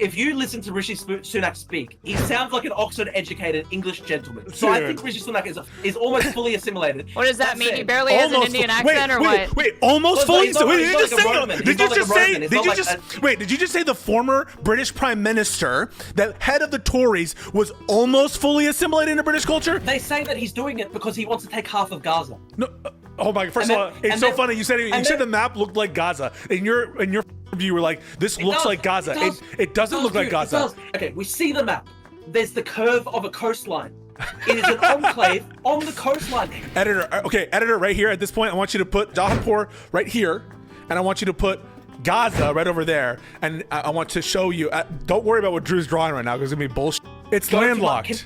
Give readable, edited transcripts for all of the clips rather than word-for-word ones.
if you listen to Rishi Sunak speak, he sounds like an Oxford-educated English gentleman. So I think Rishi Sunak is almost fully assimilated. What does that mean? He barely has an Indian accent, or what? Wait, almost fully. Wait, did you just say? Did you just say? Did you just say the former British Prime Minister, the head of the Tories, was almost fully assimilated into British culture? They say that he's doing it because he wants to take half of Gaza. No. Oh my! First of all, it's so funny. You said the map looked like Gaza. In your view, you were like, "This looks like Gaza." It doesn't look like Gaza. Okay, we see the map. There's the curve of a coastline. It is an enclave on the coastline. Editor, right here at this point, I want you to put Jaipur right here, and I want you to put Gaza right over there, and I want to show you. Don't worry about what Drew's drawing right now because it's gonna be bullshit. It's landlocked.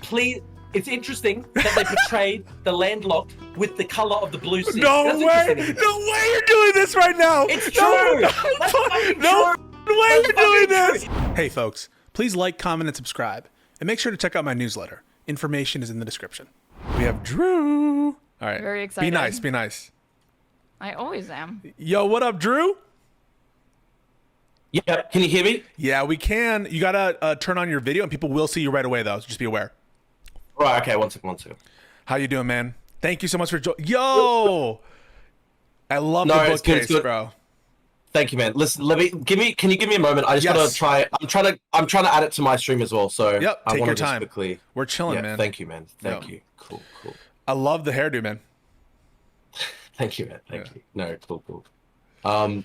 It's interesting that they portrayed the landlocked with the color of the blue sea. No way you're doing this right now. It's true. No way you're doing this. Hey folks, please like, comment, and subscribe. And make sure to check out my newsletter. Information is in the description. We have Drew. All right. Very excited. Be nice. I always am. Yo, what up, Drew? Yeah, can you hear me? Yeah, we can. You gotta turn on your video and people will see you right away though, so just be aware. Right, okay, one second. How you doing, man? Thank you so much for Yo! I love the bookcase, bro. Thank you, man. Listen, can you give me a moment? I just gotta try. I'm trying to add it to my stream as well. So yep, take your time. Quickly. We're chilling, man. Thank you, man. Thank you. Cool. I love the hairdo, man. Thank you, man. Thank you. No, cool. I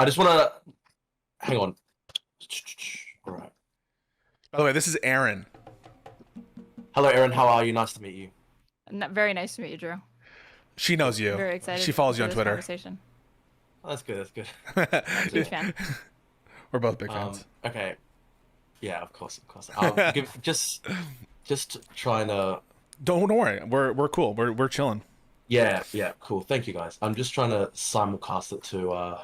just wanna hang on. All right. By the way, this is Erin. Hello, Erin. How are you? Nice to meet you. Very nice to meet you, Drew. She knows you. I'm very excited. She follows you on Twitter. Conversation. Oh, that's good. Huge fan. We're both big fans. Okay. Yeah, of course. Just trying to. Don't worry. We're cool. We're chilling. Yeah. Cool. Thank you, guys. I'm just trying to simulcast it to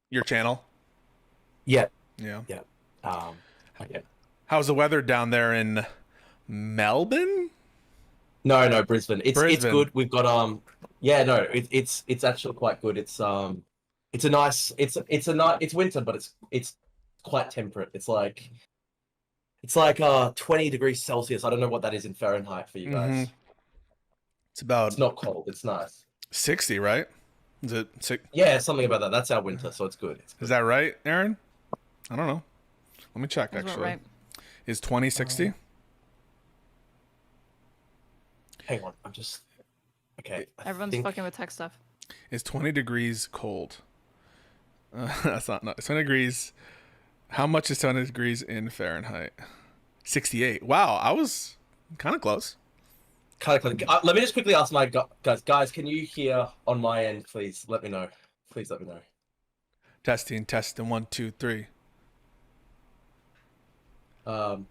your channel. Yeah. Yeah. How's the weather down there in Melbourne? No, Brisbane. It's good. We've got it's actually quite good. It's winter, but it's quite temperate. It's like 20 degrees Celsius. I don't know what that is in Fahrenheit for you guys. It's not cold. It's nice. 60, right? Is it 60? Yeah, something about that. That's our winter, so it's good. Is that right, Erin? I don't know. Let me check, actually. Right. Is 2060? Hang on, I'm just... Okay. Everyone's fucking with tech stuff. Is 20 degrees cold? That's not 20 degrees. How much is 20 degrees in Fahrenheit? 68. Wow, I was kind of close. Let me just quickly ask my guys. Guys, can you hear on my end, please? Let me know. Please let me know. Testing. 1, 2, 3. All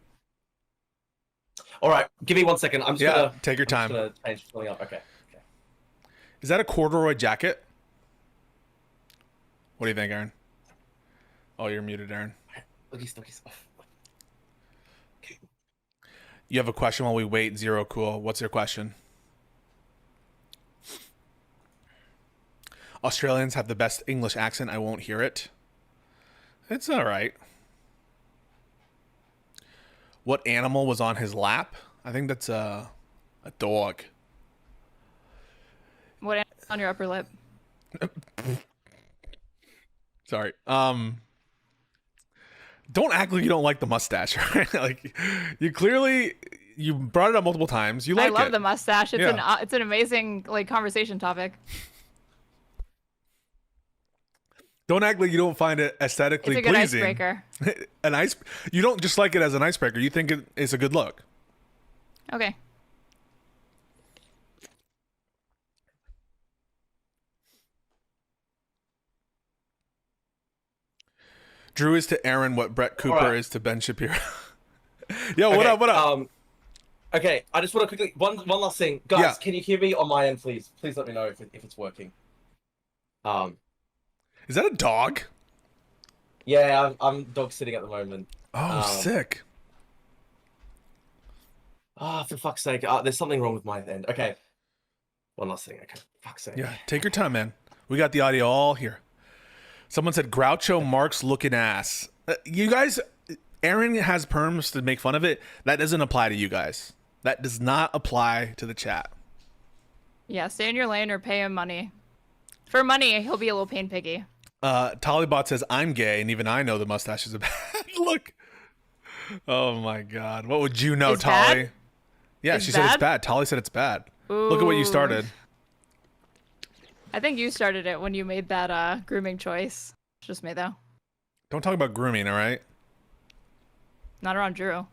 right, give me 1 second. I'm just gonna take your time. I'm just gonna change something up. Okay. Is that a corduroy jacket? What do you think, Erin? Oh, you're muted, Erin. Look, he's off. Okay. You have a question while we wait. Zero cool. What's your question? Australians have the best English accent. I won't hear it. It's all right. What animal was on his lap? I think that's a dog. What animal on your upper lip? Sorry. Don't act like you don't like the mustache, right? Like you brought it up multiple times. You like it. I love the mustache. It's an amazing conversation topic. Don't act like you don't find it aesthetically pleasing. It's a good icebreaker. You don't just like it as an icebreaker. You think it's a good look. Okay. Drew is to Erin what Brett Cooper is to Ben Shapiro. Yo, what up? Okay, I just want to quickly one last thing, guys. Can you hear me on my end, please? Please let me know if it's working. Is that a dog? Yeah, I'm dog sitting at the moment. Oh, sick. Oh, for fuck's sake. There's something wrong with my end. Okay. One last thing. Okay. Fuck's sake. Yeah, take your time, man. We got the audio all here. Someone said Groucho Marx looking ass. You guys, Erin has perms to make fun of it. That doesn't apply to you guys. That does not apply to the chat. Yeah, stay in your lane or pay him money. For money, he'll be a little pain piggy. Tollybot says, I'm gay, and even I know the mustache is a bad look. Oh my god. What would you know, It's Tolly? bad? Yeah, It's she said it's bad. Tolly said it's bad. Look at what you started. I think you started it when you made that grooming choice. It's just me, though. Don't talk about grooming, all right? Not around Drew.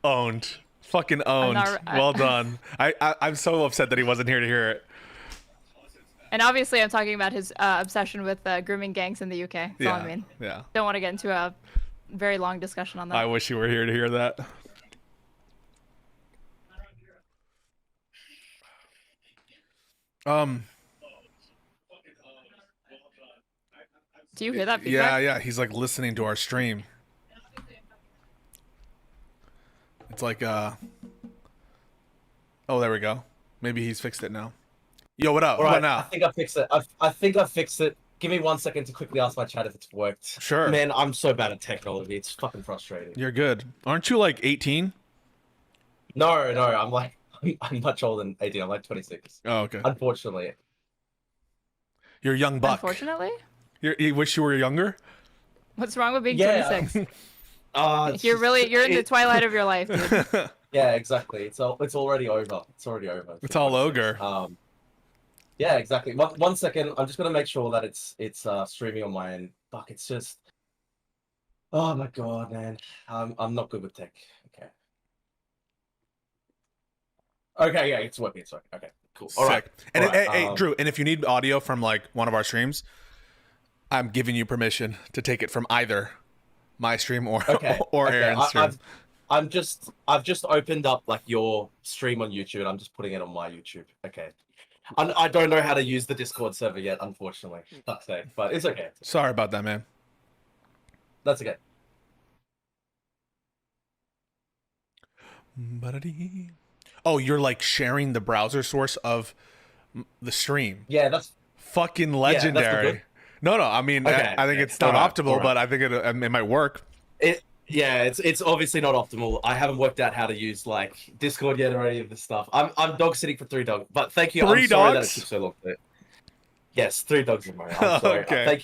Owned. Fucking owned. Well done. I'm so upset that he wasn't here to hear it. And obviously, I'm talking about his obsession with grooming gangs in the UK. That's all I mean. Yeah. Don't want to get into a very long discussion on that. I wish you were here to hear that. Do you hear that feedback? Yeah. He's like listening to our stream. It's like, oh, there we go. Maybe he's fixed it now. Yo, what up? All right, what now? I think I fixed it. I think I fixed it. Give me 1 second to quickly ask my chat if it's worked. Sure. Man, I'm so bad at technology. It's fucking frustrating. You're good. Aren't you like 18? No, I'm like, I'm much older than 18. I'm like 26. Oh, okay. Unfortunately. You're a young buck. Unfortunately? You wish you were younger? What's wrong with being Yeah. 26? It's You're in the twilight of your life, dude. Yeah, exactly. It's already over. It's already over. It's all ogre. Yeah, exactly. 1 second. I'm just gonna make sure that it's streaming on my end. Fuck, it's just. Oh my god, man. I'm not good with tech. Okay. Okay, yeah, it's working. It's working. Okay, cool. All right. And All right, hey, Drew, and if you need audio from like one of our streams, I'm giving you permission to take it from either my stream or Aaron's stream. I've just opened up like your stream on YouTube and I'm just putting it on my YouTube. Okay. I don't know how to use the Discord server yet, unfortunately. Fuck's sake, but it's okay. Sorry about that, man. That's okay. Oh, you're like sharing the browser source of the stream. Yeah, that's fucking legendary. Yeah, no, I mean, okay, I think it's not optimal, but I think it might work. It's obviously not optimal. I haven't worked out how to use like Discord yet or any of this stuff. I'm dog sitting for 3 dogs, but thank you. Three I'm sorry dogs? that it took so long. Yes, 3 dogs in my. I'm sorry. Okay. Thank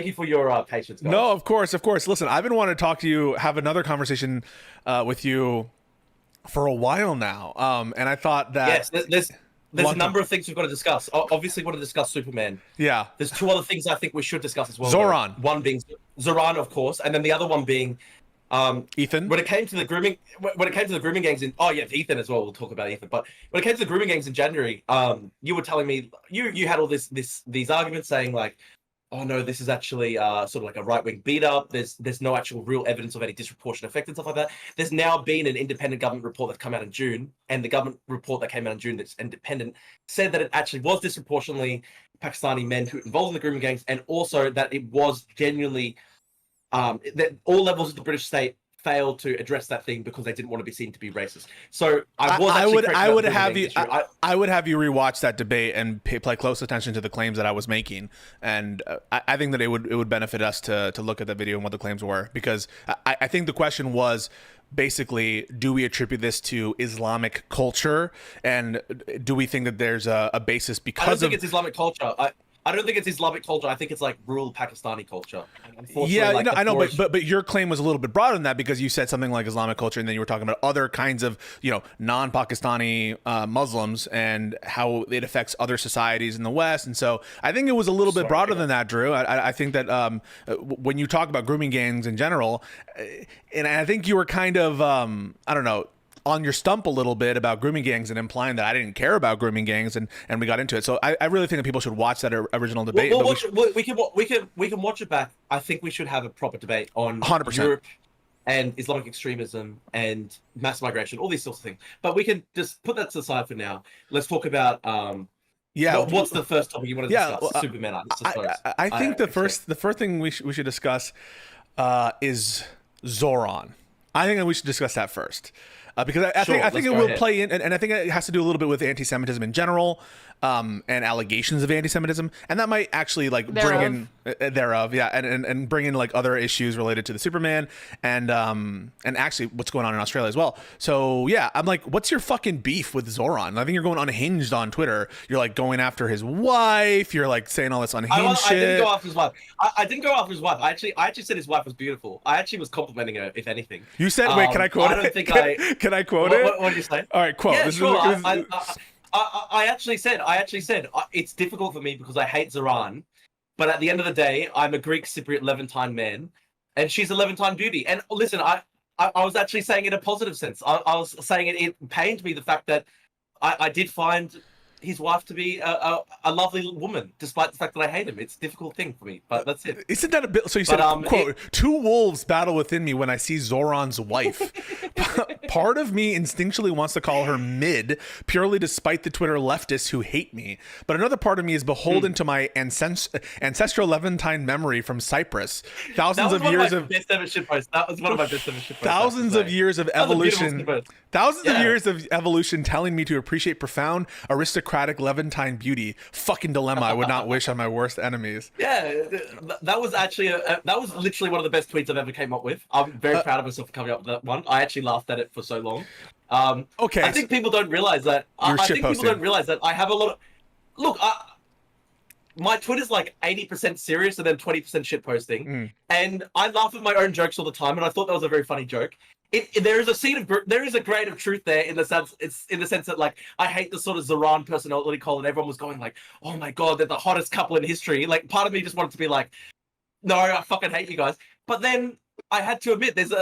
you for your patience, guys. No, of course. Listen, I've been wanting to talk to you, have another conversation with you for a while now. And I thought that there's a number of things we've got to discuss. Obviously, want to discuss Superman. Yeah. There's 2 other things I think we should discuss as well. Zoran. One being Zoran, of course, and then the other one being Ethan. When it came to the grooming gangs in Ethan as well. We'll talk about Ethan. But when it came to the grooming gangs in January, you were telling me you had all these arguments saying like, oh no, this is actually sort of like a right-wing beat up. There's no actual real evidence of any disproportionate effect and stuff like that. There's now been an independent government report that's come out in June, and the government report that came out in June that's independent said that it actually was disproportionately Pakistani men who were involved in the grooming gangs, and also that it was genuinely that all levels of the British state failed to address that thing because they didn't want to be seen to be racist. So I would have you rewatch that debate and play close attention to the claims that I was making, and I think that it would benefit us to look at that video and what the claims were, because I think the question was basically, do we attribute this to Islamic culture, and do we think that there's a basis because I don't think it's Islamic culture. I don't think it's Islamic culture. I think it's like rural Pakistani culture. Yeah, like, I know, but your claim was a little bit broader than that, because you said something like Islamic culture, and then you were talking about other kinds of, non-Pakistani Muslims and how it affects other societies in the West. And so I think it was a little bit broader than that, Drew. I think that when you talk about grooming gangs in general, and I think you were kind of, I don't know, on your stump a little bit about grooming gangs and implying that I didn't care about grooming gangs, and we got into it. So I really think that people should watch that original debate. We can watch it back. I think we should have a proper debate on 100%. Europe and Islamic extremism and mass migration, all these sorts of things. But we can just put that to the side for now. Let's talk about what's the first topic you want to discuss? Superman. I think the first thing we should discuss is Zoran. I think that we should discuss that first. Because I think it will play in, and I think it has to do a little bit with anti-Semitism in general. and allegations of anti-Semitism, and that might actually like bring in and bring in like other issues related to the Superman and actually what's going on in Australia as well. So yeah, I'm like, what's your fucking beef with Zoran? I think you're going unhinged on Twitter. You're like going after his wife. You're like saying all this unhinged shit. I didn't go after his wife. I didn't go after his wife. I actually said his wife was beautiful. I actually was complimenting her, if anything. You said, wait, can I quote it? I don't think can I quote it? What did you say? All right, quote. Yeah, this sure. Is, I actually said it's difficult for me because I hate Zoran, but at the end of the day, I'm a Greek Cypriot Levantine man, and she's a Levantine beauty. And listen, I was actually saying it in a positive sense. I was saying it pained me the fact that I did find his wife to be a lovely woman, despite the fact that I hate him. It's a difficult thing for me, but that's it. Isn't that a bit? So you said, quote, two wolves battle within me when I see Zoran's wife. Part of me instinctually wants to call her mid, purely despite the Twitter leftists who hate me. But another part of me is beholden to my ancestral Levantine memory from Cyprus. Thousands of years of best ever shit post. That was one of my best ever shit posts. Thousands of years of evolution. Thousands of years of evolution telling me to appreciate profound aristocratic Levantine beauty. Fucking dilemma I would not wish on my worst enemies. Yeah, that was actually that was literally one of the best tweets I've ever came up with. I'm very proud of myself for coming up with that one. I actually laughed at it for so long. Okay, I think people don't realize that. I think people don't realize that I have a lot of look. My Twitter's like 80% serious and then 20% shit posting, and I laugh at my own jokes all the time. And I thought that was a very funny joke. There is a grain of truth there in the sense that like I hate the sort of Zoran personality call, and everyone was going like, "Oh my god, they're the hottest couple in history." Like part of me just wanted to be like, "No, I fucking hate you guys." But then I had to admit there's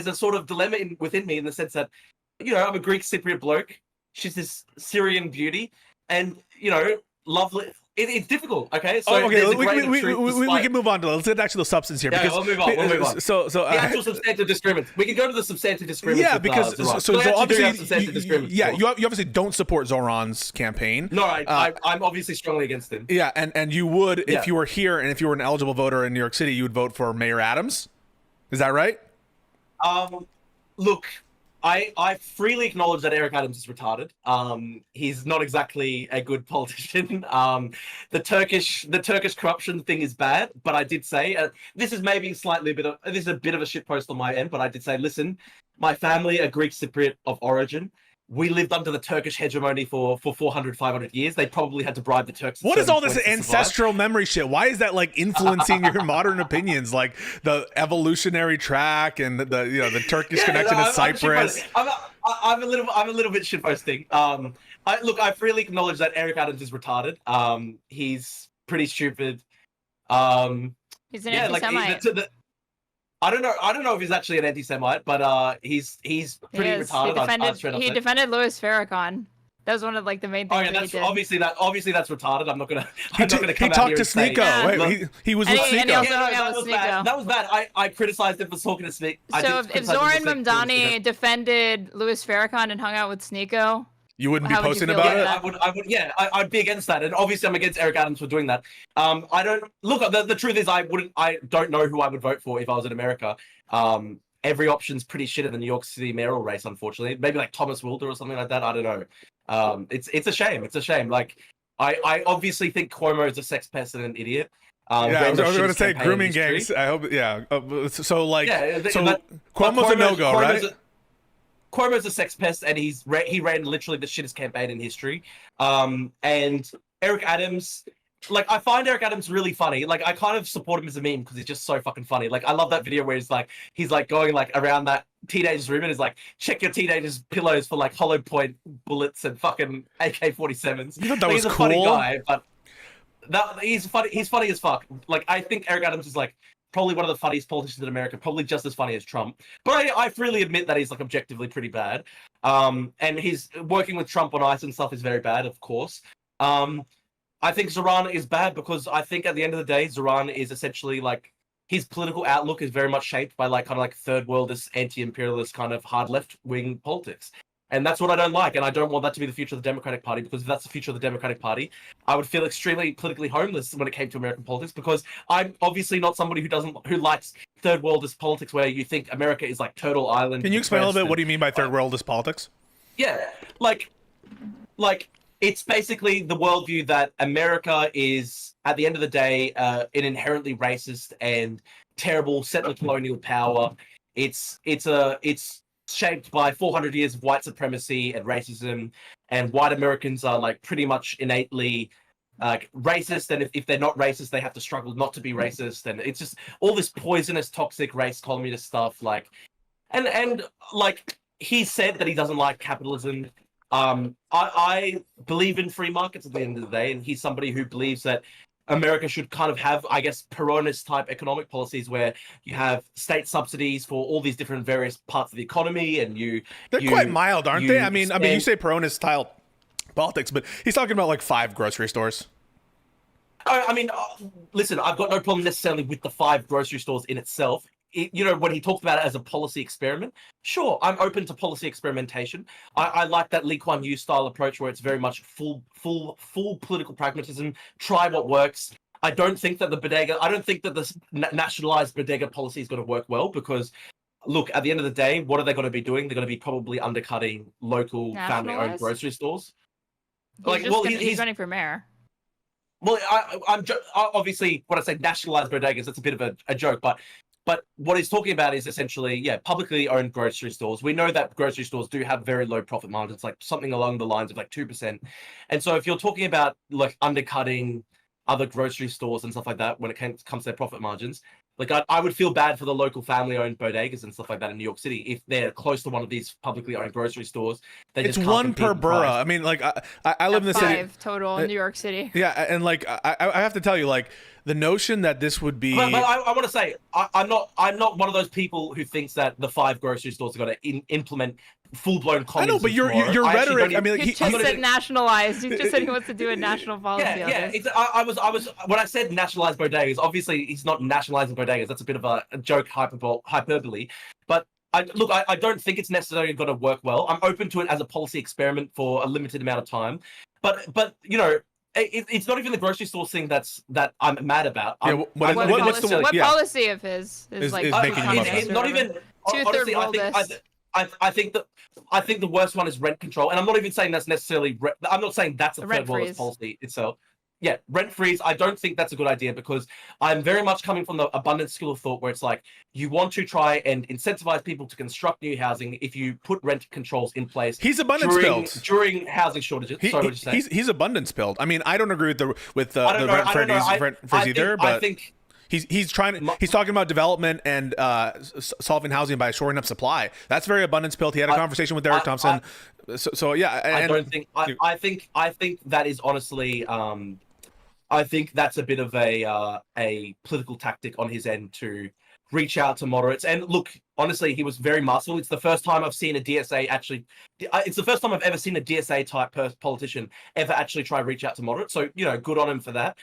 a sort of dilemma within me in the sense that, you know, I'm a Greek Cypriot bloke. She's this Syrian beauty, and you know, lovely. It's difficult, okay? So we can move on to let's get back to the substance here. Yeah, because we'll move on. So the actual substantive disagreements. We can go to the substantive disagreements. Yeah, because so obviously, you obviously don't support Zoran's campaign. No, I'm obviously strongly against him. Yeah, and you would if you were here and if you were an eligible voter in New York City, you would vote for Mayor Adams. Is that right? Look. I freely acknowledge that Eric Adams is retarded. He's not exactly a good politician. The Turkish corruption thing is bad, but I did say this is maybe this is a bit of a shit post on my end, but I did say, listen, my family are Greek Cypriot of origin. We lived under the Turkish hegemony for 400, 500 years. They probably had to bribe the Turks. What is all this ancestral memory shit? Why is that like influencing your modern opinions? Like the evolutionary track and the Turkish connection to Cyprus. I'm a little bit shitposting. I freely acknowledge that Eric Adams is retarded. He's pretty stupid. He's an anti-Semite. I don't know if he's actually an anti-Semite, but he's pretty retarded. He defended Louis Farrakhan. That was one of like the main things. Oh yeah, he did. obviously that's retarded. I'm not gonna he come out talked here to and say, Sneeko. Yeah. He was with Sneeko. That was bad. I criticized him for talking to Sneeko. So if Zoran Mamdani defended Louis Farrakhan and hung out with Sneeko, you wouldn't be posting about it? I would. Yeah, I'd be against that, and obviously I'm against Eric Adams for doing that. I don't look. The truth is, I don't know who I would vote for if I was in America. Every option's pretty shit in the New York City mayoral race, unfortunately. Maybe like Thomas Wilder or something like that. I don't know. It's a shame. It's a shame. Like I obviously think Cuomo is a sex pest and an idiot. I was going to say grooming gangs. I hope. Yeah. Cuomo's a no-go, right? Cuomo's a sex pest, and he ran literally the shittest campaign in history. And Eric Adams, like, I find Eric Adams really funny. Like, I kind of support him as a meme because he's just so fucking funny. Like, I love that video where he's going like around that teenager's room and is like, check your teenager's pillows for like hollow point bullets and fucking AK-47s. You thought that was he's a cool? funny guy, but he's funny. He's funny as fuck. Like, I think Eric Adams is like probably one of the funniest politicians in America, probably just as funny as Trump. But I freely admit that he's like objectively pretty bad. And he's working with Trump on ICE and stuff is very bad, of course. I think Zoran is bad because I think at the end of the day, Zoran is essentially like his political outlook is very much shaped by like kind of like third worldist, anti-imperialist kind of hard left wing politics. And that's what I don't like. And I don't want that to be the future of the Democratic Party, because if that's the future of the Democratic Party, I would feel extremely politically homeless when it came to American politics, because I'm obviously not somebody who likes third worldist politics where you think America is like Turtle Island. Can you explain a little bit what do you mean by third worldist politics? Yeah, like it's basically the worldview that America is, at the end of the day, an inherently racist and terrible settler colonial power. It's shaped by 400 years of white supremacy and racism, and white Americans are like pretty much innately racist, and if they're not racist, they have to struggle not to be racist, and it's just all this poisonous, toxic race communist stuff. Like, and like he said that he doesn't like capitalism. I believe in free markets at the end of the day, and he's somebody who believes that America should kind of have, I guess, Peronist type economic policies where you have state subsidies for all these different various parts of the economy, and they're quite mild, aren't they? I mean, you say Peronist style politics, but he's talking about like 5 grocery stores. I mean, listen, I've got no problem necessarily with the 5 grocery stores in itself. When he talked about it as a policy experiment, sure, I'm open to policy experimentation. I like that Lee Kuan Yew style approach where it's very much full political pragmatism. Try what works. I don't think that the nationalized bodega policy is going to work well because, look, at the end of the day, what are they going to be doing? They're going to be probably undercutting local family-owned grocery stores. He's running for mayor. Well, I'm obviously when I say nationalized bodegas, that's a bit of a joke, but what he's talking about is essentially, publicly owned grocery stores. We know that grocery stores do have very low profit margins, like something along the lines of like 2%. And so if you're talking about like undercutting other grocery stores and stuff like that when it comes to their profit margins, like I would feel bad for the local family-owned bodegas and stuff like that in New York City if they're close to one of these publicly owned grocery stores. It's one per borough. I mean, like I live in the city. 5 total in New York City. Yeah, and like I have to tell you, like the notion that this would be. But I want to say I'm not one of those people who thinks that the 5 grocery stores are going to implement full-blown communism. I know, but your rhetoric. I mean, like, he just said nationalized. He just said he wants to do a national policy. Yeah. I was when I said nationalized bodegas. Obviously, he's not nationalizing bodegas. That's a bit of a joke, hyperbole. But I don't think it's necessarily going to work well. I'm open to it as a policy experiment for a limited amount of time. But it's not even the grocery store thing that I'm mad about. What policy of his is like making him upset? It's not even. Honestly, I think the worst one is rent control, and I'm not even saying that's necessarily. I'm not saying that's a third world policy itself. Yeah, rent freeze. I don't think that's a good idea because I'm very much coming from the abundant school of thought where it's like you want to try and incentivize people to construct new housing if you put rent controls in place. He's abundance built during housing shortages. Sorry, what did you say? He's abundance built. I mean, I don't agree with the rent freeze either, but I think. He's talking about development and solving housing by shoring up supply. That's very abundance built. He had a conversation with Eric Thompson. I think that is honestly I think that's a bit of a political tactic on his end to reach out to moderates. And look, honestly, he was very masterful. It's the first time I've seen a DSA it's the first time I've ever seen a DSA type politician ever actually try to reach out to moderates. So, good on him for that.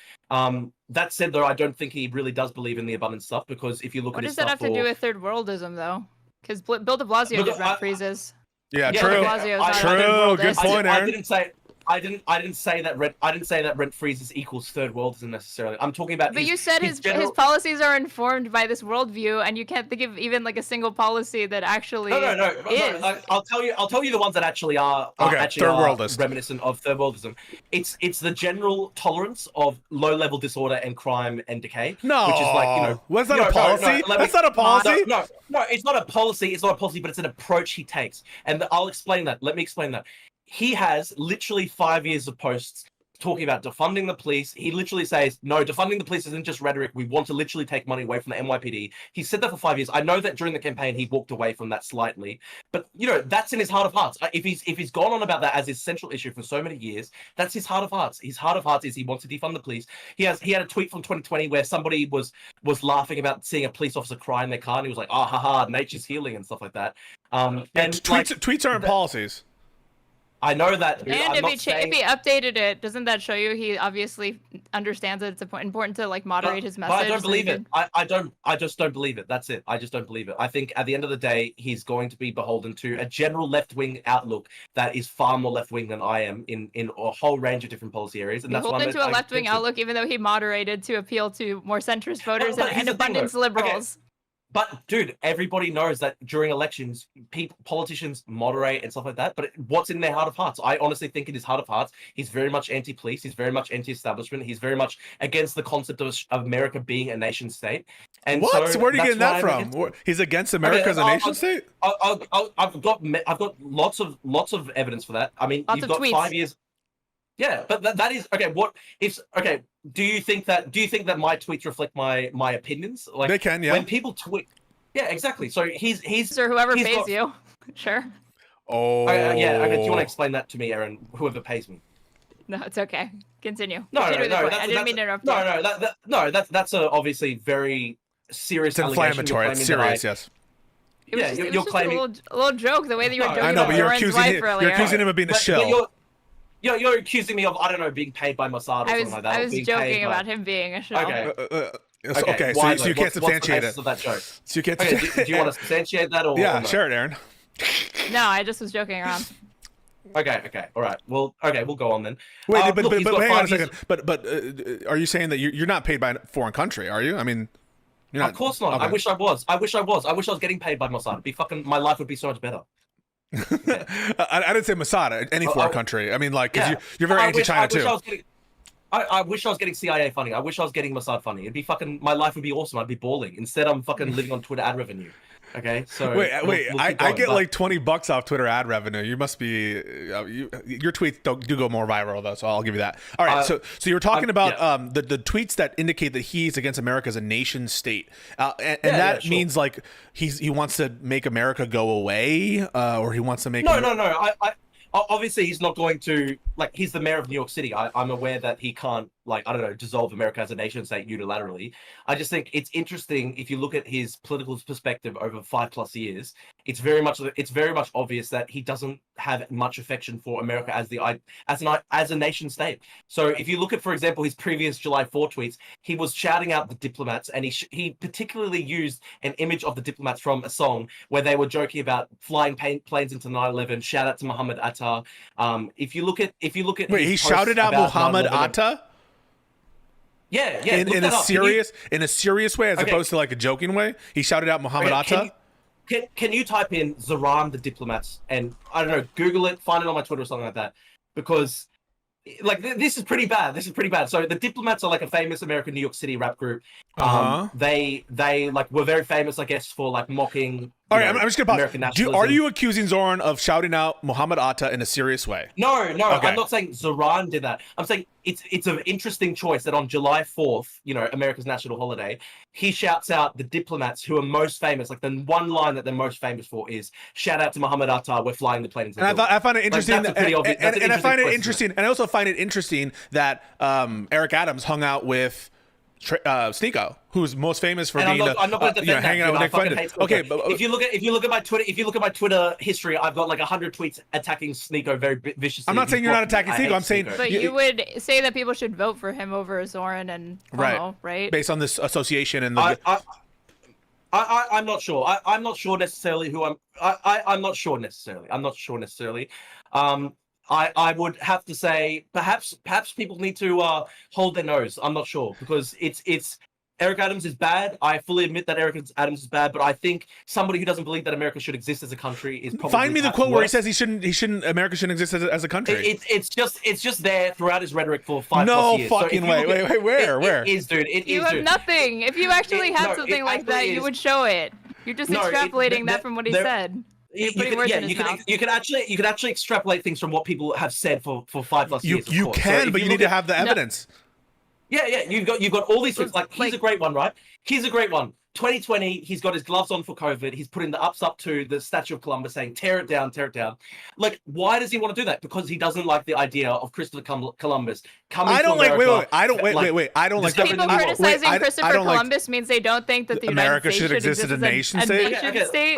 That said, though, I don't think he really does believe in the abundance stuff because if you look at his stuff... What does that have to do with third worldism, though? Because Bill de Blasio did rent freezes. Yeah, true. True. Good point, Erin. I didn't say that rent freezes equals third worldism necessarily. I'm talking about. But you said his policies are informed by this worldview, and you can't think of even like a single policy that actually. No. I'll tell you the ones that actually are reminiscent of third worldism. It's the general tolerance of low level disorder and crime and decay. No, which is like what's that a policy? That's not a policy. No, it's not a policy. It's not a policy, but it's an approach he takes, and I'll explain that. Let me explain that. He has literally 5 years of posts talking about defunding the police. He literally says, no, defunding the police isn't just rhetoric. We want to literally take money away from the NYPD. He said that for 5 years. I know that during the campaign, he walked away from that slightly. But, that's in his heart of hearts. If he's gone on about that as his central issue for so many years, that's his heart of hearts. His heart of hearts is he wants to defund the police. He had a tweet from 2020 where somebody was laughing about seeing a police officer cry in their car. And he was like, haha, nature's healing and stuff like that. Tweets aren't policies. I know that. And if he updated it, doesn't that show you he obviously understands that it's important to like moderate his message? But I don't believe it. I just don't believe it. That's it. I just don't believe it. I think at the end of the day, he's going to be beholden to a general left-wing outlook that is far more left-wing than I am in a whole range of different policy areas. And that's beholden to a left-wing outlook, even though he moderated to appeal to more centrist voters and abundance liberals. Okay. But dude, everybody knows that during elections, politicians moderate and stuff like that. But what's in their heart of hearts? I honestly think in his heart of hearts, he's very much anti-police. He's very much anti-establishment. He's very much against the concept of America being a nation state. And what? so Where are you getting that from? He's against America as a nation state? I've got lots of evidence for that. I mean, Lots you've of got tweets. 5 years. Yeah, but that is okay. What if okay? Do you think that my tweets reflect my opinions? Like They can, yeah. When people tweet, yeah, exactly. So he's Or whoever he's pays got- you. Sure. Oh, yeah. Okay. Do you want to explain that to me, Erin? Whoever pays me. No, it's okay. Continue. No, Continue with the point. I didn't that's- mean to interrupt you. no. That's a obviously very serious. it's inflammatory. It's serious, yes. It was Yeah, just, you're it was just claiming- a little joke, the way that you were No, joking I know, about but you're Lauren's wife accusing earlier. him of being a But shill. you're accusing me of, I don't know, being paid by Mossad or something like that. I or was being joking paid by- about him being a show. Okay. Okay, why, so you like, can't substantiate what's the basis it. of that joke? So you can't. Okay, do you want to substantiate that or? Yeah, or no? share it, Aaron. No, I just was joking around. Okay, all right. Well, okay, we'll go on then. Wait, Look, but he's got hang on a 5 years- second. But are you saying that you're not paid by a foreign country? Are you? I mean, you're not. Of course not. Okay. I wish I was. I wish I was getting paid by Mossad. It'd be fucking. My life would be so much better. I didn't say Masada, any foreign country. I mean, like, because Yeah. you're very I wish- anti-China I wish too. I was getting- I wish I was getting CIA funding. I wish I was getting Mossad funding. It'd be fucking. My life would be awesome. I'd be balling. Instead, I'm fucking living on Twitter ad revenue. Okay, so Wait, we'll I keep going, get but- like $20 off Twitter ad revenue. You must be your tweets do go more viral though, so I'll give you that. All right, so you were talking about yeah. the tweets that indicate that he's against America as a nation state, and Yeah, that sure. means like he wants to make America go away, or he wants to make No. I obviously he's not going to like. He's the mayor of New York City. I'm aware that he can't like I don't know dissolve America as a nation state unilaterally. I just think it's interesting if you look at his political perspective over 5+ years. It's very much obvious that he doesn't have much affection for America as a nation state. So if you look at, for example, his previous July 4 tweets, he was shouting out the diplomats, and he particularly used an image of the diplomats from a song where they were joking about flying planes into 9/11. Shout out to Muhammad Atta. If you look at wait, his he posts shouted out about Muhammad 9/11 Atta Yeah, in look a that up. serious way as Okay. opposed to like a joking way. He shouted out Muhammad Atta. Can you type in Zaran the diplomats and I don't know, Google it, find it on my Twitter or something like that, because like this is pretty bad. So the diplomats are like a famous American New York City rap group. They like were very famous, I guess, for like mocking. All right, I'm just gonna American pause. Are nationalism. you accusing Zoran of shouting out Muhammad Atta in a serious way? No, Okay. I'm not saying Zoran did that. I'm saying it's an interesting choice that on July 4th, America's national holiday, he shouts out the diplomats who are most famous. Like the one line that they're most famous for is "Shout out to Muhammad Atta, we're flying the plane." And I find it interesting, that's a pretty obvious- that's an and I find it interesting interesting, and I also find it interesting that Eric Adams hung out with Sneeko, who's most famous for And being I'm not going to defend hanging that, out with dude. I Nick fucking Brendan. hate Sneeko. Okay, but if you look at my Twitter history, I've got like 100 tweets attacking Sneeko very viciously. I'm not saying you're not attacking I hate Sneeko. I'm saying But you would say that people should vote for him over Zoran and Cuomo, right? based on this association and the. I'm not sure. I'm not sure necessarily who I'm not sure necessarily. I would have to say perhaps people need to hold their nose. I'm not sure, because it's Eric Adams is bad. I fully admit that Eric Adams is bad, but I think somebody who doesn't believe that America should exist as a country is probably Find me the perhaps quote where he worse. says America shouldn't exist as a country. It's just there throughout his rhetoric for 5+ No years. So if fucking you way. look at- Wait, where? It is, dude. It You is, have dude. nothing. If you actually had no, something it like that, actually you is. would show it. You're just extrapolating that from what he said. You're putting words in his mouth. You can actually extrapolate things from what people have said for 5+ years. You of course. So can, if but you look need to at- have the evidence. Yeah, you've got all these things. Like, here's Like- a great one, right? Here's a great one. 2020, he's got his gloves on for COVID. He's putting the ups up to the Statue of Columbus, saying, tear it down, tear it down. Like, why does he want to do that? Because he doesn't like the idea of Christopher Columbus coming I don't to like. America. Wait. I don't wait. I don't like. discovering People the New World. criticizing I Christopher don't like- Columbus means they don't think that the America United States should exist as a nation state? nation state.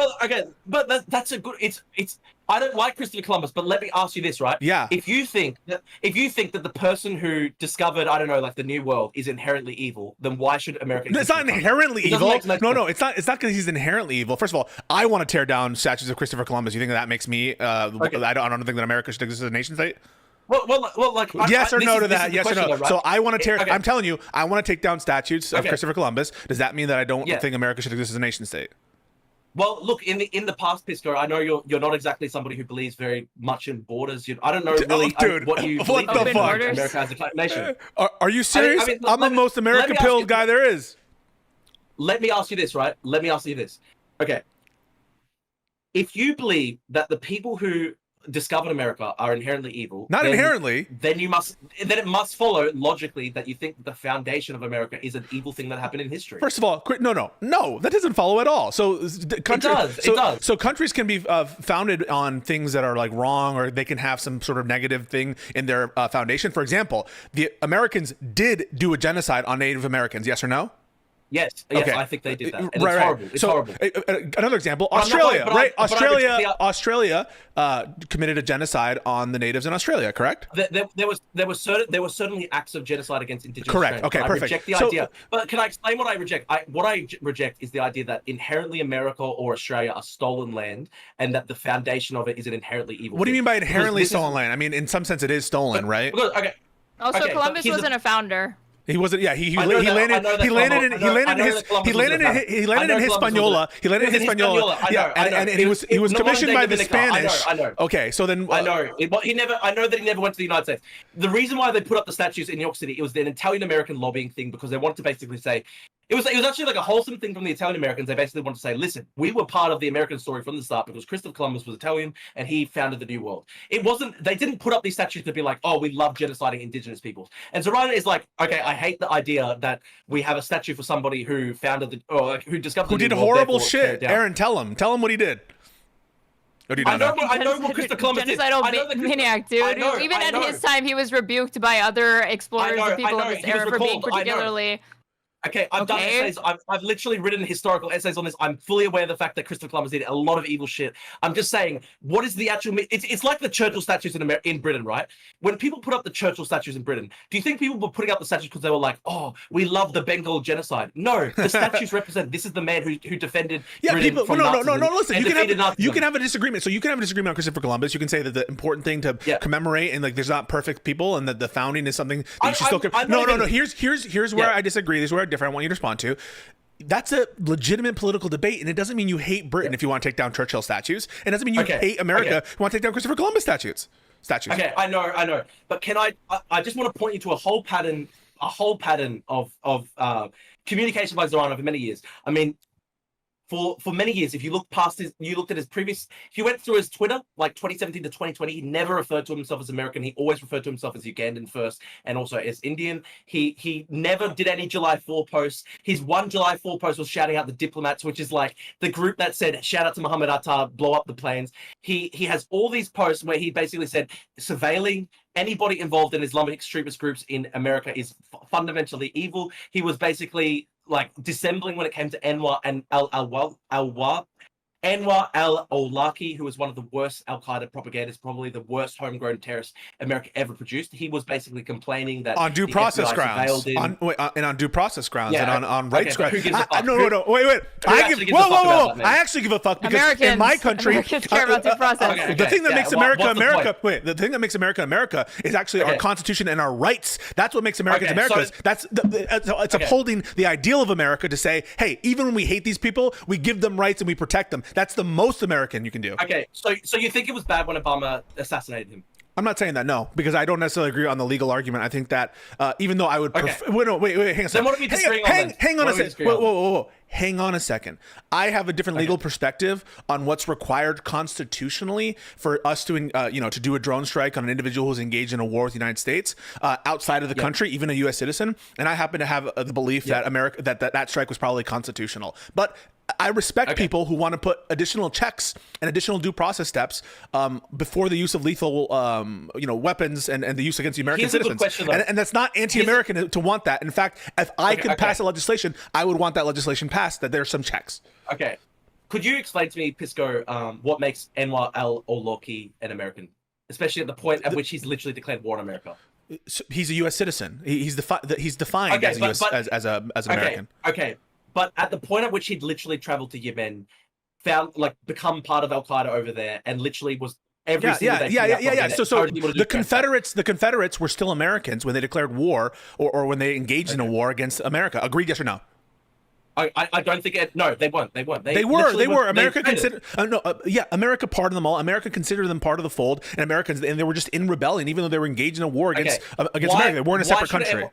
But that's a good. It's. I don't like Christopher Columbus, but let me ask you this, right? Yeah. If you think that the person who discovered, I don't know, like the New World is inherently evil, then why should America? It's exist not as a country? inherently It doesn't evil. make much No, sense. it's not. It's not because he's inherently evil. First of all, I want to tear down statues of Christopher Columbus. You think that makes me? I don't think that America should exist as a nation state. like yes or this no is- to this that? is the Yes or question no? though, right? So I want to tear. Okay. I'm telling you, I want to take down statues of Okay. Christopher Columbus. Does that mean that I don't Yeah. think America should exist as a nation state? Well, look, in the past, Pisco, I know you're not exactly somebody who believes very much in borders. I don't know really dude, what you what believe the in fuck? America as a nation. Are you serious? I mean, I'm the most let me American ask you- pilled guy there is. Let me ask you this, right? Let me ask you this. Okay. If you believe that the people who discovered America are inherently evil, Not then, inherently. then it must follow logically that you think the foundation of America is an evil thing that happened in history. First of all, no, that doesn't follow at all. So It does. So countries can be founded on things that are like wrong, or they can have some sort of negative thing in their foundation. For example, the Americans did do a genocide on Native Americans. Yes or no? Yes, Okay. I think they did that. And it's Right. horrible. It's so, horrible. Another example, But I'm not- Australia, but I- right? but I reject Australia committed a genocide on the natives in Australia, correct? There were certainly acts of genocide against indigenous Correct. Australians. Okay, I perfect. reject the So- idea. But can I explain what I reject? What I reject is the idea that inherently America or Australia are stolen land, and that the foundation of it is an inherently evil. What do you thing. mean by inherently Because this is- stolen land? I mean, in some sense, it is stolen, right? Because, okay. Also, Okay, but Columbus he's a- wasn't a founder. He wasn't. Yeah, he I know that- I landed. know that He landed in. Columbus- He landed I in know his. that Columbus He landed was in. a- He landed I in know Columbus was Hispaniola. a- He landed in He was in Hispaniola. Hispaniola. I Yeah, know, I know. and he was It was commissioned by the Dominica. I know, Spanish. I know. Okay, so then I know. He never. I know that he never went to the United States. The reason why they put up the statues in New York City, it was an Italian American lobbying thing, because they wanted to basically say it was actually like a wholesome thing from the Italian Americans. They basically wanted to say, listen, we were part of the American story from the start because Christopher Columbus was Italian and he founded the New World. It wasn't. They didn't put up these statues to be like, oh, we love genociding indigenous peoples. And Zoraida is like, okay, I hate the idea that we have a statue for somebody who founded the or who discovered who the did New World, horrible therefore tear it shit? down. Aaron, tell him what he did. Or do you I not know. I know what Christopher Columbus did. Genocidal I know that maniac, I dude. know, Even I at know. his time, he was rebuked by other explorers and people I of know. his He was era for being recalled. I know. particularly. Okay, I've done Okay. essays. I've literally written historical essays on this. I'm fully aware of the fact that Christopher Columbus did a lot of evil shit. I'm just saying, what is the actual? It's like the Churchill statues in Britain, right? When people put up the Churchill statues in Britain, do you think people were putting up the statues because they were like, "Oh, we love the Bengal genocide"? No, the statues represent this is the man who defended Britain people. from No. Nazism Listen, and you defeated can Nazism. have a disagreement. So you can have a disagreement on Christopher Columbus. You can say that the important thing to commemorate and like there's not perfect people, and that the founding is something that you should still. No. Here's where I disagree. This is where I differ. I want you to respond to. That's a legitimate political debate, and it doesn't mean you hate Britain if you want to take down Churchill statues. It doesn't mean you hate America if you want to take down Christopher Columbus statues. Okay, I know. But can I just want to point you to a whole pattern of communication by Zorano for many years. I mean, for many years, if you look past you looked at his previous, if you went through his Twitter, like 2017 to 2020, he never referred to himself as American. He always referred to himself as Ugandan first, and also as Indian. He never did any July 4 posts. His one July 4 post was shouting out the diplomats, which is like the group that said, shout out to Muhammad Atta, blow up the planes. He has all these posts where he basically said, surveilling anybody involved in Islamic extremist groups in America is fundamentally evil. He was basically like dissembling when it came to Anwar and Anwar al-Awlaki, who was one of the worst Al-Qaeda propagandists, probably the worst homegrown terrorist America ever produced. He was basically complaining that on due process grounds, on due process grounds, and on rights grounds. No, wait. I actually give a fuck because Americans, in my country, Americans care about due process. the thing that makes America what's the America. point? Wait, the thing that makes America America is actually our Constitution and our rights. That's what makes Americans Americans. It's upholding the ideal of America to say, hey, even when we hate these people, we give them rights and we protect them. That's the most American you can do. Okay, so you think it was bad when Obama assassinated him? I'm not saying that, no, because I don't necessarily agree on the legal argument. I think that even though I would prefer... Wait, hang on a second. Then what are we disagreeing on then? Hang on a second. Whoa. Hang on a second. I have a different legal perspective on what's required constitutionally for us to, to do a drone strike on an individual who's engaged in a war with the United States outside of the country, even a U.S. citizen. And I happen to have the belief that America that strike was probably constitutional. But I respect people who want to put additional checks and additional due process steps before the use of lethal, weapons and the use against the American citizens. And that's not anti-American to want that. In fact, if I could pass a legislation, I would want that legislation passed, that there's some checks. Okay. Could you explain to me, Pisco, what makes Anwar al-Awlaki an American, especially at the point at which he's literally declared war on America? So he's a U.S. citizen. He's defined as an American. Okay. But at the point at which he'd literally traveled to Yemen, become part of Al-Qaeda over there, and literally was every single day. Yeah. So people to do the Confederates were still Americans when they declared war or when they engaged in a war against America. Agreed? Yes or no? I don't think no, they weren't. They were. America considered America pardoned them all. America considered them part of the fold, and they were just in rebellion, even though they were engaged in a war against America. They weren't a separate country.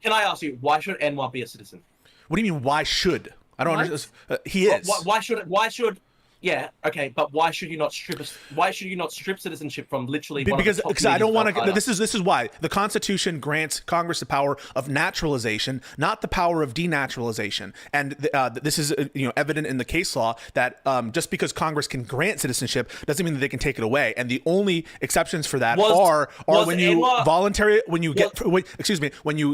Can I ask you, why should Anwar be a citizen? What do you mean? Why should? I don't understand. He is. Why should? Yeah, okay, but why should you not strip citizenship from literally? Because I don't want to. This is why the Constitution grants Congress the power of naturalization, not the power of denaturalization. And this is evident in the case law that just because Congress can grant citizenship doesn't mean that they can take it away. And the only exceptions for that are when you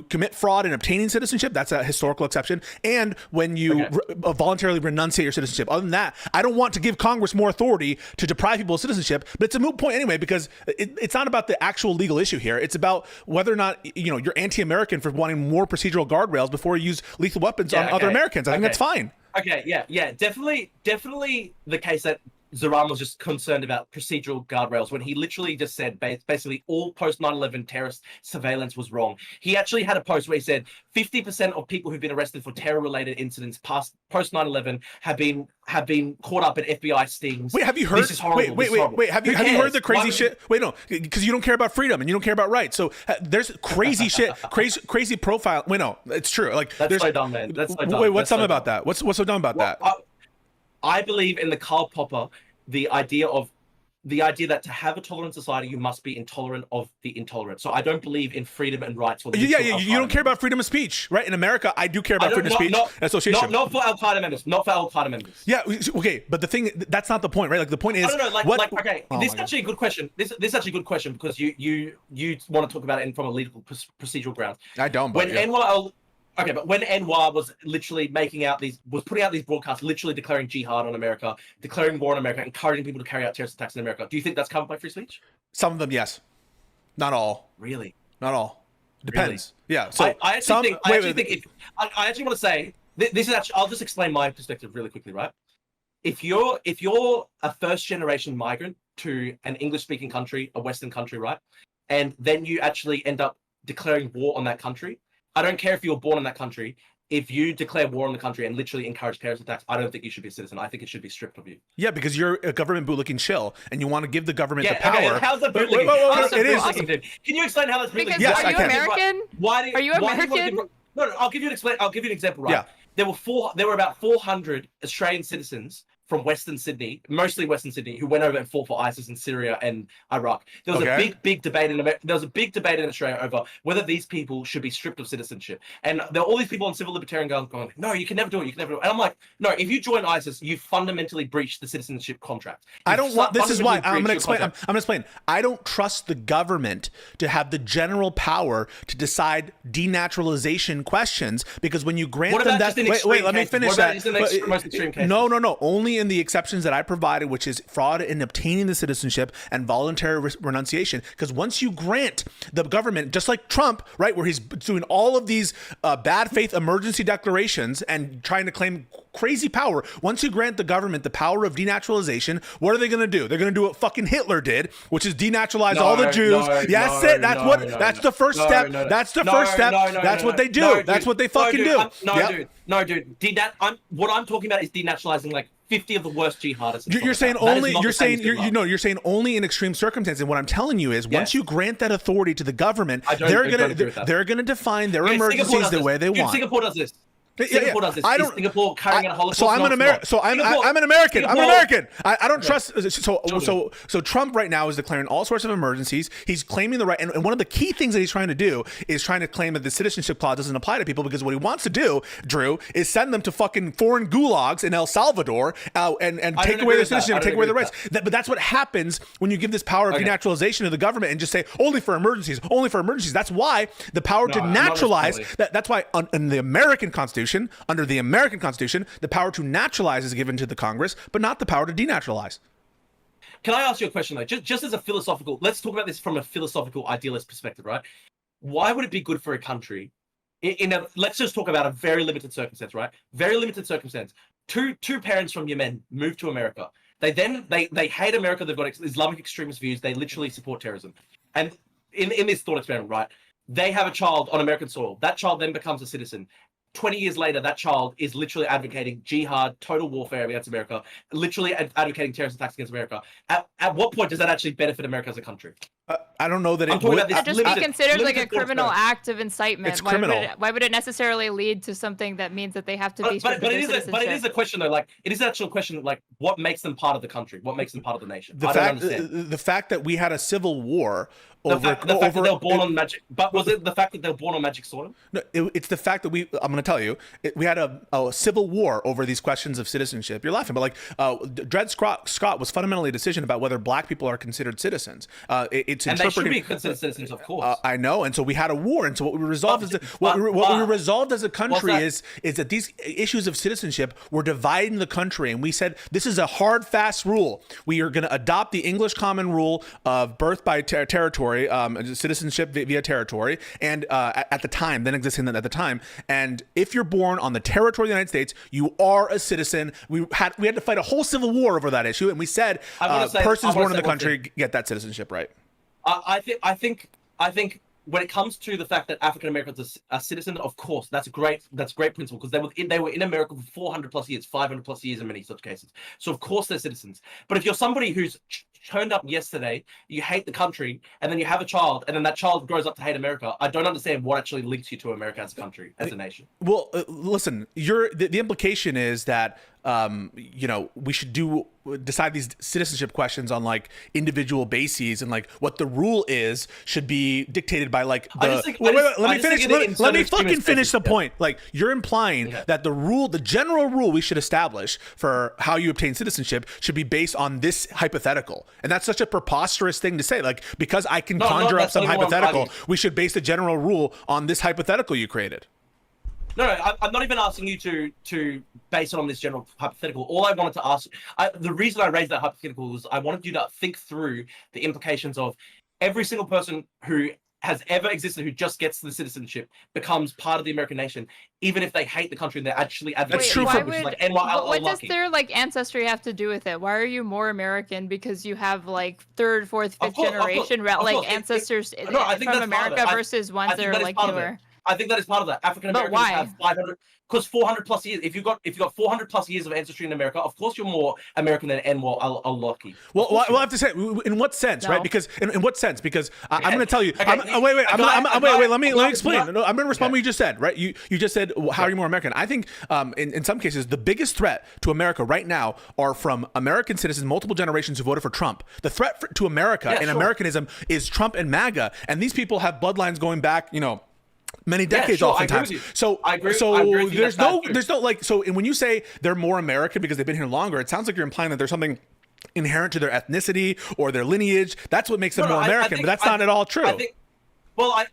commit fraud in obtaining citizenship. That's a historical exception, and when you voluntarily renunciate your citizenship. Other than that, I don't want to give Congress more authority to deprive people of citizenship, but it's a moot point anyway, because it's not about the actual legal issue here. It's about whether or not you're anti-American for wanting more procedural guardrails before you use lethal weapons on other Americans. I think that's fine. Okay, yeah, definitely the case that Zoran was just concerned about procedural guardrails when he literally just said basically all post 9/11 terrorist surveillance was wrong. He actually had a post where he said 50% of people who've been arrested for terror-related incidents post 9/11 have been caught up in FBI stings. Wait, have you heard? This is horrible. Wait. Have you heard the crazy shit? Wait, no, because you don't care about freedom and you don't care about rights. So there's crazy shit, crazy profile. Wait, no, it's true. Like that's so dumb, man. That's so dumb. Wait, what's dumb about that? What's so dumb about that? I believe in the Karl Popper, the idea that to have a tolerant society, you must be intolerant of the intolerant. So I don't believe in freedom and rights. For you don't care about freedom of speech, right? In America, I do care about freedom of speech and association. Not for Al Qaeda members. Not for Al Qaeda members. Yeah, okay, but that's not the point, right? Like the point is, this is actually a good question. This is actually a good question because you want to talk about it from a legal procedural grounds. I don't. But but when Anwar was literally putting out these broadcasts, literally declaring jihad on America, declaring war on America, encouraging people to carry out terrorist attacks in America, do you think that's covered by free speech? Some of them, yes. Not all. Really? Not all. Depends. Really? Yeah. So I actually want to say this is actually. I'll just explain my perspective really quickly, right? If you're a first generation migrant to an English speaking country, a Western country, right, and then you actually end up declaring war on that country. I don't care if you were born in that country. If you declare war on the country and literally encourage terrorist attacks, I don't think you should be a citizen. I think it should be stripped of you. Yeah, because you're a government bootlicking shill, and you want to give the government the power. Okay, how's that bootlicking? It is. Can you explain how that's bootlicking? Yes, are you American? Why? Are you American? No, I'll give you an example. Right? Yeah. There were about 400 Australian citizens from Western Sydney, mostly Western Sydney, who went over and fought for ISIS in Syria and Iraq. There was a big debate in America. There was a big debate in Australia over whether these people should be stripped of citizenship. And there were all these people on civil libertarian grounds going, "No, you can never do it. You can never do it." And I'm like, "No, if you join ISIS, you fundamentally breach the citizenship contract." I don't want. This is why I'm going to explain. I'm going to explain. I don't trust the government to have the general power to decide denaturalization questions because when you grant them that, wait, let me finish that. No, only in the exceptions that I provided, which is fraud in obtaining the citizenship and voluntary renunciation. Because once you grant the government, just like Trump, right, where he's doing all of these bad faith emergency declarations and trying to claim crazy power, once you grant the government the power of denaturalization, what are they going to do? They're going to do what fucking Hitler did, which is denaturalize all the Jews. That's the first step. That's the first step. That's what they do. That's what they fucking do. Dude. What I'm talking about is denaturalizing like 50 of the worst jihadists. You're saying only in extreme circumstances. And what I'm telling you is, once you grant that authority to the government, they're gonna define their emergencies the way they want. Singapore does this. Singapore does this. Singapore carrying out a Holocaust. So I'm an American. I don't trust. So Trump right now is declaring all sorts of emergencies. He's claiming the right, and one of the key things that he's trying to do is trying to claim that the citizenship clause doesn't apply to people because what he wants to do, Drew, is send them to fucking foreign gulags in El Salvador and take away their citizenship and take away their rights. But that's what happens when you give this power of denaturalization to the government and just say only for emergencies. That's why the power to naturalize. That's why in the American Constitution. Under the American Constitution, the power to naturalize is given to the Congress, but not the power to denaturalize. Can I ask you a question though? Just as a philosophical, let's talk about this from a philosophical idealist perspective, right? Why would it be good for a country let's just talk about a very limited circumstance, right? Very limited circumstance. Two parents from Yemen moved to America. They hate America. They've got Islamic extremist views. They literally support terrorism. And in this thought experiment, right, they have a child on American soil. That child then becomes a citizen. 20 years later, that child is literally advocating jihad, total warfare against America, literally advocating terrorist attacks against America. At what point does that actually benefit America as a country? I don't know that I'm it talking would. about this It'd just limited- be considered like a limited thought criminal experiment. act of incitement. It's criminal. Why would it necessarily lead to something that means that they have to be stripped of their it citizenship? is a question though. Like it is an actual question. Like what makes them part of the country? What makes them part of the nation? The I don't fact, understand. the fact that we had a civil war The over, fact that they were born on magic, but was it the fact that they were born on magic soil? No, it's the fact that I'm going to tell you, we had a civil war over these questions of citizenship. You're laughing, but like Dred Scott was fundamentally a decision about whether black people are considered citizens. It's And they should interpreted. be considered citizens, of course. I know, and so we had a war, and so what we resolved what we resolved as a country is that these issues of citizenship were dividing the country, and we said this is a hard, fast rule. We are going to adopt the English common rule of birth by territory, citizenship via territory, and at the time, then existing at the time, and if you're born on the territory of the United States, you are a citizen. We had to fight a whole civil war over that issue, and we said persons born in the country get that citizenship right. I think when it comes to the fact that African Americans are citizens, of course, that's a great principle because they were in America for 400 plus years, 500 plus years in many such cases. So of course they're citizens. But if you're somebody who's turned up yesterday, you hate the country, and then you have a child, and then that child grows up to hate America, I don't understand what actually links you to America as a country, as a nation. Well, listen, the implication is that we should decide these citizenship questions on like individual bases, and like what the rule is should be dictated by like the. Let me fucking finish the point. Like you're implying that the general rule we should establish for how you obtain citizenship should be based on this hypothetical, and that's such a preposterous thing to say. Like because I can conjure up some hypothetical, we should base the general rule on this hypothetical you created. No, I'm not even asking you to base it on this general hypothetical. All I wanted to ask, the reason I raised that hypothetical was I wanted you to think through the implications of every single person who has ever existed who just gets the citizenship becomes part of the American nation, even if they hate the country and they're actually advocating. That's true. What does their like ancestry have to do with it? Why are you more American because you have like third, fourth, fifth generation ancestors from America versus ones that are like newer? I think that is part of that. African Americans have 500, because 400 plus years. If you got 400 plus years of ancestry in America, of course you're more American than Enwal Al-Awlaki. Well, I have to say, in what sense, right? Because in what sense? Because I'm going to tell you. Wait. Let me explain. No, I'm going to respond to what you just said, right? You just said how are you more American? I think in some cases the biggest threat to America right now are from American citizens, multiple generations who voted for Trump. The threat to America and Americanism is Trump and MAGA, and these people have bloodlines going back, many decades, oftentimes. So there's no like. So when you say they're more American because they've been here longer, it sounds like you're implying that there's something inherent to their ethnicity or their lineage. That's what makes them more American, but that's not at all true.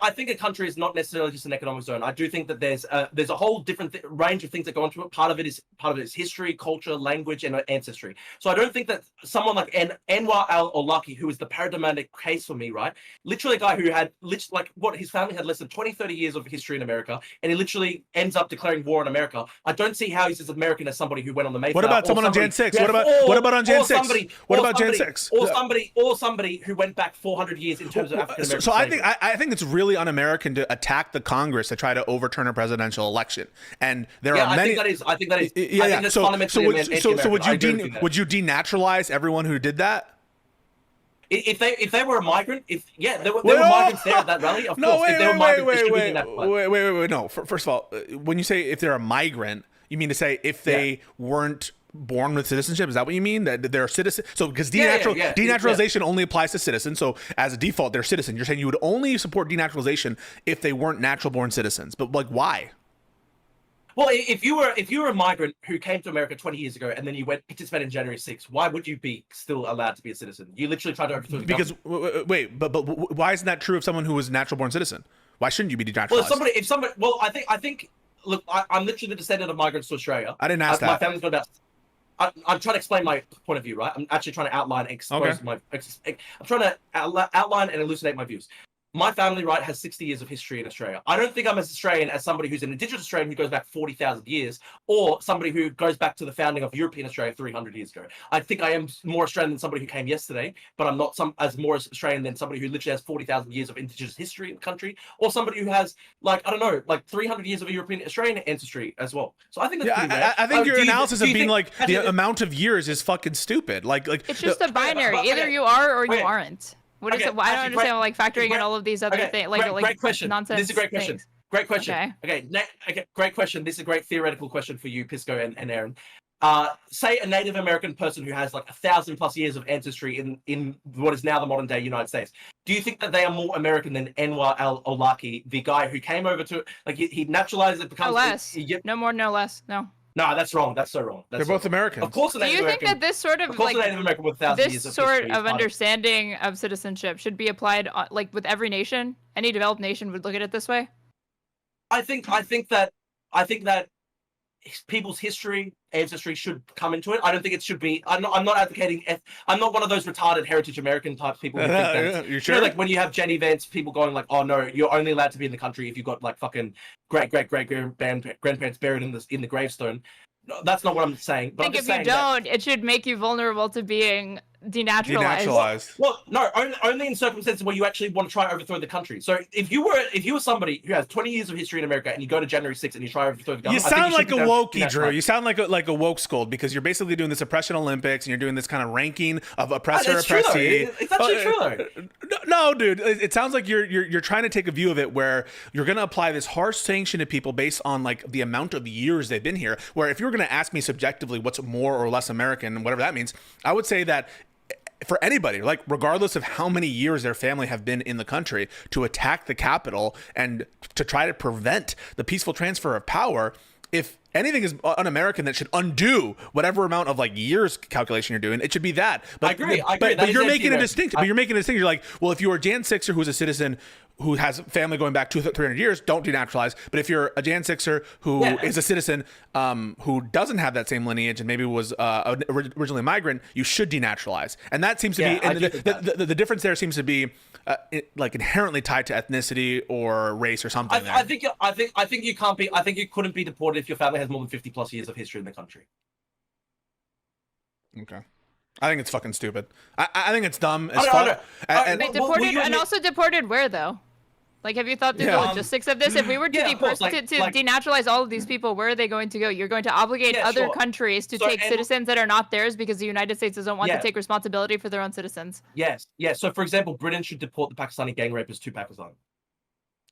I think a country is not necessarily just an economic zone. I do think that there's a whole different range of things that go into it. Part of it is history, culture, language, and ancestry. So I don't think that someone like Anwar al-Awlaki, who is the paradigmatic case for me, right? Literally a guy who had his family had less than 20, 30 years of history in America, and he literally ends up declaring war on America. I don't see how he's as American as somebody who went on the Mayflower. What about someone on Jan 6? What about on Jan 6? What about Jan 6? Or somebody who went back 400 years in terms of African American. So I think it's really un-American to attack the Congress to try to overturn a presidential election, and there are many. I think that is fundamentally anti-American. So would you denaturalize everyone who did that? If they were a migrant, there were migrants there at that rally. Of course, if they were migrants, they should be denaturalized. Wait. No, first of all, when you say if they're a migrant, you mean to say if they weren't born with citizenship? Is that what you mean? That they're citizens? So because denaturalization only applies to citizens. So as a default, they're citizens. You're saying you would only support denaturalization if they weren't natural born citizens. But like, why? Well, if you were a migrant who came to America 20 years ago and then you went participate in January 6th, why would you be still allowed to be a citizen? You literally tried to overthrow the government. Wait, but why isn't that true of someone who was a natural born citizen? Why shouldn't you be denaturalized? I think. Look, I'm literally the descendant of migrants to Australia. I didn't ask that. My family's got about. I'm trying to explain my point of view, right? I'm actually trying to outline, I'm trying to outline and elucidate my views. my family, right, has 60 years of history in Australia. I don't think I'm as Australian as somebody who's an Indigenous Australian who goes back 40,000 years, or somebody who goes back to the founding of European Australia 300 years ago. I think I am more Australian than somebody who came yesterday, but I'm not more Australian than somebody who literally has 40,000 years of Indigenous history in the country, or somebody who has, like, I don't know, like 300 years of European Australian ancestry as well. So I think that's pretty rare. I think your analysis of being like the amount of years is fucking stupid. Like it's just a binary. Either you are or you aren't. What is it? Well, I don't understand, like, factoring in all of these other things, like great question. Nonsense. This is a great question. Things. Great question. Okay, great question. This is a great theoretical question for you, Pisco and Erin. Say a Native American person who has like 1,000+ years of ancestry in what is now the modern day United States. Do you think that they are more American than Anwar al-Awlaki, the guy who came over to, like, he naturalized it? No less. No more, no less. No. No, that's wrong. That's so wrong. They're both American. Of course, do you think that this sort of, like, this sort of understanding of citizenship should be applied, like, with every nation? Any developed nation would look at it this way. I think that people's history, ancestry should come into it. I don't think it should be. I'm not advocating. I'm not one of those retarded heritage American type people. Who think you sure? You know, like when you have Jenny Vance, people going like, "Oh no, you're only allowed to be in the country if you've got like fucking great grandparents buried in the gravestone." No, that's not what I'm saying. But I think if you don't, it should make you vulnerable to being denaturalized. Well, no, only in circumstances where you actually want to try to overthrow the country. So if you were somebody who has 20 years of history in America and you go to January 6th and you try to overthrow the government, you sound like a wokey, Drew. You sound like a woke scold, because you're basically doing this oppression Olympics and you're doing this kind of ranking of oppressor oppressee. It's actually true though. No, dude. It sounds like you're trying to take a view of it where you're going to apply this harsh sanction to people based on like the amount of years they've been here. Where if you were going to ask me subjectively what's more or less American, whatever that means, I would say that for anybody, like regardless of how many years their family have been in the country, to attack the Capitol and to try to prevent the peaceful transfer of power, if anything is un-American that should undo whatever amount of like years calculation you're doing, it should be that. But, I agree. But you're making a distinction. But you're making a distinction. You're like, well, if you are a Jan Sixer who's a citizen who has family going back 200-300 years, don't denaturalize. But if you're a Jan Sixer who is a citizen who doesn't have that same lineage and maybe was originally a migrant, you should denaturalize. And that seems to be, and the difference there seems to be like inherently tied to ethnicity or race or something. I think you can't be. I think you couldn't be deported if your family has more than 50+ years of history in the country. Okay. I think it's fucking stupid. I think it's dumb as fuck. And also deported where though? Like, have you thought through the logistics of this? If we were to denaturalize all of these people, where are they going to go? You're going to obligate other countries to take citizens that are not theirs because the United States doesn't want to take responsibility for their own citizens. Yes. So, for example, Britain should deport the Pakistani gang rapists to Pakistan.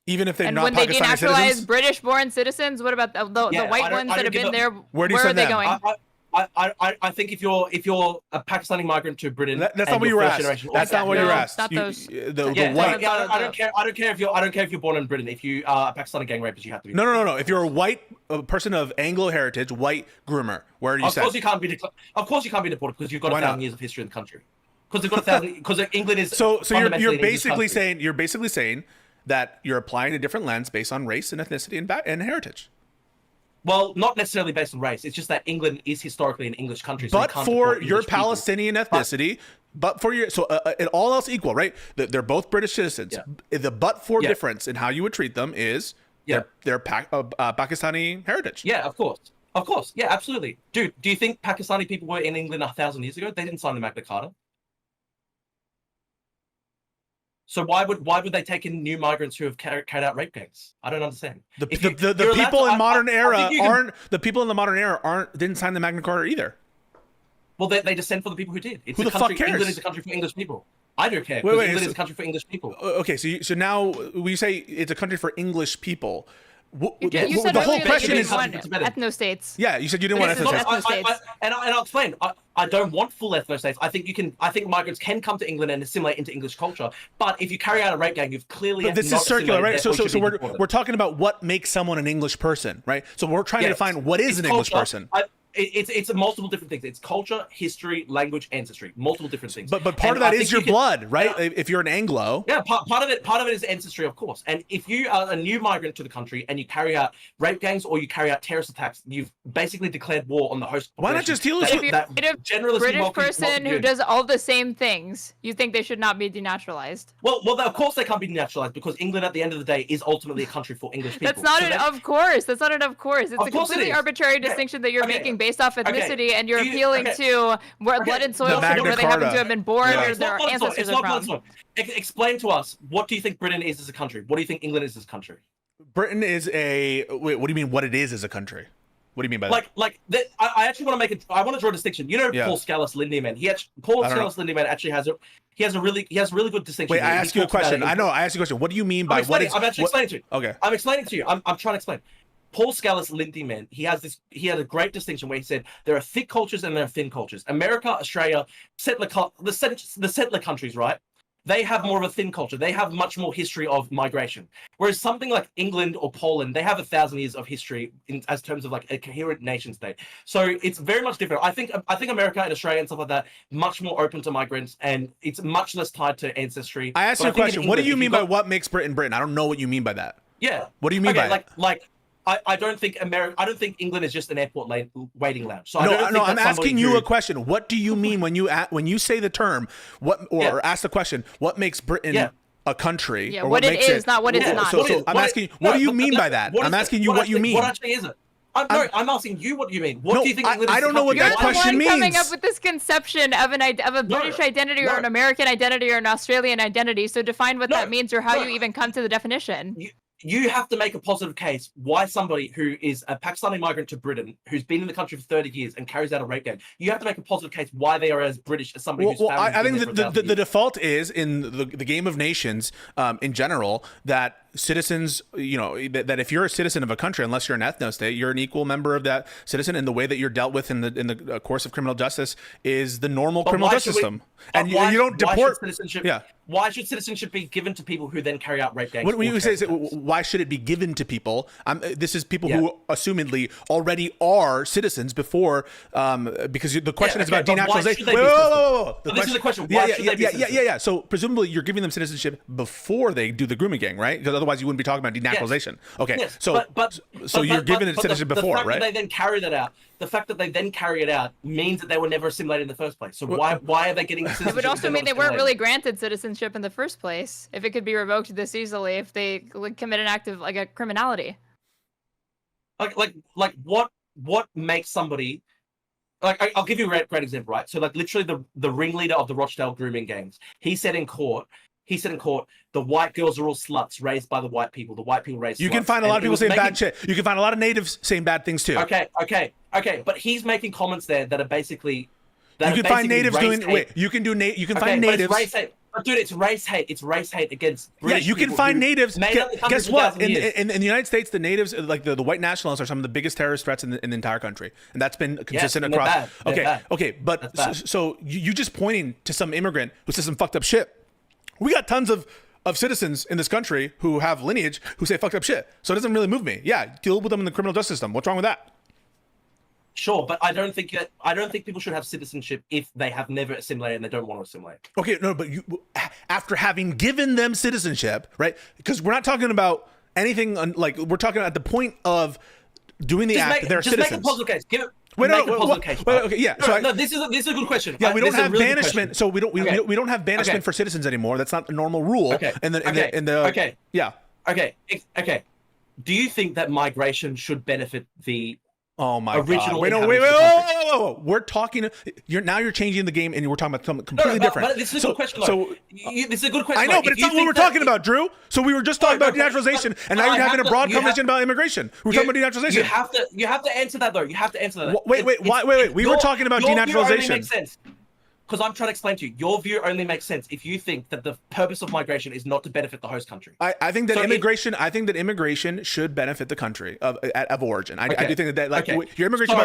Even if they're not Pakistani citizens? And when they denaturalize citizens? British-born citizens, what about the white ones that have been there? Where are they going? I think if you're a Pakistani migrant to Britain, that's not what you were asked. That's not what you were asked. Not those. The white. I don't care if you're born in Britain. If you are a Pakistani gang rapist, you have to be. No. If you're a white person of Anglo heritage, white groomer, where do you say? Of course you can't be deported because you've got 1,000 years of history in the country. Because they've got 1,000. Because England is. So you're basically saying that you're applying a different lens based on race and ethnicity and heritage. Well, not necessarily based on race. It's just that England is historically an English country. So but for your Palestinian ethnicity, but for your it all else equal, right? They're both British citizens. Yeah. The but-for difference in how you would treat them is their Pakistani heritage. Yeah, of course. Yeah, absolutely. Dude, do you think Pakistani people were in England 1,000 years ago? They didn't sign the Magna Carta. So why would they take in new migrants who have carried out rape gangs? I don't understand. The people in modern era didn't sign the Magna Carta either. Well, they descend for the people who did. Who the fuck cares? England is a country for English people. I don't care. England is a country for English people. Okay, so now we say it's a country for English people. You said the whole question is ethno-states. Yeah, you said you didn't want ethno-states. And I'll explain. I don't want full ethno-states. I think migrants can come to England and assimilate into English culture. But if you carry out a rape gang, you've clearly. But this is circular, right? So we're talking about what makes someone an English person, right? So we're trying to define what is an English person. it's multiple different things. It's culture, history, language, ancestry, multiple different things. But part of that is your blood, right? If you're an Anglo. Yeah, part of it is ancestry, of course. And if you are a new migrant to the country and you carry out rape gangs or you carry out terrorist attacks, you've basically declared war on the host population. Why not just deal with that British person who does all the same things? You think they should not be denaturalized? Well, of course they can't be denaturalized because England, at the end of the day, is ultimately a country for English people. That's not of course. That's not an of course. It's a completely arbitrary distinction that you're making based off ethnicity, and you're appealing to where blood and soil where they happen to have been born or their ancestors are from. Explain to us, what do you think Britain is as a country? What do you think England is as a country? Britain is a... Wait, what do you mean what it is as a country? What do you mean by that? I actually want to I want to draw a distinction. You know, Paul Scalise Lindyman. Paul Scalise Lindyman actually has a really good distinction. Wait, I ask you a question. I know. I ask you a question. What do you mean by what is? I'm actually explaining to you. Okay. I'm explaining to you. I'm trying to explain. Paul Scalise Lindyman, he had a great distinction where he said there are thick cultures and there are thin cultures. America, Australia, the settler countries, right? They have more of a thin culture. They have much more history of migration. Whereas something like England or Poland, they have 1,000 years of history as terms of like a coherent nation state. So it's very much different. I think America and Australia and stuff like that, much more open to migrants, and it's much less tied to ancestry. I asked you a question. England, what do you mean by what makes Britain Britain? I don't know what you mean by that. Yeah. What do you mean by it? I don't think England is just an airport waiting lounge. So no, I'm asking you a question. What do you mean when you say the term or ask the question? What makes Britain a country? Yeah, what it is, not what it's not. So I'm asking you, what do you mean by that? I'm asking you what you mean. What actually is it? I'm asking you what you mean. What do you think England is? I don't know what that question means. You're the one coming up with this conception of a British identity or an American identity or an Australian identity. So define what that means or how you even come to the definition. You have to make a positive case why somebody who is a Pakistani migrant to Britain, who's been in the country for 30 years and carries out a rape gang, you have to make a positive case why they are as British as somebody who's I think the default is in the game of nations in general that citizens, that if you're a citizen of a country, unless you're an ethno-state, you're an equal member of that citizen, and the way that you're dealt with in the course of criminal justice is the normal criminal justice system. And you don't deport. Why should citizenship be given to people who then carry out rape gangs? When you say why should it be given to people? This is people who assumedly already are citizens before, because the question is about denaturalization. Whoa. This is the question. Why should they be citizens? Yeah. So presumably you're giving them citizenship before they do the grooming gang, right? Because otherwise you wouldn't be talking about denaturalization. Yes. Okay. Yes. So you're giving it citizenship before, right? The fact that they then carry that out. The fact that they then carry it out means that they were never assimilated in the first place. So why are they getting citizenship? It would also mean they weren't really granted citizenship in the first place. If it could be revoked this easily, if they commit an act of a criminality. Like what makes somebody I'll give you a great example, right? So literally the ringleader of the Rochdale grooming gangs, he said in court, the white girls are all sluts raised by the white people. The white people raised sluts. You can find a lot of people saying bad shit. You can find a lot of natives saying bad things too. Okay. But he's making comments there that are basically... You can find natives doing... Wait, you can find natives... It's race hate. But dude, it's race hate. It's race hate against British you can find natives. Guess what? In the United States, the natives, like the white nationalists, are some of the biggest terrorist threats in the entire country, and that's been consistent across. Okay. But so you just pointing to some immigrant who says some fucked up shit. We got tons of citizens in this country who have lineage who say fucked up shit. So it doesn't really move me. Yeah, deal with them in the criminal justice system. What's wrong with that? Sure, but I don't think people should have citizenship if they have never assimilated and they don't want to assimilate. Okay, no, but after having given them citizenship, right? Because we're not talking about anything we're talking at the point of doing the act. They're citizens. Make a positive case. Give it. Okay, yeah. So this is a good question. Yeah, we don't have banishment, so we don't have banishment for citizens anymore. That's not a normal rule. Okay. Yeah. Okay. Do you think that migration should benefit the Oh my God! Wait! We're talking. You're changing the game, and we're talking about something completely different. But this is a good question. This is a good question. I know, but it's not what we're talking about, Drew. So we were just talking about denaturalization, and now you're having a broad conversation about immigration. We're talking about denaturalization. You have to answer that though. You have to answer that. Wait! We were talking about denaturalization. Because I'm trying to explain to you, your view only makes sense if you think that the purpose of migration is not to benefit the host country. I think that immigration should benefit the country of origin. I do think that your immigration.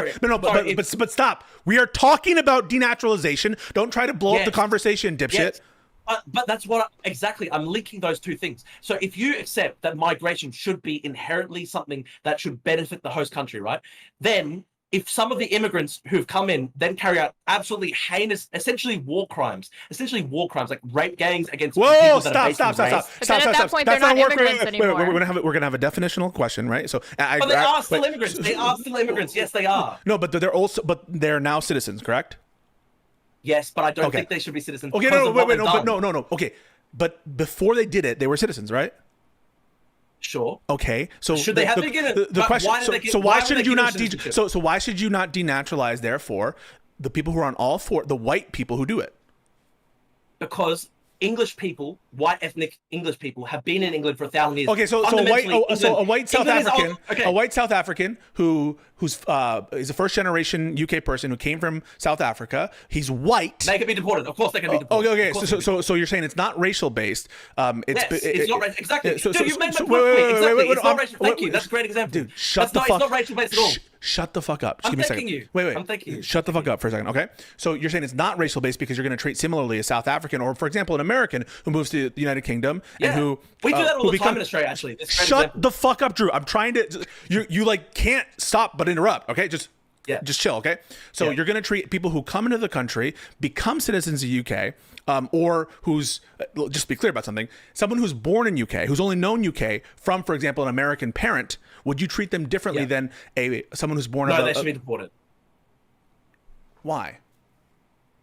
But stop. We are talking about denaturalization. Don't try to blow up the conversation, dipshit. Yes. But that's exactly. I'm linking those two things. So if you accept that migration should be inherently something that should benefit the host country, right? Then if some of the immigrants who've come in then carry out absolutely heinous, essentially war crimes like rape gangs against people that are based on race. But then at that point, they're not immigrants anymore. We're gonna have a definitional question, right? So, but they are still immigrants. They are still immigrants. Yes, they are. No, but they're now citizens, correct? Yes, but I don't think they should be citizens. Okay, no. Okay, but before they did it, they were citizens, right? Sure. Okay. So should they have to get it? The question. Why should you not denaturalize? Denaturalize? Therefore, the people who are on all four, the white people who do it. Because English people, white ethnic English people, have been in England for 1,000 years. Okay, so a white South African who's is a first generation UK person who came from South Africa. He's white. They can be deported. Of course, they can be deported. Okay. So you're saying it's not racial based. It's not racial. Exactly. Dude, you've made my point. Exactly. It's not racial. Thank you. That's a great example. Dude, shut the fuck up. It's not racial based at all. Shut the fuck up. I'm thanking you. Wait. I'm thanking you. Shut the fuck up for a second, okay? So you're saying it's not racial based because you're going to treat similarly a South African or, for example, an American who moves to the United Kingdom and who we do that all the time in Australia. Actually, shut the fuck up, Drew. I'm trying to. You like can't stop but interrupt. Okay, just chill. Okay, so you're going to treat people who come into the country, become citizens of UK. Or who's, just to be clear about something, someone who's born in UK, who's only known UK from, for example, an American parent, would you treat them differently than someone who's born? No, they should be deported. Why?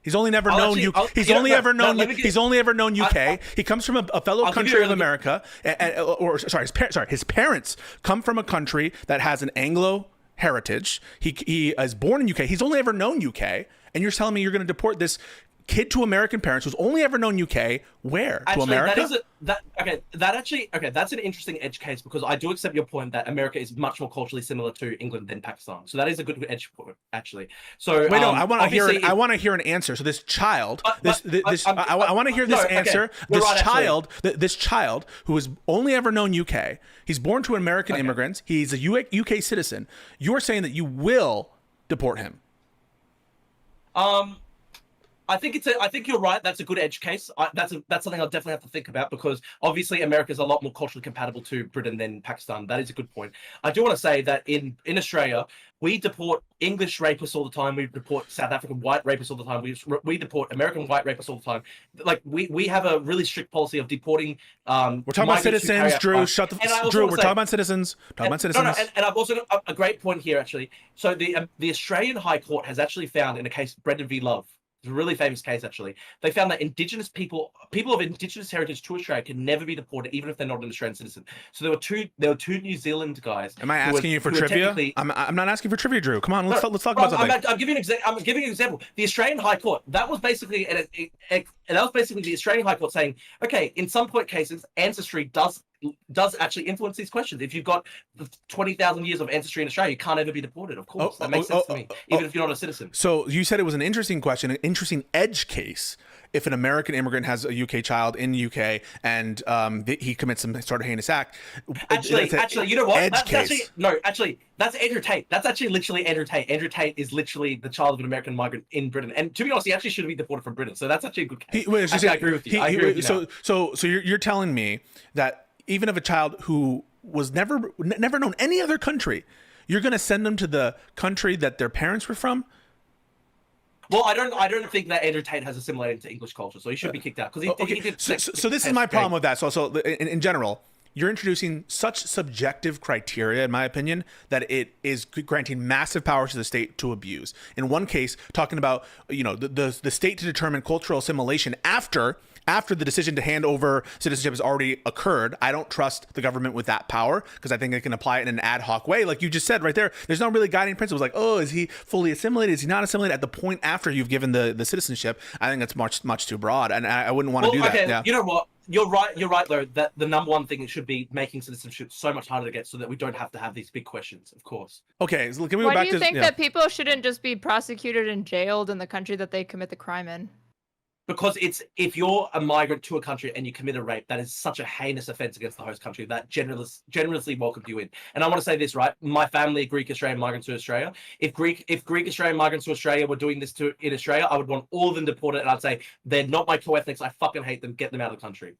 He's only never known UK. He's only ever known UK. He comes from a fellow country of America, his parents come from a country that has an Anglo heritage. He is born in UK. He's only ever known UK, and you're telling me you're going to deport this kid to American parents who's only ever known UK, where? To America? That's an interesting edge case because I do accept your point that America is much more culturally similar to England than Pakistan. So that is a good edge point, actually. So wait, no, I want to hear an answer. So this child, I want to hear this answer. This child who has only ever known UK, he's born to American immigrants. He's a UK citizen. You're saying that you will deport him. I think you're right. That's a good edge case. That's something I'll definitely have to think about because obviously America is a lot more culturally compatible to Britain than Pakistan. That is a good point. I do want to say that in Australia, we deport English rapists all the time. We deport South African white rapists all the time. We deport American white rapists all the time. Like we have a really strict policy of deporting. We're talking about citizens, Drew. Drew, we're talking about citizens. And I've also got a great point here actually. So the Australian High Court has actually found in a case Brendan v. Love. It's a really famous case, actually. They found that Indigenous people of Indigenous heritage to Australia can never be deported, even if they're not an Australian citizen. So there were two New Zealand guys. Am I asking you for trivia? I'm not asking for trivia, Drew. Come on, let's talk about something. I'm giving you an example. The Australian High Court. That was basically the Australian High Court saying, okay, in some point cases, ancestry does actually influence these questions. If you've got 20,000 years of ancestry in Australia, you can't ever be deported. Of course, that makes sense to me, even if you're not a citizen. So you said it was an interesting question, an interesting edge case. If an American immigrant has a UK child in the UK and he commits some sort of heinous act, actually, you know what? That's Andrew Tate. That's actually literally Andrew Tate. Andrew Tate is literally the child of an American migrant in Britain. And to be honest, he actually should be deported from Britain. So that's actually a good case. I agree with you. So you're telling me that even of a child who was never known any other country, you're going to send them to the country that their parents were from? Well, I don't think that Andrew Tate has assimilated to English culture, so he should be kicked out. So this is my problem with that. So in general, you're introducing such subjective criteria, in my opinion, that it is granting massive powers to the state to abuse. In one case, talking about the state to determine cultural assimilation after the decision to hand over citizenship has already occurred. I don't trust the government with that power because I think they can apply it in an ad hoc way. Like you just said right there, there's no really guiding principles like, oh, is he fully assimilated? Is he not assimilated? At the point after you've given the citizenship, I think that's much too broad. And I wouldn't want to do that. Yeah. You know what? You're right though, that the number one thing should be making citizenship so much harder to get so that we don't have to have these big questions, of course. Okay, so can we go back to... Why do you think that people shouldn't just be prosecuted and jailed in the country that they commit the crime in? Because if you're a migrant to a country and you commit a rape, that is such a heinous offense against the host country that generously welcomed you in. And I want to say this, right? My family are Greek Australian migrants to Australia. If Greek Australian migrants to Australia were doing this in Australia, I would want all of them deported, and I'd say they're not my co-ethnics. I fucking hate them. Get them out of the country.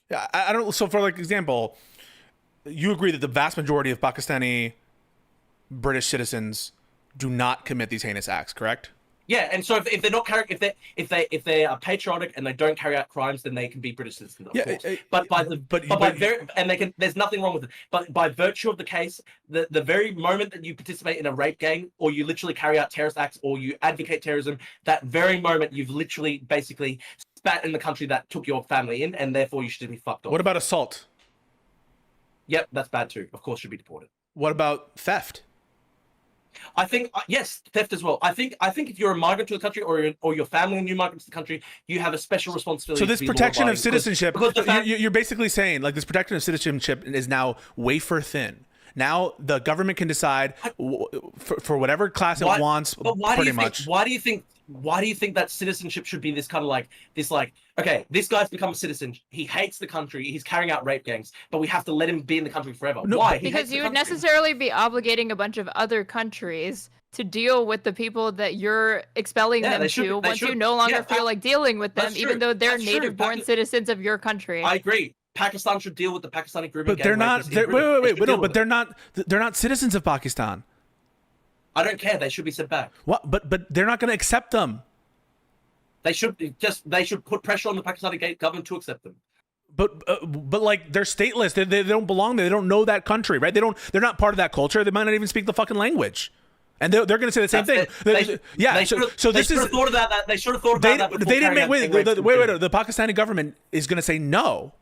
Yeah, I don't. So for example, you agree that the vast majority of Pakistani British citizens do not commit these heinous acts, correct? Yeah, and so if they're not carrying, if they are patriotic and they don't carry out crimes, then they can be British citizens, of course. There's nothing wrong with it. But by virtue of the case, the very moment that you participate in a rape gang, or you literally carry out terrorist acts, or you advocate terrorism, that very moment you've literally basically spat in the country that took your family in, and therefore you should be fucked off. What about assault? Yep, that's bad too. Of course, should be deported. What about theft? I think yes, theft as well. I think if you're a migrant to the country, or your family new migrants to the country, you have a special responsibility. So this protection of citizenship, you're basically saying like this protection of citizenship is now wafer thin. Now the government can decide for whatever class it wants. But why do you think that citizenship should be this kind of like this? Like, okay, this guy's become a citizen. He hates the country. He's carrying out rape gangs, but we have to let him be in the country forever. No, why? Because you would necessarily be obligating a bunch of other countries to deal with the people that you're expelling them to once you no longer feel like dealing with them, even though they're native-born citizens of your country. I agree. Pakistan should deal with the Pakistani grooming gang. But they're not. But they're not. They're not citizens of Pakistan. I don't care. They should be sent back. What? But they're not going to accept them. They should put pressure on the Pakistani government to accept them. But like they're stateless. They don't belong there. They don't know that country, right? They're not part of that culture. They might not even speak the fucking language. And they're going to say the same thing. They should have thought about that. They should have thought about that. They didn't. Wait. The Pakistani government is going to say no.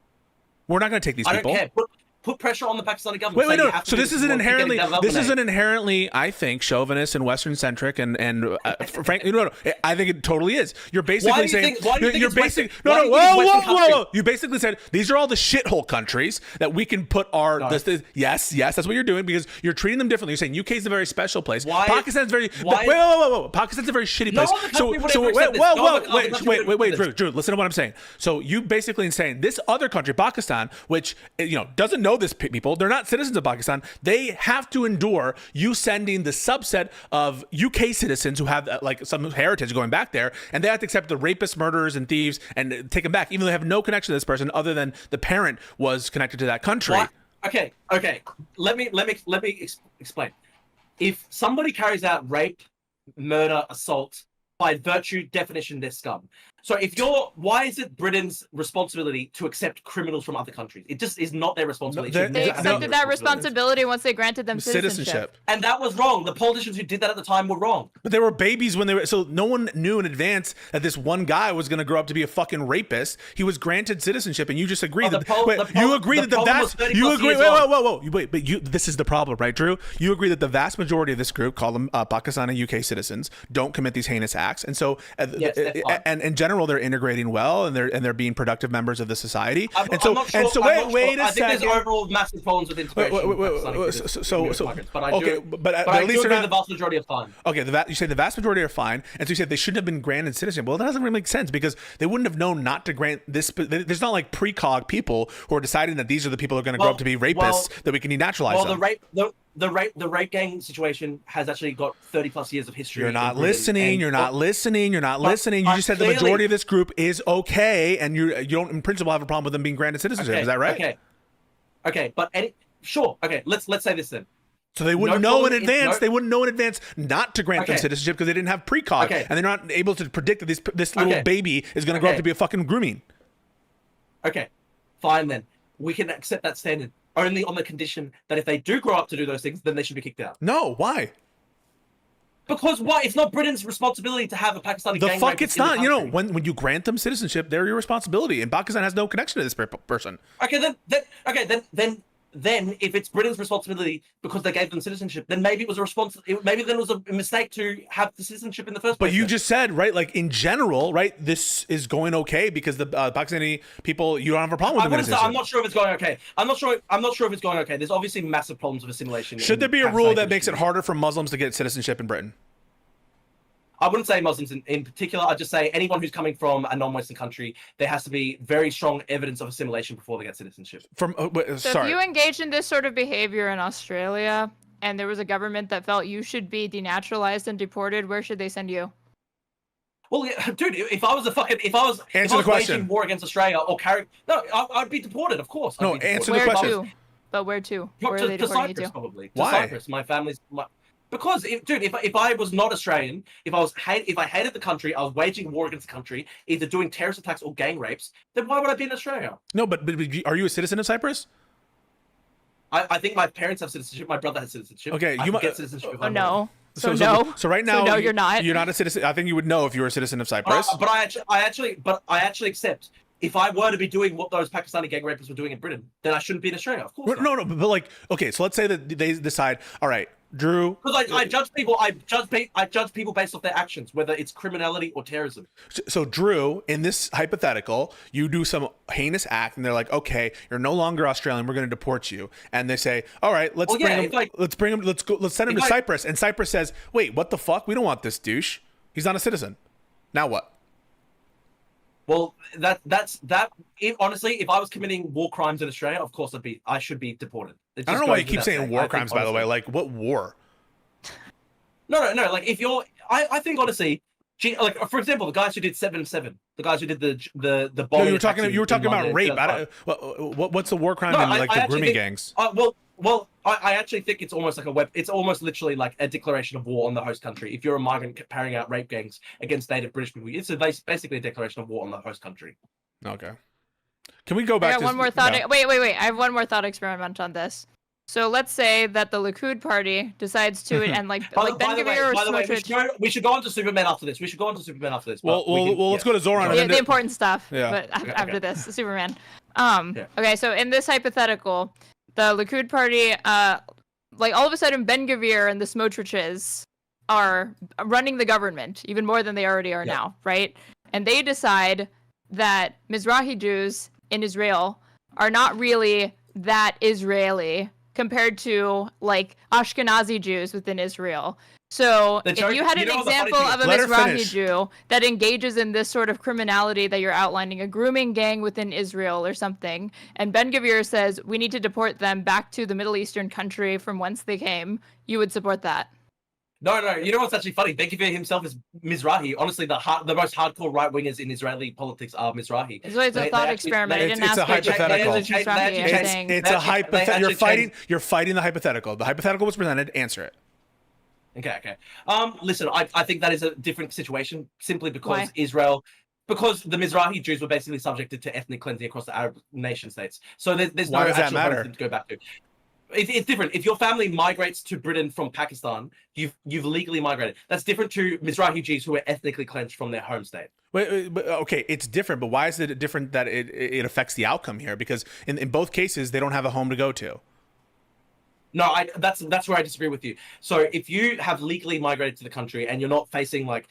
We're not going to take these people. I don't care. Put pressure on the Pakistani government. Wait, no. So this is an inherently, I think, chauvinist and Western centric, and frankly, no. I think it totally is. You're basically saying you're basically whoa. You basically said these are all the shithole countries that we can put our yes, that's what you're doing because you're treating them differently. You're saying UK is a very special place. Pakistan's very whoa. Pakistan's a very shitty place. Wait, Drew, listen to what I'm saying. So you basically saying this other country, Pakistan, which doesn't know this people, they're not citizens of Pakistan, they have to endure you sending the subset of UK citizens who have like some heritage going back there, and they have to accept the rapists, murderers, and thieves and take them back, even though they have no connection to this person other than the parent was connected to that country. What? Okay. Let me explain. If somebody carries out rape, murder, assault, by virtue definition, they're scum. So why is it Britain's responsibility to accept criminals from other countries? It just is not their responsibility. They accepted that responsibility once they granted them citizenship. And that was wrong. The politicians who did that at the time were wrong. But they were babies when they were, so no one knew in advance that this one guy was going to grow up to be a fucking rapist. He was granted citizenship, and you just agreed this is the problem, right, Drew? You agree that the vast majority of this group, call them Pakistani UK citizens, don't commit these heinous acts, and so and in general they're integrating well and they're being productive members of the society. Wait a second. I think there's overall massive problems with integration. But at least the vast majority are fine. Okay, you say the vast majority are fine, and so you said they shouldn't have been granted citizenship. Well, that doesn't really make sense because they wouldn't have known not to grant this. There's not like precog people who are deciding that these are the people who are going to grow up to be rapists that we can denaturalize them. The rape gang situation has actually got 30+ years of history. You're not listening. You just said the majority of this group is okay, and you don't in principle have a problem with them being granted citizenship. Okay, is that right? Okay, but sure. Okay, let's say this then. So they wouldn't know in advance. They wouldn't know in advance not to grant them citizenship because they didn't have precog, and they're not able to predict that this little baby is going to grow up to be a fucking grooming. Okay, fine then. We can accept that standard. Only on the condition that if they do grow up to do those things, then they should be kicked out. No, why? Because why? It's not Britain's responsibility to have a Pakistani gang. The fuck it's not. When you grant them citizenship, they're your responsibility, and Pakistan has no connection to this person. Then if it's Britain's responsibility because they gave them citizenship, then maybe it was a mistake to have the citizenship in the first place. But you just said, right, like in general, right, this is going okay because the Pakistani people, you don't have a problem with them. I'm not sure if it's going okay. I'm not sure if it's going okay. There's obviously massive problems of assimilation. Should there be a rule that makes it harder for Muslims to get citizenship in Britain? I wouldn't say Muslims in particular. I'd just say anyone who's coming from a non-Western country, there has to be very strong evidence of assimilation before they get citizenship. So if you engage in this sort of behavior in Australia, and there was a government that felt you should be denaturalized and deported, where should they send you? Well, yeah, dude, if I was waging war against Australia or I'd be deported, of course. Answer the question. But where to? Where are they deporting you to? Probably. Why? Cyprus. My family's. Because, if I was not Australian, if I hated the country, I was waging war against the country, either doing terrorist attacks or gang rapes, then why would I be in Australia? No, but are you a citizen of Cyprus? I think my parents have citizenship. My brother has citizenship. Okay, you might get citizenship. Oh no. So right now, no, you're not. You're not a citizen. I think you would know if you were a citizen of Cyprus. But I actually accept. If I were to be doing what those Pakistani gang rapists were doing in Britain, then I shouldn't be in Australia. Of course. No, but like, okay, so let's say that they decide, all right, Drew. Because I judge people. I judge people based off their actions, whether it's criminality or terrorism. So Drew, in this hypothetical, you do some heinous act, and they're like, okay, you're no longer Australian. We're going to deport you. And they say, all right, let's send him to Cyprus. And Cyprus says, wait, what the fuck? We don't want this douche. He's not a citizen. Now what? Well, honestly, if I was committing war crimes in Australia, of course I should be deported. I don't know why you keep saying war crimes, by the way. Like, what war? No. Like, I think honestly, like, for example, the guys who did 7/7, the guys who did the bomb. No, you were talking about rape. What's the war crime in like the grooming gangs? Well, I actually think it's almost like it's almost literally like a declaration of war on the host country. If you're a migrant carrying out rape gangs against native British people, it's basically a declaration of war on the host country. Okay. Can we go back? I got one more thought. Yeah. Wait. I have one more thought experiment on this. So let's say that the Likud party decides to and like Ben-Gvir or Smotrich. We should go on to Superman after this. Well, let's go to Zoran. The important stuff. Yeah. But after this, Superman. Okay, so in this hypothetical, the Likud party, like all of a sudden Ben-Gvir and the Smotriches are running the government even more than they already are now, right? And they decide that Mizrahi Jews in Israel are not really that Israeli compared to like Ashkenazi Jews within Israel. So if you had an example of a Mizrahi Jew that engages in this sort of criminality that you're outlining, a grooming gang within Israel or something, and Ben-Gvir says we need to deport them back to the Middle Eastern country from whence they came, you would support that? No. You know what's actually funny? Ben-Gvir himself is Mizrahi. Honestly, the most hardcore right-wingers in Israeli politics are Mizrahi. So it's a thought experiment. I didn't ask a hypothetical. It's a hypothetical. You're fighting the hypothetical. The hypothetical was presented. Answer it. Okay. Listen, I think that is a different situation simply because Why? Because the Mizrahi Jews were basically subjected to ethnic cleansing across the Arab nation states. So there's no actual home to go back to. It's different. If your family migrates to Britain from Pakistan, you've legally migrated. That's different to Mizrahi Jews who are ethnically cleansed from their home state. But okay, it's different. But why is it different that it affects the outcome here? Because in both cases, they don't have a home to go to. No, that's where I disagree with you. So if you have legally migrated to the country and you're not facing like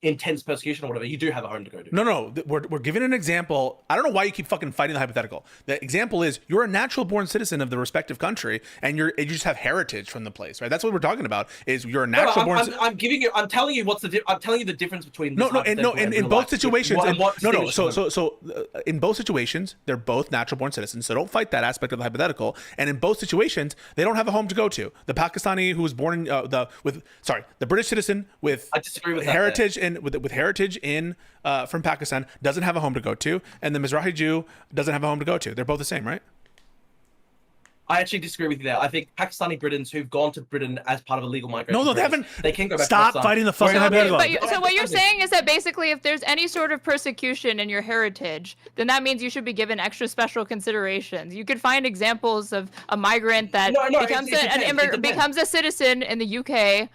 intense persecution or whatever, you do have a home to go to. No, we're giving an example. I don't know why you keep fucking fighting the hypothetical. The example is you're a natural born citizen of the respective country and you just have heritage from the place, right? That's what we're talking about. Is you're a natural born. I'm telling you the difference between in both situations. So in both situations, they're both natural born citizens. So don't fight that aspect of the hypothetical. And in both situations, they don't have a home to go to. The Pakistani who was born in the British citizen with heritage with heritage in from Pakistan doesn't have a home to go to, and the Mizrahi Jew doesn't have a home to go to. They're both the same, right? I actually disagree with you there. I think Pakistani Britons who've gone to Britain as part of a legal migration. No, they haven't. They can go back. Stop fighting the fucking hypothetical. So what you're saying is that basically, if there's any sort of persecution in your heritage, then that means you should be given extra special considerations. You could find examples of a migrant that becomes a citizen in the UK,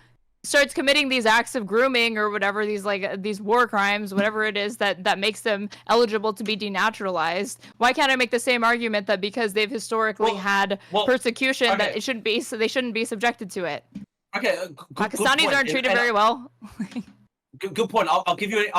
starts committing these acts of grooming or whatever, these war crimes, whatever it is that makes them eligible to be denaturalized. Why can't I make the same argument that because they've historically had persecution that they shouldn't be subjected to it? Okay, Pakistanis aren't treated very well. Good point. I'll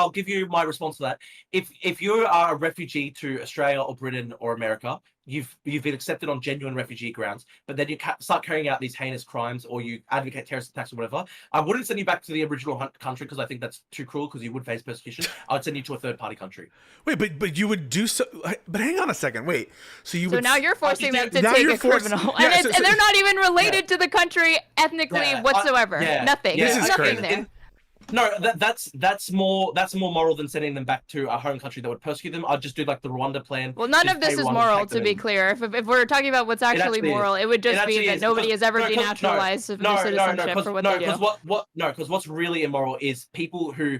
give you my response to that. If you are a refugee to Australia or Britain or America, you've been accepted on genuine refugee grounds, but then you start carrying out these heinous crimes or you advocate terrorist attacks or whatever, I wouldn't send you back to the original country because I think that's too cruel because you would face persecution. I would send you to a third party country. Wait, but you would do so. But hang on a second. Wait. So now you're forcing them to take a criminal, and they're not even related to the country ethnically whatsoever. Nothing. This is nothing crazy. there. No, that's more moral than sending them back to a home country that would persecute them. I'd just do like the Rwanda plan. Well, none of this is moral, to be clear. If we're talking about what's actually moral, it would just be that nobody has ever denaturalized of their citizenship for what they do. Because what's really immoral is people who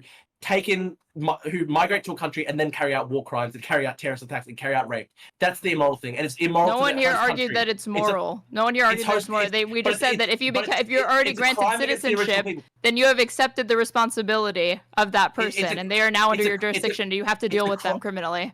who migrate to a country and then carry out war crimes and carry out terrorist attacks and carry out rape. That's the immoral thing, and it's immoral. No one here argued that it's moral. No one here argued that it's moral. We just said that if you're already granted citizenship, then you have accepted the responsibility of that person, and they are now under your jurisdiction. You have to deal with them criminally.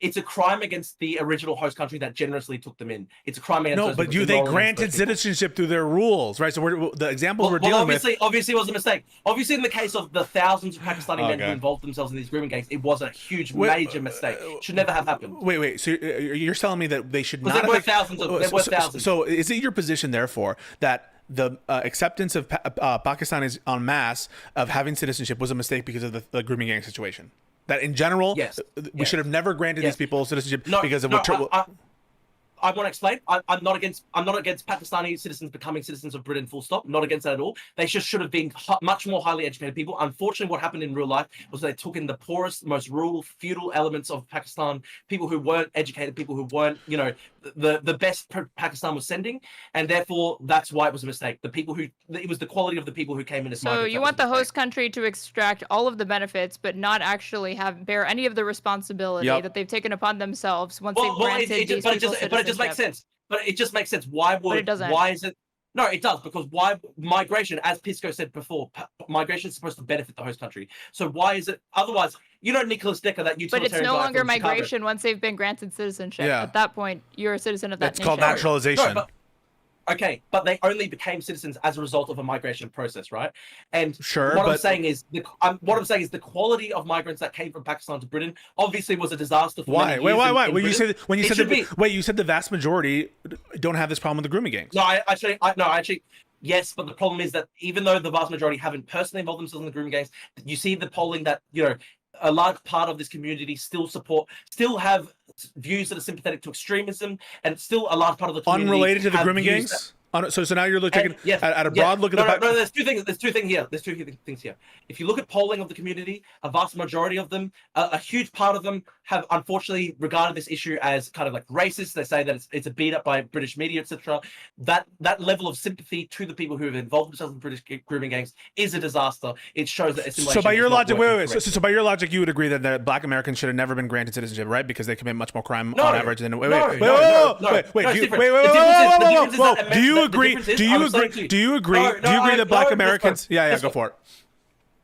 It's a crime against the original host country that generously took them in. It's a crime against. No, but they granted citizenship through their rules, right? So the examples we're dealing with. Obviously, it was a mistake. Obviously, in the case of the thousands of Pakistani men who involved themselves in these grooming gangs, it was a huge, major mistake. Should never have happened. Wait. So you're telling me that they should not? There were thousands. So is it your position, therefore, that the acceptance of Pakistanis en masse of having citizenship was a mistake because of the grooming gang situation? That in general, we should have never granted these people citizenship because of what. I want to explain. I'm not against Pakistani citizens becoming citizens of Britain. Full stop. Not against that at all. They should have been much more highly educated people. Unfortunately, what happened in real life was they took in the poorest, most rural, feudal elements of Pakistan. People who weren't educated, people who weren't, the best Pakistan was sending, and therefore that's why it was a mistake. It was the quality of the people who came in as migrants. So you want the host country to extract all of the benefits, but not actually bear any of the responsibility that they've taken upon themselves once they've granted these people citizenship. But it just makes sense. But it just makes sense. Why is it? No, it does, because why migration, as Pisco said before, migration is supposed to benefit the host country. So why is it otherwise? Nicholas Decker, that utilitarian. But it's no longer migration once they've been granted citizenship. Yeah. At that point, you're a citizen of that nation. It's called naturalization. But they only became citizens as a result of a migration process, right? And I'm saying is the quality of migrants that came from Pakistan to Britain obviously was a disaster. For why? Wait. You said the vast majority don't have this problem with the grooming gangs. No, actually. Yes, but the problem is that even though the vast majority haven't personally involved themselves in the grooming gangs, you see the polling that a large part of this community still have views that are sympathetic to extremism, and still a large part of the community unrelated to the grooming gangs. So now you're looking at a broad look at No, there's two things. There's two things here. If you look at polling of the community, a vast majority of them, a huge part of them, have unfortunately regarded this issue as kind of like racist. They say that it's a beat up by British media, etc. That level of sympathy to the people who have involved themselves in British grooming gangs is a disaster. It shows that assimilation. So by your logic, So by your logic, you would agree that Black Americans should have never been granted citizenship, right? Because they commit much more crime on average than. Wait. Do you agree that Black Americans? Yeah, go for it.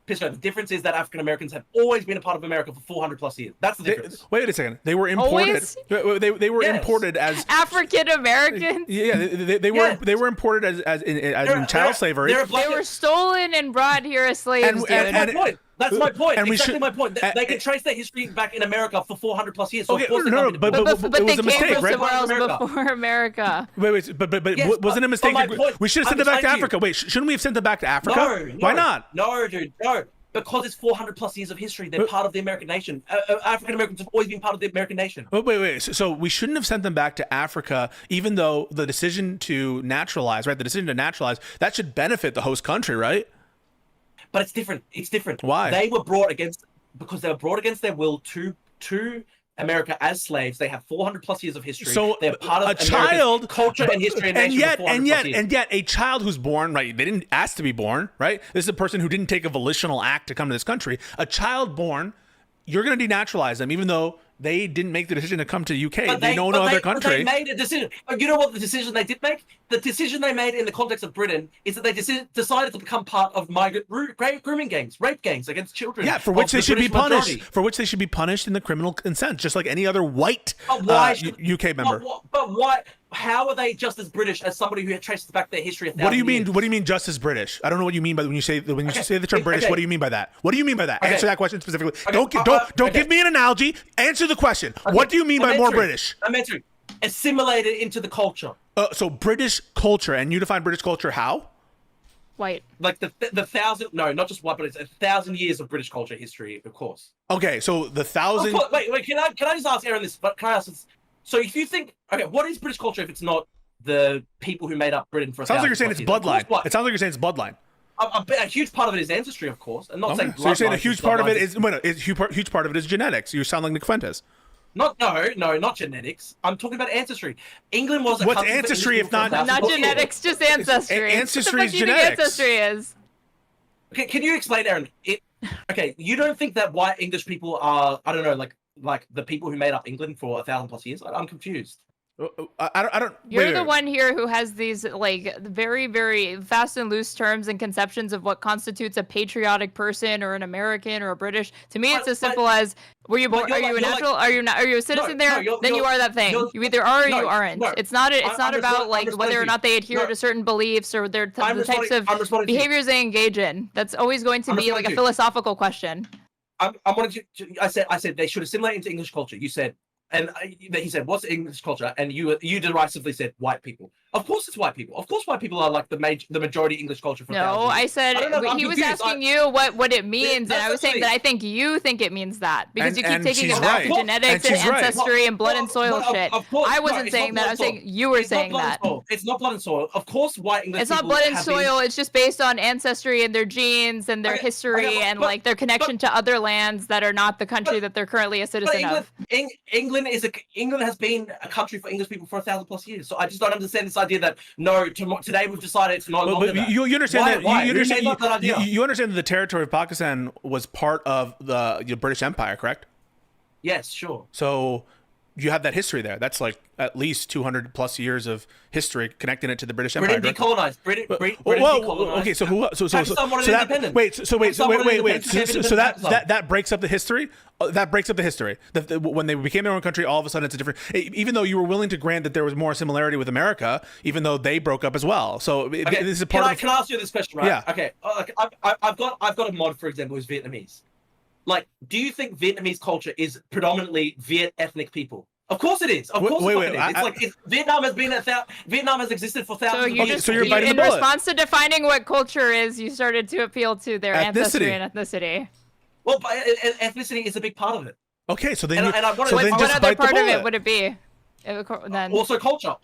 Pisco, the difference is that African Americans have always been a part of America for 400 plus years. That's the difference. Wait a second. They were imported. They were imported as African Americans. Yeah, they were imported as in child slavery. They were stolen and brought here as slaves. That's my point. Exactly my point. They can trace their history back in America for 400 plus years. So okay, of course but it was a mistake, right? Somewhere else before America. Wait, but yes, wasn't it a mistake? We should have sent them back to Africa. Wait, shouldn't we have sent them back to Africa? No. Why not? No, dude, no. Because it's 400 plus years of history. They're part of the American nation. African Americans have always been part of the American nation. Wait. So we shouldn't have sent them back to Africa, even though the decision to naturalize, right? The decision to naturalize, that should benefit the host country, right? But it's different. Why? They were brought against their will to America as slaves. They have 400 plus years of history. So they're part of a child culture and history and yet a child who's born, right? They didn't ask to be born, right? This is a person who didn't take a volitional act to come to this country. A child born, you're going to denaturalize them, even though they didn't make the decision to come to the UK. They know no other country. They made a decision. You know what the decision they did make? The decision they made in the context of Britain is that they decided to become part of migrant grooming gangs, rape gangs against children. Yeah, for which they should be punished. Majority. For which they should be punished in the criminal sense, just like any other white UK member. But why? How are they just as British as somebody who traces back their history? What do you mean? What do you mean just as British? I don't know what you mean by when you say the term British. What do you mean by that? What do you mean by that? Answer that question specifically. Don't give me an analogy. Answer the question. What do you mean by more British? I'm answering. Assimilated into the culture. So British culture, and you define British culture how? White. Like the 1,000. No, not just white, but it's 1,000 years of British culture history, of course. Okay, so the 1,000. Wait. Can I just ask Erin this? But can I ask this? So if you think, what is British culture if it's not the people who made up Britain for? Sounds like you're saying it's bloodline. It sounds like you're saying it's bloodline. A huge part of it is ancestry, of course. And not saying so you're saying a huge part of it is huge part of it is genetics. You sound like Nick Fuentes. No, not genetics. I'm talking about ancestry. England was a what's ancestry if not genetics, just ancestry. Ancestry is genetics. Ancestry is. Okay, can you explain, Erin? Okay, you don't think that white English people are, I don't know, like the people who made up England for 1,000+ years? I'm confused. I don't. You're the one here who has these like very, very fast and loose terms and conceptions of what constitutes a patriotic person or an American or a British. To me, it's as simple as: were you born? Are you a natural? Are you not? Are you a citizen there? Then you are that thing. You either are or you aren't. It's not. It's not about like whether or not they adhere to certain beliefs or the types of behaviors they engage in. That's always going to be like a philosophical question. I wanted to. I said they should assimilate into English culture. You said. And he said, "What's English culture?" And you derisively said, "White people." Of course, it's white people. Of course, white people are like the majority English culture. For no, I said he was asking you what it means, and I was saying that I think you think it means that because you keep taking it back to genetics and ancestry and blood and soil shit. I wasn't saying that. I'm saying you were saying that. It's not blood and soil. Of course, white English. It's not blood and soil. It's just based on ancestry and their genes and their history and like their connection to other lands that are not the country that they're currently a citizen of. England has been a country for English people for 1,000+ years. So I just don't understand this idea that today we've decided it's no longer that. You understand you understand that the territory of Pakistan was part of the British Empire, correct? Yes, sure. So you have that history there. That's like at least 200+ years of history connecting it to the British Empire. Britain decolonized. Britain decolonized. Okay, so that breaks up the history. That breaks up the history. When they became their own country, all of a sudden it's a different. Even though you were willing to grant that there was more similarity with America, even though they broke up as well. So this is part of. Can I ask you this question, right? Yeah. Okay. I've got a mod, for example, who's Vietnamese. Like, do you think Vietnamese culture is predominantly Viet ethnic people? Of course it is. Of course it is. Vietnam has existed for thousands of years. So you're biting the bullet. In response to defining what culture is, you started to appeal to their ancestry and ethnicity. Well, ethnicity is a big part of it. Okay, so then what other part of it would it be? Then also culture.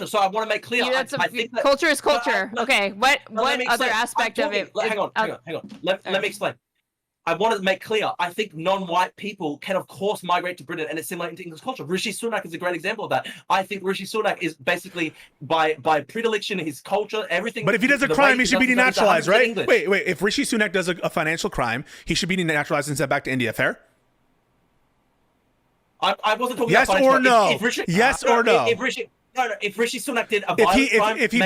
So I want to make clear. I think that, culture is culture. Okay, what other aspect of it? Hang on. Let me explain. I want to make clear, I think non-white people can, of course, migrate to Britain and assimilate into English culture. Rishi Sunak is a great example of that. I think Rishi Sunak is basically, by predilection, his culture, everything... But if he does a crime, he should be denaturalized, right? Wait. If Rishi Sunak does a financial crime, he should be denaturalized and sent back to India, fair? I wasn't talking about financial crime. Yes or no? If Rishi Sunak did a violent crime, if he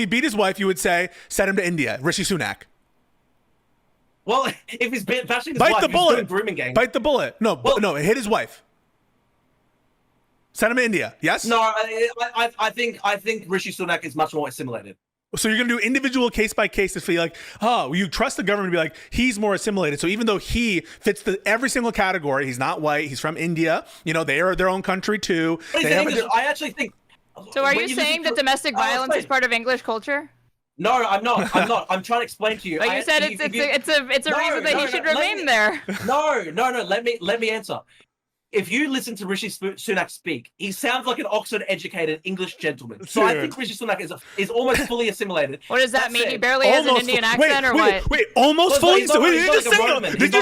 beat his wife, you would say send him to India. Rishi Sunak. Well, if he's bashing his wife, he's doing grooming gangs. Bite the bullet. No, hit his wife. Send him to India. Yes. No, I think Rishi Sunak is much more assimilated. So you're going to do individual case by case to feel like, you trust the government to be like, he's more assimilated. So even though he fits every single category, he's not white, he's from India, they are their own country too. I actually think. So are you saying that domestic violence is part of English culture? No, I'm not. I'm trying to explain to you. But you said it's a reason that he should remain there. No. Let me answer. If you listen to Rishi Sunak speak, he sounds like an Oxford-educated English gentleman. So I think Rishi Sunak is almost fully assimilated. What does that mean? He barely has an Indian accent, or what? Wait, almost fully. Did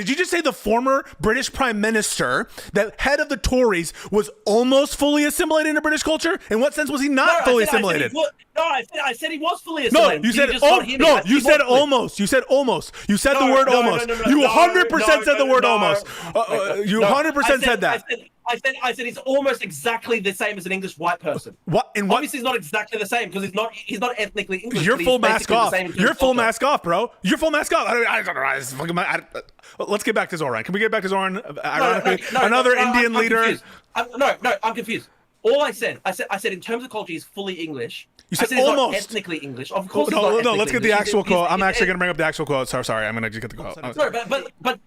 you just say the former British Prime Minister, the head of the Tories, was almost fully assimilated into British culture? In what sense was he not fully assimilated? I said he was fully assimilated. No, you said you said almost. You said almost. You said the word almost. You 100% said the word almost. You 100% said that. I said he's almost exactly the same as an English white person. Obviously, he's not exactly the same because he's not ethnically English. You're full mask off. You're full mask off, bro. You're full mask off. I don't know. Let's get back to Zoran. Can we get back to Zoran? Another Indian leader. No, I'm confused. All I said in terms of culture, he's fully English. You said almost. Not ethnically English. Of course. No. Let's get the actual quote. I'm actually gonna bring up the actual quote. Sorry. I'm gonna just get the quote. Sorry, but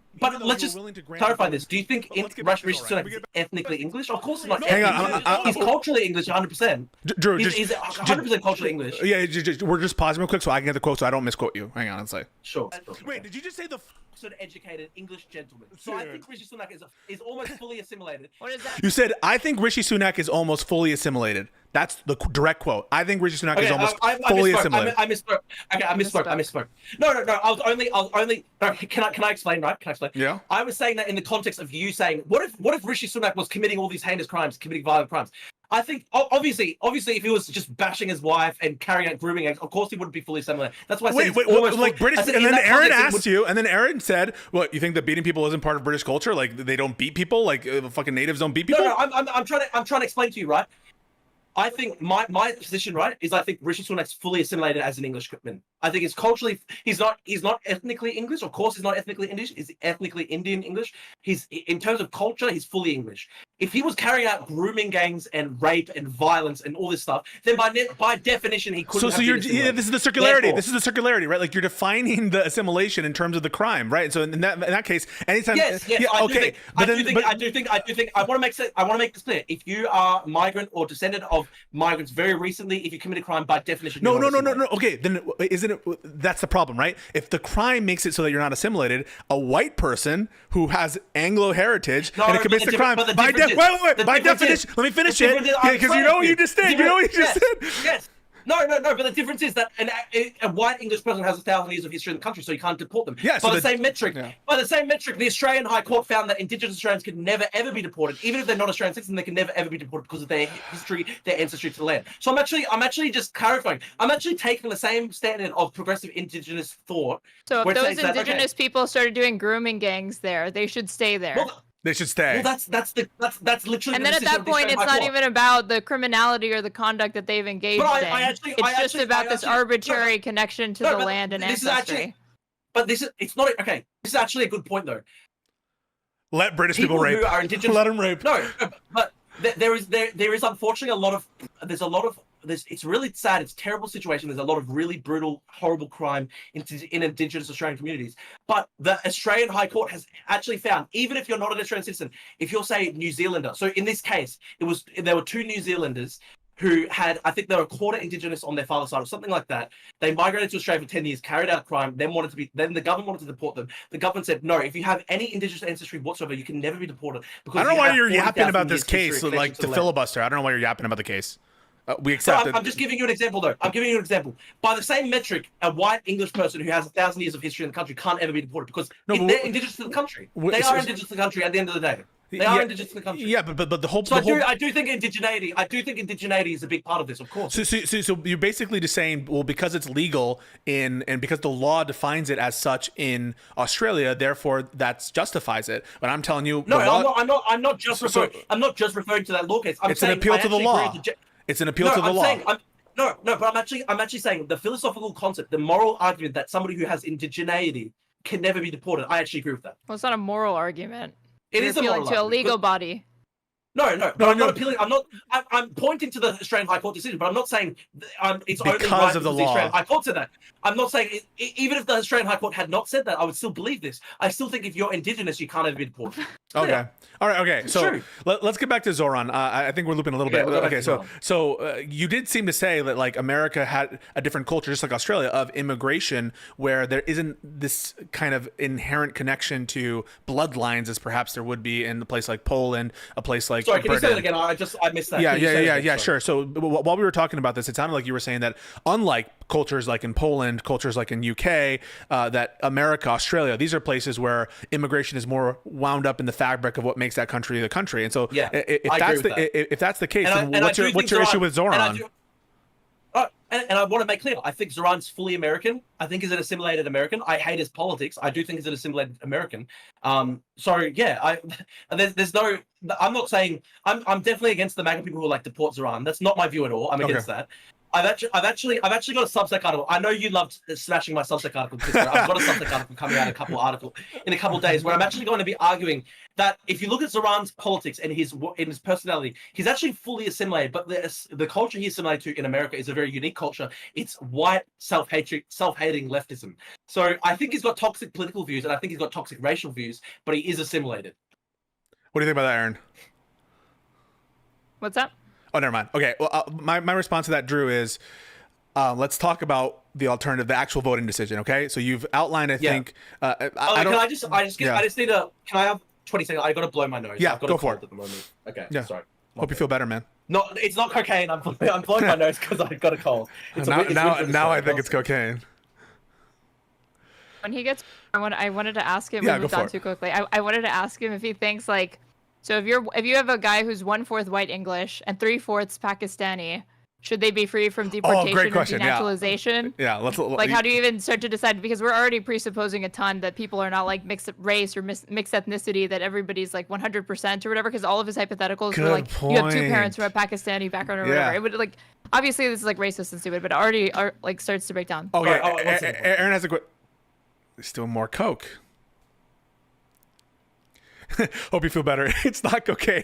let's just clarify this. Do you think Rishi Sunak is ethnically English? Of course not. Hang on. He's culturally English 100%. Drew, he's 100% culturally English. Yeah, we're just pausing real quick so I can get the quote so I don't misquote you. Hang on, let's say. Sure. Wait, did you just say the Oxford-educated English gentleman? So I think Rishi Sunak is almost fully assimilated. What is that? You said I think Rishi Sunak is almost fully assimilated. That's the direct quote. I think Rishi Sunak is almost fully assimilated. I misspoke. Okay, I misspoke. No. I was only. No, can I explain? Right? Can I explain? Yeah. I was saying that in the context of you saying, what if Rishi Sunak was committing all these heinous crimes, committing violent crimes? I think obviously, if he was just bashing his wife and carrying out grooming acts, of course he wouldn't be fully assimilated. That's why I said like British. And then Erin asked you, and then Erin said, "What, you think that beating people isn't part of British culture? Like they don't beat people? Like fucking natives don't beat people?" No, I'm trying to explain to you, right? I think my position, right, is I think Rishi Sunak's fully assimilated as an Englishman. I think it's culturally, he's not ethnically English. Of course, he's not ethnically English. He's ethnically Indian English. He's, in terms of culture, he's fully English. If he was carrying out grooming gangs and rape and violence and all this stuff, then by definition he couldn't. So this is the circularity. Therefore, this is the circularity, right? Like you're defining the assimilation in terms of the crime, right? So in that case, anytime. Yes. Yeah, okay. I do think. I want to make this clear. If you are migrant or descendant of migrants very recently, if you commit a crime, by definition. No. Okay, then isn't it? That's the problem, right? If the crime makes it so that you're not assimilated, a white person who has Anglo heritage and it commits the crime by definition. Let me finish it, because you know what you just did. You know what you just did. Yes. No. But the difference is that a white English person has 1,000 years of history in the country, so you can't deport them. Yeah. By the same metric, the Australian High Court found that Indigenous Australians could never ever be deported, even if they're not Australian citizens. They can never ever be deported because of their history, their ancestry to the land. So I'm actually just clarifying. I'm actually taking the same standard of progressive Indigenous thought. So if those Indigenous people started doing grooming gangs there, they should stay there. Well, they should stay. Well, that's literally. And then at that point, it's not even about the criminality or the conduct that they've engaged in. It's just about this arbitrary connection to the land and ancestry. It's not okay. This is actually a good point, though. Let British people rape. Who are Indigenous, let them rape. No, but there is unfortunately it's really sad. It's a terrible situation. There's a lot of really brutal, horrible crime in Indigenous Australian communities. But the Australian High Court has actually found, even if you're not an Australian citizen, if you're, say, New Zealander. So in this case, there were 2 New Zealanders who had, I think they were a quarter Indigenous on their father's side or something like that. They migrated to Australia for 10 years, carried out a crime, then the government wanted to deport them. The government said, no, if you have any Indigenous ancestry whatsoever, you can never be deported. Because I don't know why you're yapping about this case, like to filibuster. I don't know why you're yapping about the case. We accept it. I'm just giving you an example, though. I'm giving you an example. By the same metric, a white English person who has 1,000 years of history in the country can't ever be deported because they're Indigenous to the country. They are Indigenous to the country at the end of the day. They are Indigenous to the country. Yeah, but the whole. So I do think indigeneity. I do think indigeneity is a big part of this, of course. So you're basically just saying, well, because it's legal and because the law defines it as such in Australia, therefore that justifies it. But I'm telling you, no, I'm not just referring. I'm not just referring to that law case. It's an appeal to the law. It's an appeal to the law. But I'm actually saying the philosophical concept, the moral argument that somebody who has indigeneity can never be deported. I actually agree with that. Well, it's not a moral argument. It is appealing to a legal body. No. I'm not appealing. I'm pointing to the Australian High Court decision, but I'm not saying it's only because of the law. Australian High Court said that. I'm not saying even if the Australian High Court had not said that, I would still believe this. I still think if you're Indigenous, you can't ever be deported. Okay. Yeah. All right. Okay. So let's get back to Zoran. I think we're looping a little bit. Okay. So you did seem to say that like America had a different culture, just like Australia, of immigration, where there isn't this kind of inherent connection to bloodlines as perhaps there would be in a place like Poland, a place like. Sorry, can you say that again? I missed that. Yeah. Sure. So while we were talking about this, it sounded like you were saying that unlike cultures like in Poland, cultures like in UK, that America, Australia, these are places where immigration is more wound up in the fabric of what makes that country the country. And so if that's the case, then what's your issue with Zoran? And I want to make clear, I think Zoran's fully American. I think he's an assimilated American. I hate his politics. I do think he's an assimilated American. There's no. I'm not saying I'm definitely against the MAGA people who like deport Zoran. That's not my view at all. I'm against that. I've actually got a Substack article. I know you loved smashing my Substack article. I've got a Substack article coming out in a couple of days where I'm actually going to be arguing that if you look at Zoran's politics and his personality, he's actually fully assimilated. But the culture he's assimilated to in America is a very unique culture. It's white self-hating leftism. So I think he's got toxic political views and I think he's got toxic racial views, but he is assimilated. What do you think about that, Erin? What's up? Oh, never mind. Okay. Well, my response to that, Drew, is let's talk about the alternative, the actual voting decision. Okay. So you've outlined, I think. Can I just need to? Can I have 20 seconds? I got to blow my nose. Yeah. I've got go for it. at the moment. Okay. Yeah. Sorry. Hope you feel better, man. No, it's not cocaine. I'm blowing my nose because I got a cold. Now I think it's cocaine. When he gets, I wanted to ask him. We moved on too quickly. I wanted to ask him if he thinks like, so if you have a guy who's 1/4 white English and 3/4 Pakistani, should they be free from deportation great question. or denaturalization? Yeah, let's like how do you even start to decide? Because we're already presupposing a ton that people are not like mixed race or mixed ethnicity, that everybody's like 100% or whatever. Because all of his hypotheticals were like, you have 2 parents from a Pakistani background or whatever. It would like, obviously this is like racist and stupid, but already like starts to break down. Okay, Erin has a quick. Still more coke. Hope you feel better. It's not cocaine.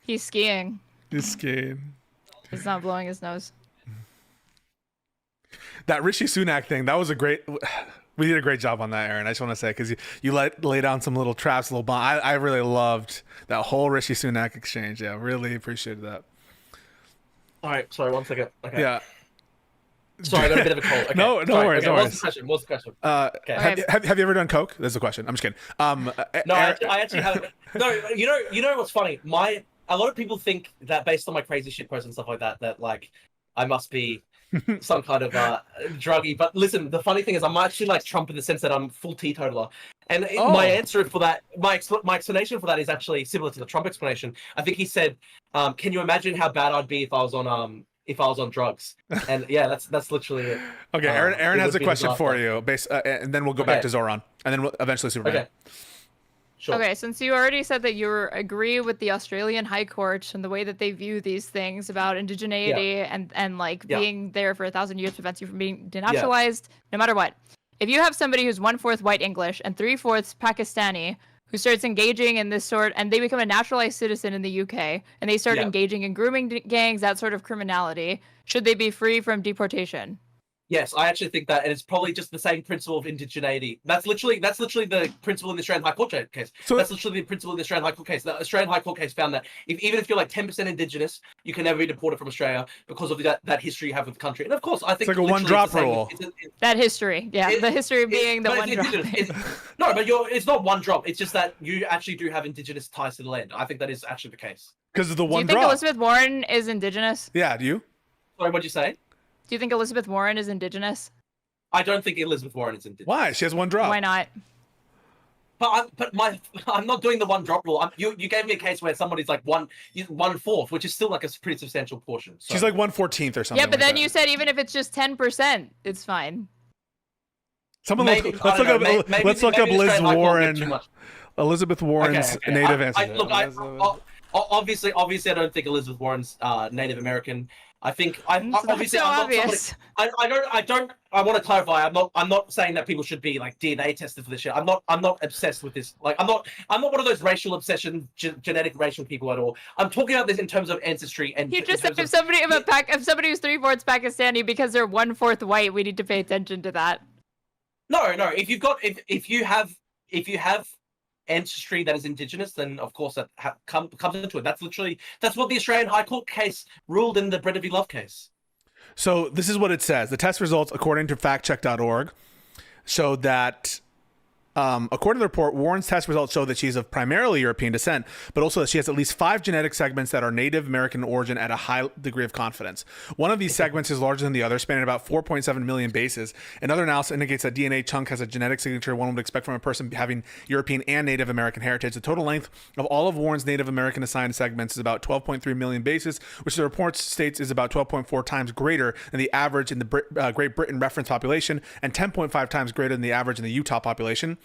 He's skiing. He's skiing. He's not blowing his nose. That Rishi Sunak thing, that was a great. We did a great job on that, Erin. I just want to say, because you lay down some little traps, little bomb. I really loved that whole Rishi Sunak exchange. Yeah, really appreciated that. All right, sorry, 1 second. Okay. Yeah. Sorry, I got a bit of a cold. Okay. No worries. Okay, no worries. What's the question? Okay. Have you ever done coke? That's the question. I'm just kidding. No, I actually haven't. No, you know what's funny? A lot of people think that based on my crazy shit posts and stuff like that, that like I must be some kind of druggie. But listen, the funny thing is I'm actually like Trump in the sense that I'm full teetotaler. And my answer for that, my explanation for that is actually similar to the Trump explanation. I think he said, "Can you imagine how bad I'd be if I was on drugs?" And yeah, that's literally it. Okay, Erin has a question for you, and then we'll go back to Zoran, and then we'll eventually Superman. Okay. Sure. Okay, since you already said that you agree with the Australian High Court and the way that they view these things about indigeneity and like being there for 1,000 years prevents you from being denaturalized, no matter what. If you have somebody who's 1/4 white English and 3/4 Pakistani who starts engaging in this sort, and they become a naturalized citizen in the UK, and they start engaging in grooming gangs, that sort of criminality, should they be free from deportation? Yes, I actually think that, and it's probably just the same principle of indigeneity. That's literally the principle in the Australian High Court case. So that's literally the principle in the Australian High Court case. The Australian High Court case found that even if you're like 10% Indigenous, you can never be deported from Australia because of that history you have with the country. And of course, I think it's like a one-drop rule. That history, the history being the one drop. No, but it's not one drop. It's just that you actually do have Indigenous ties to the land. I think that is actually the case. Because of the one drop. Do you think Elizabeth Warren is Indigenous? Yeah, do you? Sorry, what'd you say? Do you think Elizabeth Warren is Indigenous? I don't think Elizabeth Warren is Indigenous. Why? She has one drop. Why not? I'm not doing the one drop rule. You gave me a case where somebody's like 1/4, which is still like a pretty substantial portion. So. She's like 1/14 or something. Yeah, but then you said even if it's just 10%, it's fine. Let's look up Liz Warren. Elizabeth Warren's native ancestry. Obviously, I don't think Elizabeth Warren's Native American. I think I want to clarify. I'm not saying that people should be like DNA tested for this shit. I'm not obsessed with this. Like I'm not one of those racial obsession, genetic racial people at all. I'm talking about this in terms of ancestry and. You just said if somebody who's 3/4 Pakistani because they're 1/4 white, we need to pay attention to that. No. If you have ancestry that is Indigenous, then of course that comes into it. That's what the Australian High Court case ruled in the Brenda v. Love case. So this is what it says. The test results, according to factcheck.org, showed that according to the report, Warren's test results show that she's of primarily European descent, but also that she has at least 5 genetic segments that are Native American origin at a high degree of confidence. One of these segments is larger than the other, spanning about 4.7 million bases. Another analysis indicates that DNA chunk has a genetic signature one would expect from a person having European and Native American heritage. The total length of all of Warren's Native American assigned segments is about 12.3 million bases, which the report states is about 12.4 times greater than the average in the Great Britain reference population and 10.5 times greater than the average in the Utah population.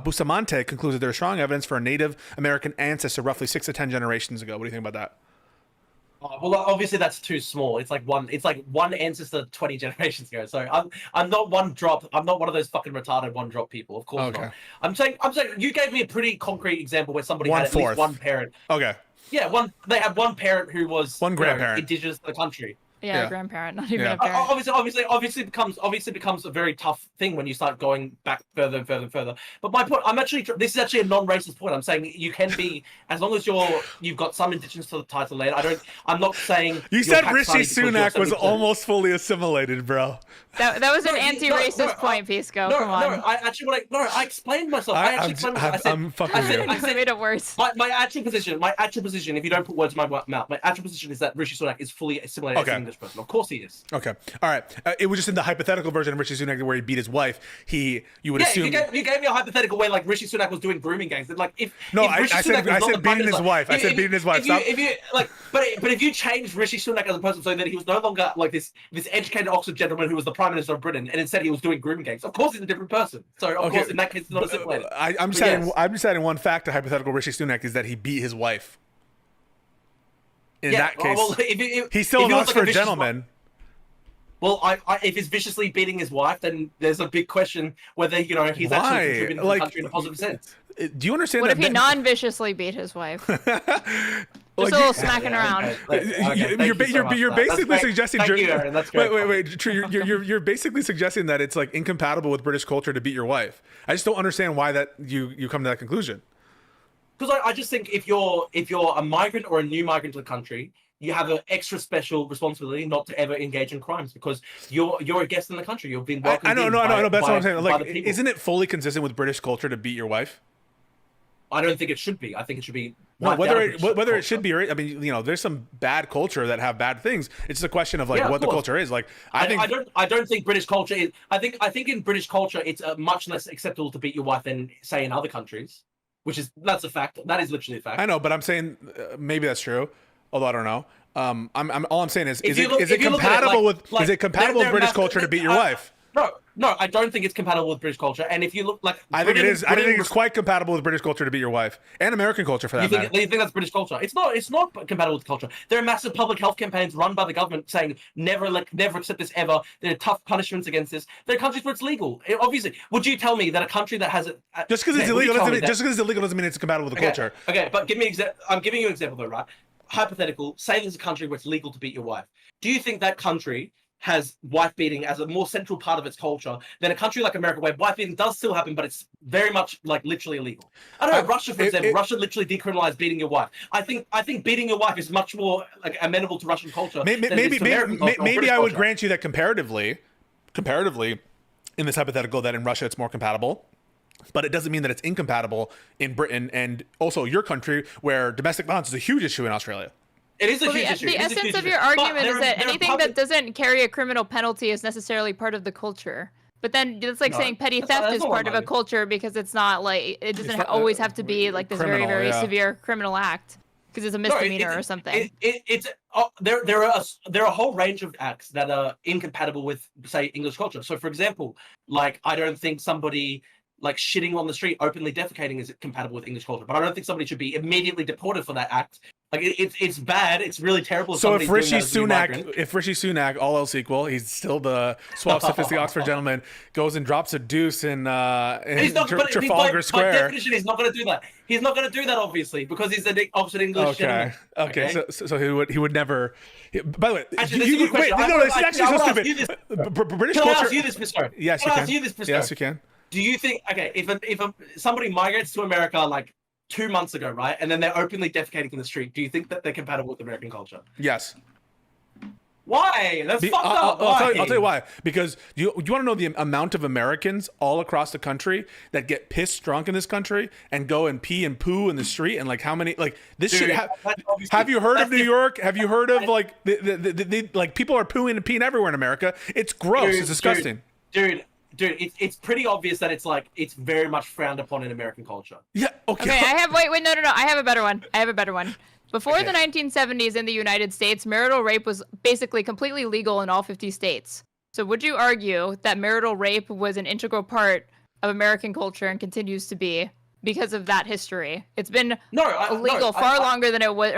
Bustamante concludes that there is strong evidence for a Native American ancestor roughly 6 to 10 generations ago. What do you think about that? Well, obviously that's too small. It's like one ancestor 20 generations ago. So I'm not one drop. I'm not one of those fucking retarded one drop people. Of course not. I'm saying you gave me a pretty concrete example where somebody had at least one parent. Okay. Yeah, they had one parent who was one grandparent Indigenous to the country. Yeah, grandparent, not even a parent. Obviously becomes a very tough thing when you start going back further and further and further. But my point, this is actually a non-racist point. I'm saying you can be, as long as you've got some indigenous to the title land. I'm not saying you said Rishi Sunak was almost fully assimilated, bro. That was an anti-racist point, Pisco. Come on. I explained myself. I'm fucking you. I made it worse. My actual position, if you don't put words in my mouth, my actual position is that Rishi Sunak is fully assimilated as an English person. Of course he is. Okay. All right. It was just in the hypothetical version of Rishi Sunak where he beat his wife. You would assume. You gave me a hypothetical way like Rishi Sunak was doing grooming gangs. Like I said beating his wife. I said beating his wife. But if you changed Rishi Sunak as a person so that he was no longer like this educated Oxford gentleman who was the Prime Minister of Britain, and instead he was doing grooming gangs, of course he's a different person. So of course in that case it's not assimilated. I'm just adding one fact to hypothetical Rishi Sunak is that he beat his wife. In that case, he's still an Oxford gentleman. Well, if he's viciously beating his wife, then there's a big question whether he's actually contributing to the country in a positive sense. Do you understand? What if he non-viciously beat his wife? Just a little smacking around. You're basically suggesting. Thank you, Erin. That's great. Wait. You're basically suggesting that it's like incompatible with British culture to beat your wife. I just don't understand why that you come to that conclusion. Because I just think if you're a migrant or a new migrant to the country, you have an extra special responsibility not to ever engage in crimes because you're a guest in the country. You've been welcomed. I know. That's what I'm saying. Like, isn't it fully consistent with British culture to beat your wife? I don't think it should be. I think it should be. No, whether it should be. I mean, there's some bad culture that have bad things. It's just a question of what the culture is. Like, I don't think British culture is. I think in British culture it's much less acceptable to beat your wife than say in other countries, that's a fact. That is literally a fact. I know, but I'm saying maybe that's true. Although I don't know. All I'm saying is it compatible with British culture to beat your wife? No, I don't think it's compatible with British culture. And if you look like I think it is. I think it's quite compatible with British culture to beat your wife and American culture for that matter. You think that's British culture? It's not compatible with culture. There are massive public health campaigns run by the government saying never accept this ever. There are tough punishments against this. There are countries where it's legal. Obviously, would you tell me that a country that has it just because it's illegal doesn't mean it's compatible with the culture? Okay, but I'm giving you an example though, right? Hypothetical. Say there's a country where it's legal to beat your wife. Do you think that country has wife beating as a more central part of its culture than a country like America where wife beating does still happen, but it's very much like literally illegal? I don't know, Russia, for example. Russia literally decriminalized beating your wife. I think beating your wife is much more like amenable to Russian culture. Maybe I would grant you that comparatively, in this hypothetical, that in Russia it's more compatible. But it doesn't mean that it's incompatible in Britain and also your country where domestic violence is a huge issue in Australia. It is a huge issue. The essence of your argument is that anything that doesn't carry a criminal penalty is necessarily part of the culture. But then it's like saying petty theft is part of a culture because it's not like it doesn't always have to be like this very, very severe criminal act because it's a misdemeanor or something. There are a whole range of acts that are incompatible with, say, English culture. So, for example, like I don't think somebody like shitting on the street, openly defecating is compatible with English culture, but I don't think somebody should be immediately deported for that act. Like it's bad. It's really terrible. So if Rishi Sunak, all else equal, he's still the suave, sophisticated Oxford gentleman, goes and drops a deuce in Trafalgar Square. By definition, he's not going to do that. He's not going to do that, obviously, because he's an Oxford English gentleman. Okay. So he would never. By the way, actually, wait, no, it's actually so stupid. British culture. Can I ask you this, Pisco? Yes, you can. Yes, you can. Do you think if somebody migrates to America like 2 months ago, right, and then they're openly defecating in the street, do you think that they're compatible with American culture? Yes. Why? That's fucked up. I'll tell you why. Because you want to know the amount of Americans all across the country that get pissed drunk in this country and go and pee and poo in the street, and like how many like this shit. Have you heard of New York? Have you heard of like the like people are pooing and peeing everywhere in America? It's gross. It's disgusting. Dude, it's pretty obvious that it's very much frowned upon in American culture. Yeah. Okay. No. I have a better one. Before the 1970s in the United States, marital rape was basically completely legal in all 50 states. So would you argue that marital rape was an integral part of American culture and continues to be because of that history? It's been illegal far longer than it was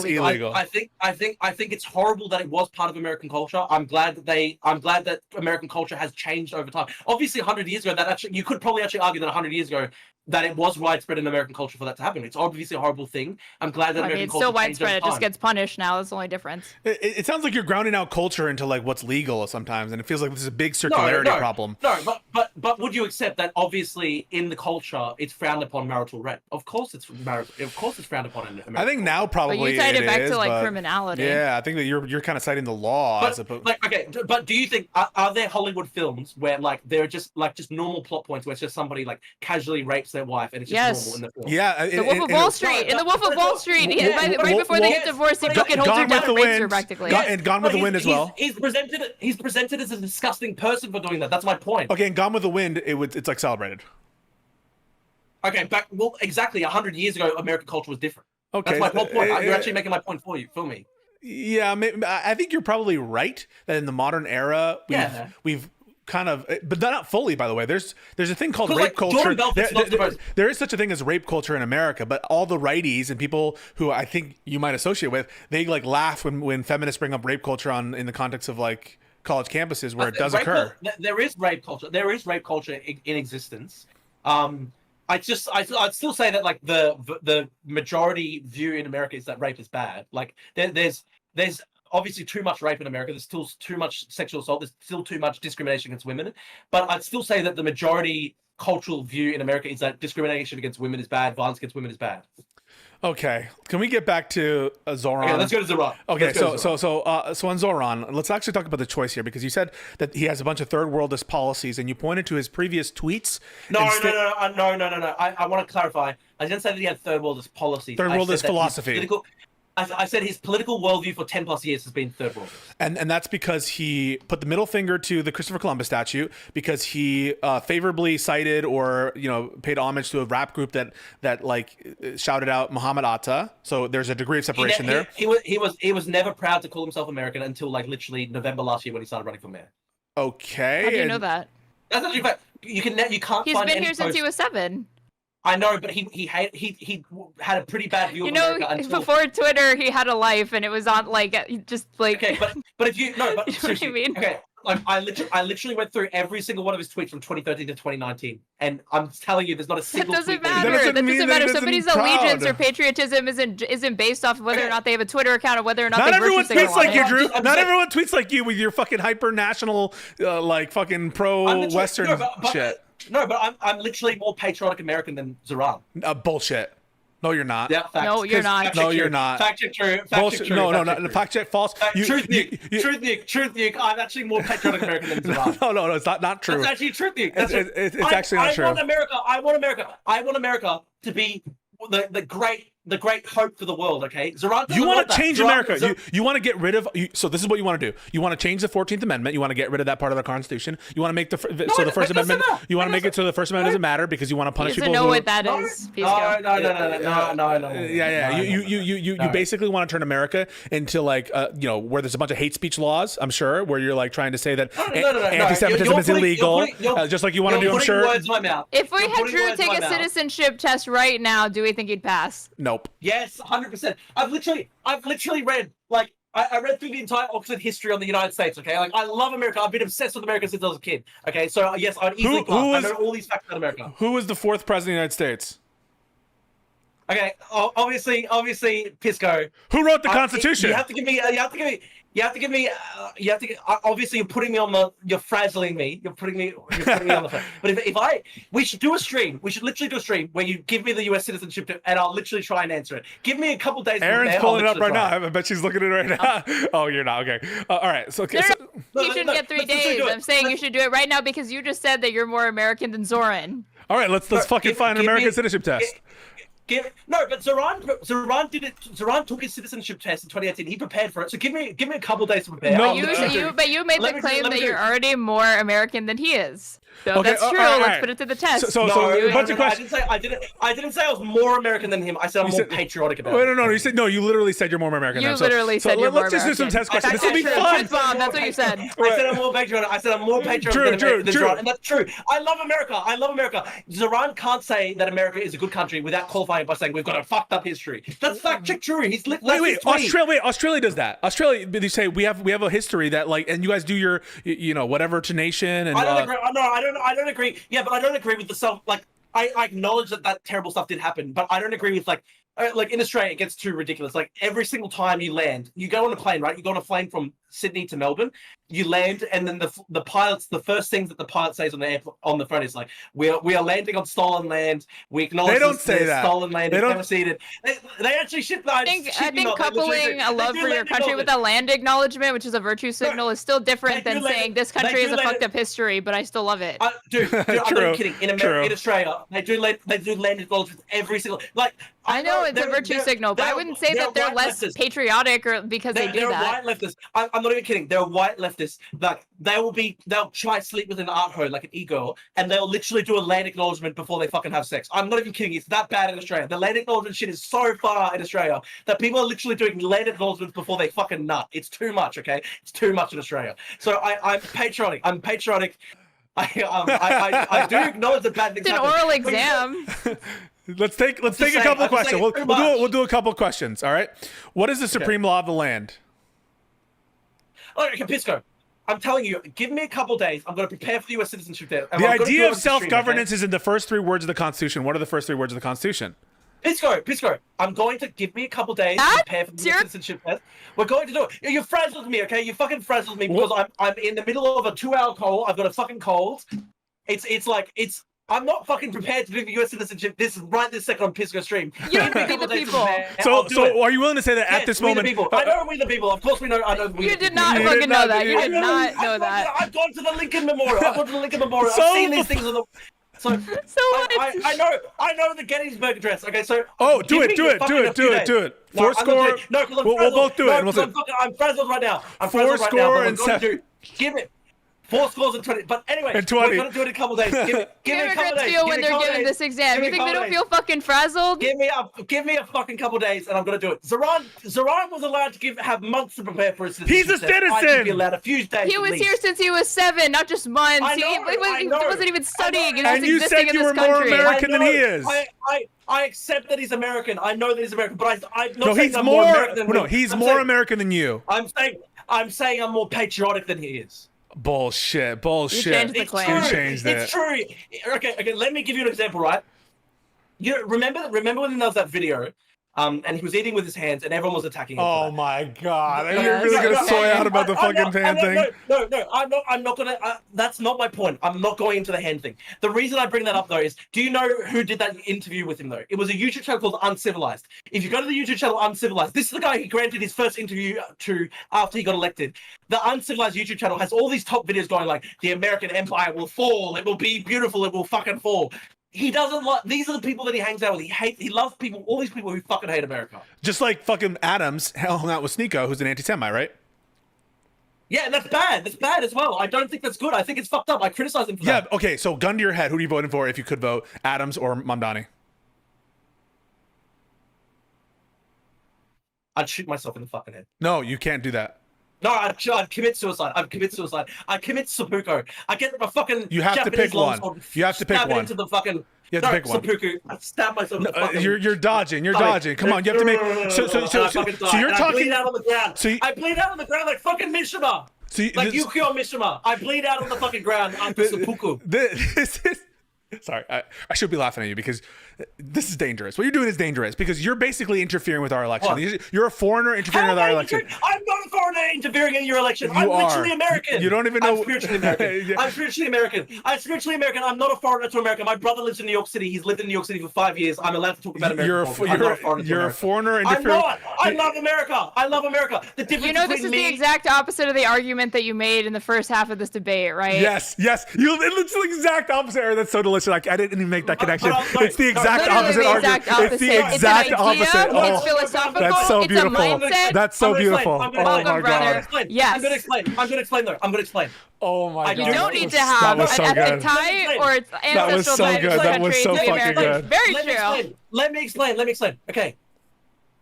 illegal. I think it's horrible that it was part of American culture. I'm glad that American culture has changed over time. Obviously, 100 years ago, you could probably actually argue that 100 years ago, that it was widespread in American culture for that to happen. It's obviously a horrible thing. I'm glad that American it's culture still widespread. It just time. gets punished now. That's the only difference. It sounds like you're grounding out culture into like what's legal sometimes, and it feels like this is a big circularity problem. No, but would you accept that obviously in the culture it's frowned upon marital rape? Of course it's frowned upon in America. I think now probably but you tied it back is, to like but, criminality. Yeah, I think that you're kind of citing the law. But do you think are there Hollywood films where like they're just normal plot points where it's just somebody like casually rapes their wife and it's just normal in the film? Yeah, The Wolf of Wall Street. In The Wolf of Wall Street, right before they get divorced, he fucking holds her down and rapes her practically. And Gone with the Wind as well. He's presented as a disgusting person for doing that. That's my point. Okay, and Gone with the Wind, it's like celebrated. Okay, exactly 100 years ago, American culture was different. Okay, that's my whole point. You're actually making my point for me. Yeah, I think you're probably right that in the modern era, we've kind of, but not fully, by the way. There's a thing called rape culture. There is such a thing as rape culture in America, but all the righties and people who I think you might associate with, they like laugh when feminists bring up rape culture in the context of like college campuses where it does occur. There is rape culture. There is rape culture in existence. I'd still say that like the majority view in America is that rape is bad. Like there's obviously too much rape in America. There's still too much sexual assault. There's still too much discrimination against women. But I'd still say that the majority cultural view in America is that discrimination against women is bad. Violence against women is bad. Okay, can we get back to Zoran? Okay, let's go to Zoran. Okay, so on Zoran, let's actually talk about the choice here because you said that he has a bunch of third worldist policies, and you pointed to his previous tweets. No. I want to clarify. I didn't say that he had third worldist policies. Third worldist philosophy. I said his political worldview for 10 plus years has been third world. And that's because he put the middle finger to the Christopher Columbus statue, because he favorably cited or paid homage to a rap group that like shouted out Muhammad Atta. So there's a degree of separation there. He was never proud to call himself American until like literally November last year when he started running for mayor. Okay. How do you know that? That's actually fact. You can't. He's been here since he was 7. I know, but he had a pretty bad view of America until before Twitter. He had a life, and it was on just like. Okay, but if you you know what I mean? Okay, like I literally went through every single one of his tweets from 2013 to 2019, and I'm telling you, there's not a single. That doesn't matter. That doesn't matter. Somebody's allegiance or patriotism isn't based off of whether or not they have a Twitter account or whether or not. Not everyone tweets like you, Drew. Not everyone tweets like you with your fucking hyper national, like fucking pro Western shit. No, but I'm literally more patriotic American than Zoran. Bullshit. No, you're not. Yeah, facts. No, you're not. No, you're not. Fact check true. Bullshit. No. Fact check false. Truth nuke. I'm actually more patriotic American than Zoran. No. It's not true. It's actually truth nuke. It's actually not true. I want America to be the great hope for the world. Okay, Zoran. You want to change America. You want to get rid of. So this is what you want to do. You want to change the 14th Amendment. You want to get rid of that part of the Constitution. You want to make the First Amendment. You want to make it so the First Amendment doesn't matter because you want to punish people. You know what that is. No. Yeah. You basically want to turn America into like where there's a bunch of hate speech laws. I'm sure where you're like trying to say that anti-Semitism is illegal, just like you want to do. I'm sure. If we had Drew take a citizenship test right now, do we think he'd pass? Nope. Yes, 100%. I've literally read I read through the entire Oxford history on the United States. Okay, like I love America. I've been obsessed with America since I was a kid. Okay, so yes, I'd easily pass. I know all these facts about America. Who was the 4th president of the United States? Okay, obviously Pisco. Who wrote the Constitution? You have to give me. Obviously, you're frazzling me. You're putting me on the phone. But we should do a stream. We should literally do a stream where you give me the U.S. citizenship, and I'll literally try and answer it. Give me a couple days. Erin's pulling it up right now. I bet she's looking at it right now. Oh, you're not. Okay. All right. So okay. You shouldn't get 3 days. I'm saying you should do it right now because you just said that you're more American than Zoran. All right. Let's fucking find an American citizenship test. But Zoran did it. Zoran took his citizenship test in 2018. He prepared for it. So give me a couple days to prepare. No, but you made the claim that you're already more American than he is. So that's true. Let's put it to the test. So a bunch of questions. I didn't say I was more American than him. I said I'm more patriotic about it. No. You said no. You literally said you're more American. You literally said you're more American. Let's just do some test questions. This will be fun. That's what you said. I said I'm more patriotic. I said I'm more patriotic than Zoran, and that's true. I love America. Zoran can't say that America is a good country without qualifying by saying we've got a fucked up history. That's fact check true. He's Australia does that. Australia, they say we have a history that like, and you guys do your whatever to nation and. I don't agree. No, I don't agree. Yeah, but I don't agree with the self. Like I acknowledge that terrible stuff did happen, but I don't agree with like in Australia, it gets too ridiculous. Like every single time you land, you go on a plane, right? You go on a plane from Sydney to Melbourne. You land, and then the pilots, the first things that the pilot says on the phone is like, "We are landing on stolen land. We acknowledge they don't say that. Stolen land. They is don't never ceded." They actually ship that. I think coupling a love for your country with a land acknowledgement, which is a virtue signal, is still different than saying this country is a fucked up history, but I still love it. Dude, I'm not kidding. In Australia, they do land acknowledgements every single like. I know it's a virtue signal, but I wouldn't say that they're less patriotic or because they do that. They're white leftists. I'm not even kidding. They're white leftists. Like they'll try to sleep with an art hoe, like an e-girl, and they'll literally do a land acknowledgement before they fucking have sex. I'm not even kidding. It's that bad in Australia. The land acknowledgement shit is so far in Australia that people are literally doing land acknowledgements before they fucking nut. It's too much, okay? It's too much in Australia. So I'm patriotic. I'm patriotic. I do acknowledge the bad things. It's an oral exam. Let's take a couple of questions. We'll do a couple of questions. All right. What is the supreme law of the land? Okay, Pisco. I'm telling you, give me a couple days. I'm going to prepare for the U.S. citizenship test. The idea of self-governance is in the first 3 words of the Constitution. What are the first 3 words of the Constitution? Pisco, I'm going to give me a couple days to prepare for the citizenship test. We're going to do it. You frazzled me, okay? You fucking frazzled me because I'm in the middle of a 2-hour call. I've got a fucking cold. I'm not fucking prepared to do the U.S. citizenship this second on Pisco stream. You don't be the people. So are you willing to say that at this moment? I know we the people. Of course we know. I know we. You did not fucking know that. You did not know that. I've gone to the Lincoln Memorial. I've seen these things on the. So I know the Gettysburg Address. Okay, so do it. Fourscore. No, because we'll both do it. I'm frazzled right now. Fourscore and 7. Give it. 4 scores and 20. But anyway, and 20. We're gonna do it in a couple days. Give me a couple days. Feel when they're giving this exam. You think they don't feel fucking frazzled? Give me a fucking couple days, and I'm gonna do it. Zoran was allowed to have months to prepare for his citizenship. He's a citizen. I should be allowed a few days. He was here since he was 7, not just months. He wasn't even studying. He was just existing in this country. And you said you were more American than he is. I accept that he's American. I know that he's American, but I'm not saying he's I'm more American than him. He's more American than you. I'm saying I'm more patriotic than he is. Bullshit. You changed the claim. You changed it. It's true. Okay, let me give you an example, right? You remember when there was that video, and he was eating with his hands, and everyone was attacking him. Oh my god! Are you really gonna soy out about the fucking hand thing? No, I'm not gonna. That's not my point. I'm not going into the hand thing. The reason I bring that up though is, do you know who did that interview with him though? It was a YouTube channel called Uncivilized. If you go to the YouTube channel Uncivilized, this is the guy he granted his first interview to after he got elected. The Uncivilized YouTube channel has all these top videos going like, the American Empire will fall. It will be beautiful. It will fucking fall. He doesn't like. These are the people that he hangs out with. He loves people. All these people who fucking hate America. Just like fucking Adams hung out with Sneeko, who's an anti-Semite, right? Yeah, and that's bad. That's bad as well. I don't think that's good. I think it's fucked up. I criticize him for that. Yeah. Okay. So, gun to your head, who are you voting for if you could vote, Adams or Mamdani? I'd shoot myself in the fucking head. No, you can't do that. No, I'd commit suicide. I'd commit seppuku. I get a fucking. You have Japanese to pick one. You have to pick one. Into the fucking. You have to pick one. Seppuku. I stab myself. In the fucking you're dodging. You're dodging. Come on, you have to make. So you're talking. I bleed out on the ground. I bleed out on the ground like fucking Mishima. Like Yukio Mishima. I bleed out on the fucking ground after seppuku. This is. Sorry, I should be laughing at you because this is dangerous. What you're doing is dangerous because you're basically interfering with our election. What? You're a foreigner interfering with our election. I'm not a foreigner interfering in your election. I'm literally American. You don't even know. I'm spiritually American. I'm spiritually American. I'm not a foreigner to America. My brother lives in New York City. He's lived in New York City for 5 years. I'm allowed to talk about America. You're a foreigner interfering. I'm not. I love America. I love America. The difference. You know, this is the exact opposite of the argument that you made in the first half of this debate, right? Yes. It looks the exact opposite. That's so delicious. Like, I didn't even make that connection. It's the exact opposite argument. It's the exact opposite. It's philosophical. That's so beautiful. It's a mindset. That's so beautiful. Oh my god. Yes. I'm gonna explain. Oh my god. You don't need to have an ethnic tie or its ancestral tie to the country. That was so fucking good. Very true. Let me explain. Okay.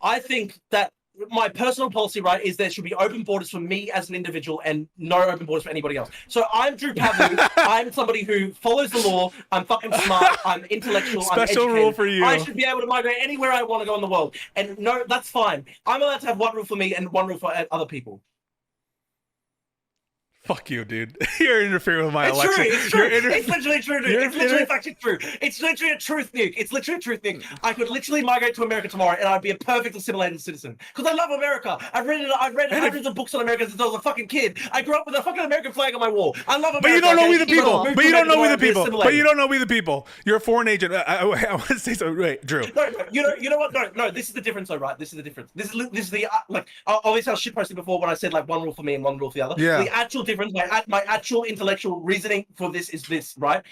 I think that my personal policy, right, is there should be open borders for me as an individual and no open borders for anybody else. So I'm Drew Pavlou. I'm somebody who follows the law. I'm fucking smart. I'm intellectual. Special I'm educated. rule for you. I should be able to migrate anywhere I want to go in the world. And no, that's fine. I'm allowed to have one rule for me and one rule for other people. Fuck you, dude. You're interfering with my it's election. True, it's true. It's literally true, dude. It's literally fucking true. It's literally a truth, Nick. It's literally a truth, Nick. I could literally migrate to America tomorrow and I'd be a perfect assimilated citizen. Because I love America. I've read hundreds of books on America since I was a fucking kid. I grew up with a fucking American flag on my wall. I love America. But you don't know we the people. But you don't know we the people. Assimilated. But you don't know we the people. You're a foreign agent. I want to say something. Wait, Drew. No, you know what? No. This is the difference, though, right? This is the difference. This is the like. Obviously, I was shitposting before when I said like one rule for me and one rule for the other. Yeah. The actual difference, my actual intellectual reasoning for this is this, right?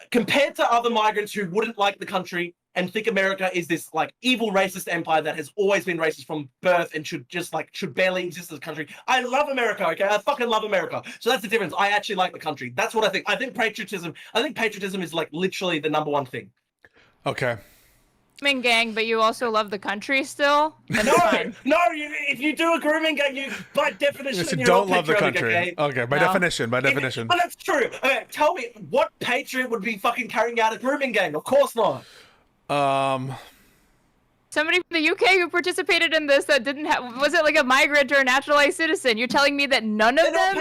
Compared to other migrants who wouldn't like the country and think America is this like evil racist empire that has always been racist from birth and should barely exist as a country. I love America, okay? I fucking love America. So that's the difference. I actually like the country. That's what I think. I think patriotism is like literally the number one thing. Okay. Grooming gang, but you also love the country still? If you do a grooming gang, you by definition You you're don't not love the country. Okay, By definition. But that's true. Okay, tell me, what patriot would be fucking carrying out a grooming gang? Of course not. Somebody from the UK who participated in this that didn't have, was it like a migrant or a naturalized citizen? You're telling me that none of them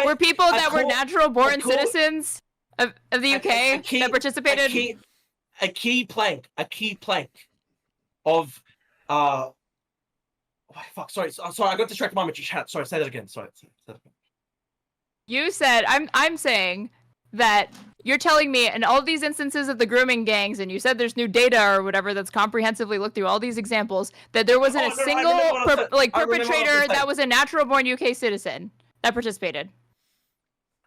were people that were natural born citizens of the UK that participated? A key plank of sorry, I got distracted by my chat. Sorry, say that again. You said I'm saying that you're telling me in all these instances of the grooming gangs, and you said there's new data or whatever that's comprehensively looked through all these examples, that there wasn't a single perpetrator that was a natural born UK citizen that participated.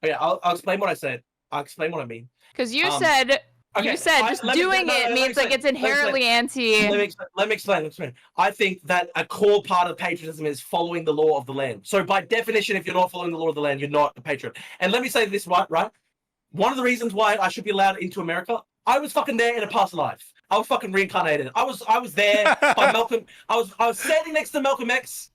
Okay, I'll explain what I said. I'll explain what I mean. Because you said. Okay, you said just doing it means like it's inherently anti. Let me explain. I think that a core part of patriotism is following the law of the land. So by definition, if you're not following the law of the land, you're not a patriot. And let me say this right? One of the reasons why I should be allowed into America, I was fucking there in a past life. I was fucking reincarnated. I was there by Malcolm. I was standing next to Malcolm X.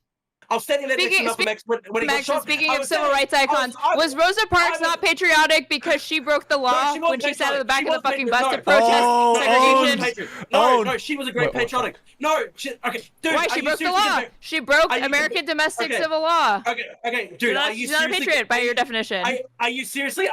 I was standing there next to Malcolm X when he got shot. Speaking of civil rights icons, was Rosa Parks not patriotic because she broke the law when she sat at the back of the fucking bus to protest segregation? No, she was a great patriotic. Okay, dude. Why? She broke the law. She broke American domestic civil law. Okay, dude. She's not a patriot by your definition. Are you seriously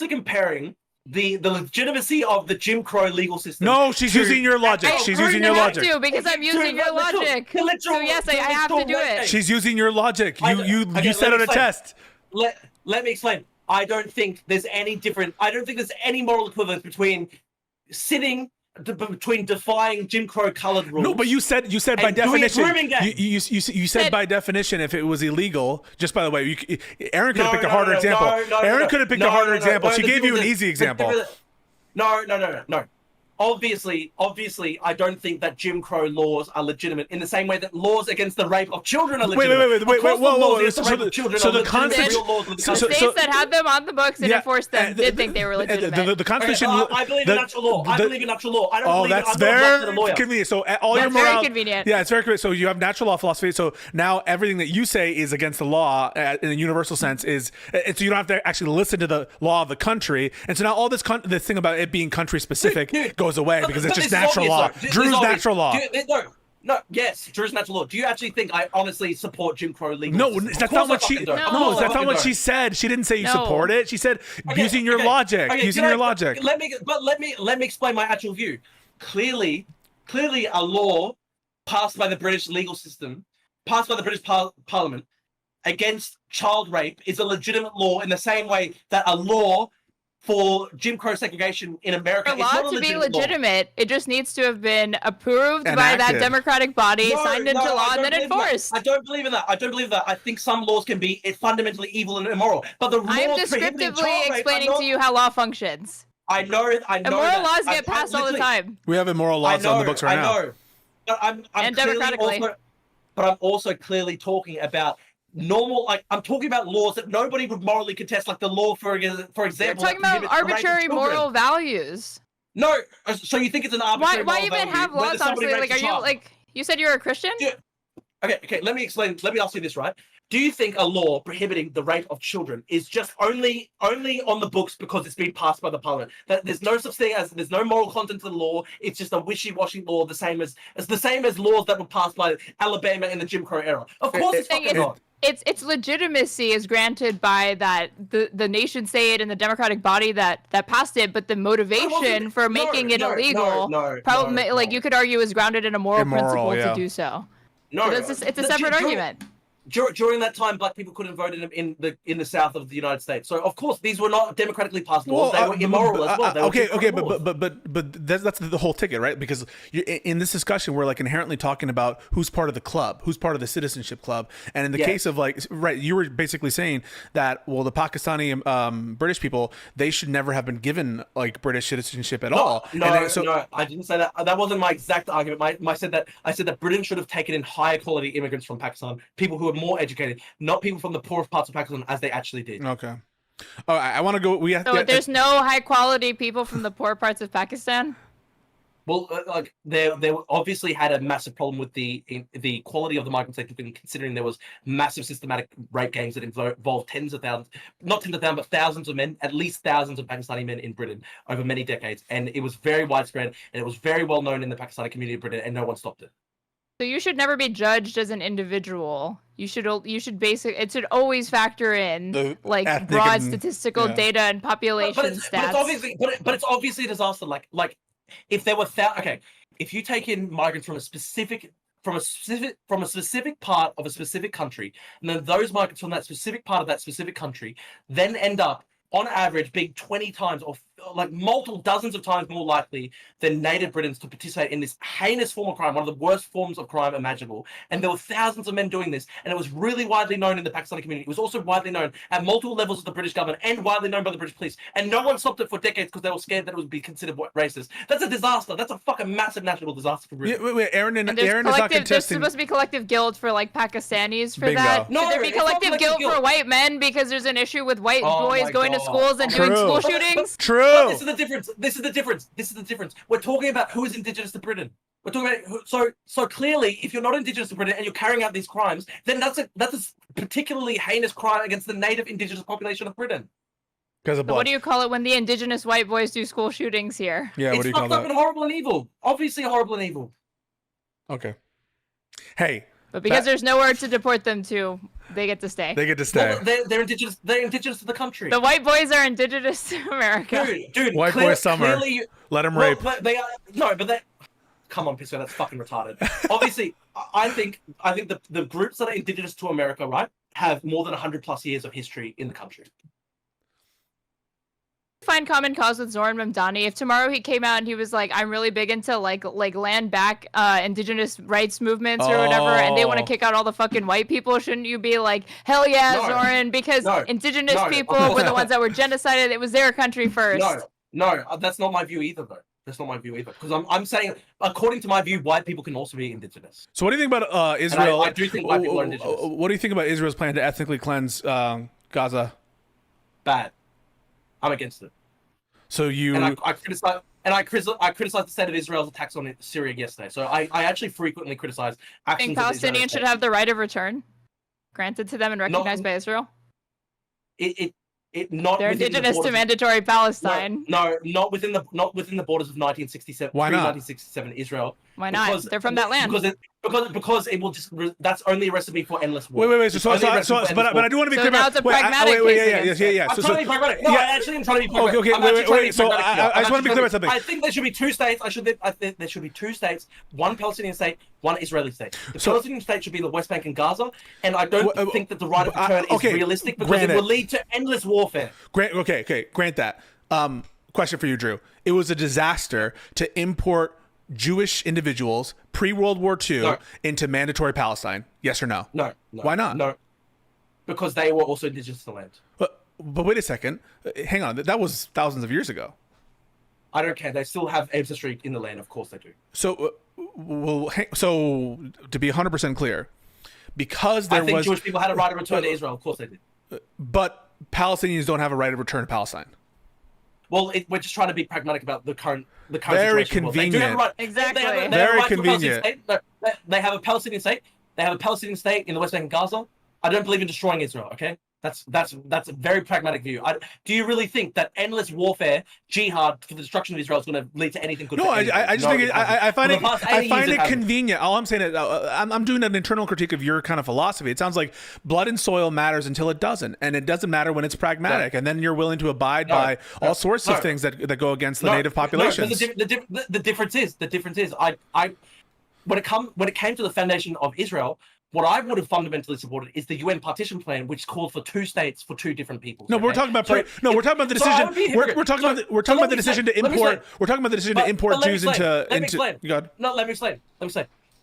comparing the legitimacy of the Jim Crow legal system? No, she's using your logic. She's using your logic. Because I'm using your logic. So yes, I have to do it. She's using your logic. You said on a test. Let me explain. I don't think there's any moral equivalence between defying Jim Crow colored rules. No, but you said by definition. You said by definition if it was illegal. Just by the way, Erin could have picked a harder example. Erin could have picked a harder example. She gave you an easy example. No. Obviously, I don't think that Jim Crow laws are legitimate in the same way that laws against the rape of children are legitimate. Wait, whoa. So the states that had them on the books and enforced them did think they were legitimate. The Constitution. I believe in natural law. I believe in natural law. I don't believe that's very convenient. So all your morale. Very convenient. Yeah, it's very convenient. So you have natural law philosophy. So now everything that you say is against the law in a universal sense is. So you don't have to actually listen to the law of the country. And so now all this thing about it being country specific goes away because it's just natural law. Drew's natural law. Yes, Drew's natural law. Do you actually think I honestly support Jim Crow legal? No, that's not what she. No, that's not what she said. She didn't say you support it. She said using your logic. Using your logic. Let me explain my actual view. Clearly, a law passed by the British legal system, passed by the British Parliament against child rape is a legitimate law in the same way that a law for Jim Crow segregation in America. For law to be legitimate, it just needs to have been approved by that democratic body, signed into law, and then enforced. I don't believe in that. I think some laws can be fundamentally evil and immoral. But the rules I'm descriptively explaining to you how law functions. I know immoral laws get passed all the time. We have immoral laws on the books right now. I know. But I'm democratically. But I'm also clearly talking about normal, I'm talking about laws that nobody would morally contest, like the law, for example. You're talking about arbitrary moral values. No, so you think it's an arbitrary moral value? Why even have laws, honestly? You said you're a Christian? Okay, let me explain. Let me ask you this, right? Do you think a law prohibiting the rape of children is just only on the books because it's been passed by the parliament? That there's no such thing as there's no moral content to the law. It's just a wishy-washy law, the same as laws that were passed by Alabama in the Jim Crow era. Of course, it's fucking not. its legitimacy is granted by that the nation state and the democratic body that passed it, but the motivation for making it illegal, like you could argue, is grounded in a moral principle to do so. No, it's a separate argument. During that time, black people couldn't vote in the south of the United States. So of course these were not democratically passed laws. They were immoral as well. But that's the whole ticket, right? Because in this discussion, we're like inherently talking about who's part of the club, who's part of the citizenship club, and in the case of like, right, you were basically saying that the Pakistani British people, they should never have been given like British citizenship at all. No, I didn't say that. That wasn't my exact argument. I said that Britain should have taken in higher quality immigrants from Pakistan, people who are more educated, not people from the poorest parts of Pakistan, as they actually did. Okay. Oh, I want to go. So there's no high quality people from the poor parts of Pakistan? Well, like they obviously had a massive problem with the quality of the migrants they took in, considering there was massive systematic rape gangs that involved tens of thousands, not tens of thousands, but thousands of men, at least thousands of Pakistani men in Britain over many decades, and it was very widespread and it was very well known in the Pakistani community of Britain, and no one stopped it. So you should never be judged as an individual. You should it should always factor in like broad statistical data and population stats. But it's obviously a disaster. Like if there were if you take in migrants from a specific part of a specific country, and then those migrants from that specific part of that specific country then end up on average being 20 times or like multiple dozens of times more likely than native Britons to participate in this heinous form of crime, one of the worst forms of crime imaginable. And there were thousands of men doing this, and it was really widely known in the Pakistani community. It was also widely known at multiple levels of the British government and widely known by the British police. And no one stopped it for decades because they were scared that it would be considered racist. That's a disaster. That's a fucking massive national disaster for Britain. Wait, Erin is not contesting. There's supposed to be collective guilt for like Pakistanis for that. No, should there be collective guilt for white men because there's an issue with white boys going to schools and doing school shootings? True. But this is the difference. This is the difference. We're talking about who is indigenous to Britain. We're talking about so clearly, if you're not indigenous to Britain and you're carrying out these crimes, then that's a particularly heinous crime against the native indigenous population of Britain. Because of blood. What do you call it when the indigenous white boys do school shootings here? Yeah, what do you call that? It's fucked up and horrible and evil. Obviously horrible and evil. Okay. Hey. But because there's nowhere to deport them to, they get to stay. They get to stay. Well, they're indigenous. They're indigenous to the country. The white boys are indigenous to America. Dude. White boy summer. Let them rape. They are but they. Come on, Pisco. That's fucking retarded. Obviously, I think the groups that are indigenous to America, right, have more than 100+ years of history in the country. Find common cause with Zoran Mamdani. If tomorrow he came out and he was like, I'm really big into like land back indigenous rights movements or whatever, and they want to kick out all the fucking white people, shouldn't you be like, hell yeah, Zoran, because indigenous people were the ones that were genocided. It was their country first. No, that's not my view either, though. That's not my view either. Because I'm saying, according to my view, white people can also be indigenous. So what do you think about Israel? I do think white people are indigenous. What do you think about Israel's plan to ethnically cleanse Gaza? Bad. I'm against it. So you and I criticized the state of Israel's attacks on Syria yesterday. So I actually frequently criticize actions. I think Palestinians should have the right of return granted to them and recognized by Israel. They're indigenous to mandatory Palestine. No, not within the borders of 1967. Why not? 1967 Israel. Why not? Because they're from that land. Because it will just that's only a recipe for endless war. Wait. But I do want to be clear. Now it's a pragmatic. Yeah. I'm trying to be pragmatic. No, I actually am trying to be pragmatic. Okay, wait. So I just want to be clear about something. I think there should be two states. There should be two states: one Palestinian state, one Israeli state. The Palestinian state should be the West Bank and Gaza, and I don't think that the right of return is realistic because it will lead to endless warfare. Grant that. Question for you, Drew. It was a disaster to import Jewish individuals pre-World War II into mandatory Palestine. Yes or no? No. Why not? No. Because they were also indigenous to the land. But wait a second. Hang on. That was thousands of years ago. I don't care. They still have ancestry in the land. Of course they do. So, so to be 100% clear, because I think Jewish people had a right of return to Israel. Of course they did. But Palestinians don't have a right of return to Palestine. Well, we're just trying to be pragmatic about the current very situation. Convenient. Exactly. Very convenient. They have a Palestinian state. They have a Palestinian state in the West Bank and Gaza. I don't believe in destroying Israel. Okay, That's a very pragmatic view. Do you really think that endless warfare, jihad for the destruction of Israel is going to lead to anything good? No, I just think I find it convenient. All I'm saying is I'm doing an internal critique of your kind of philosophy. It sounds like blood and soil matters until it doesn't, and it doesn't matter when it's pragmatic, and then you're willing to abide by all sorts of things that go against the native populations. The difference is I when it came to the foundation of Israel. What I would have fundamentally supported is the UN partition plan, which called for 2 states for 2 different peoples. No, we're talking about we're talking about the decision. We're talking about the decision to import. We're talking about the decision to import Jews into. Let me explain.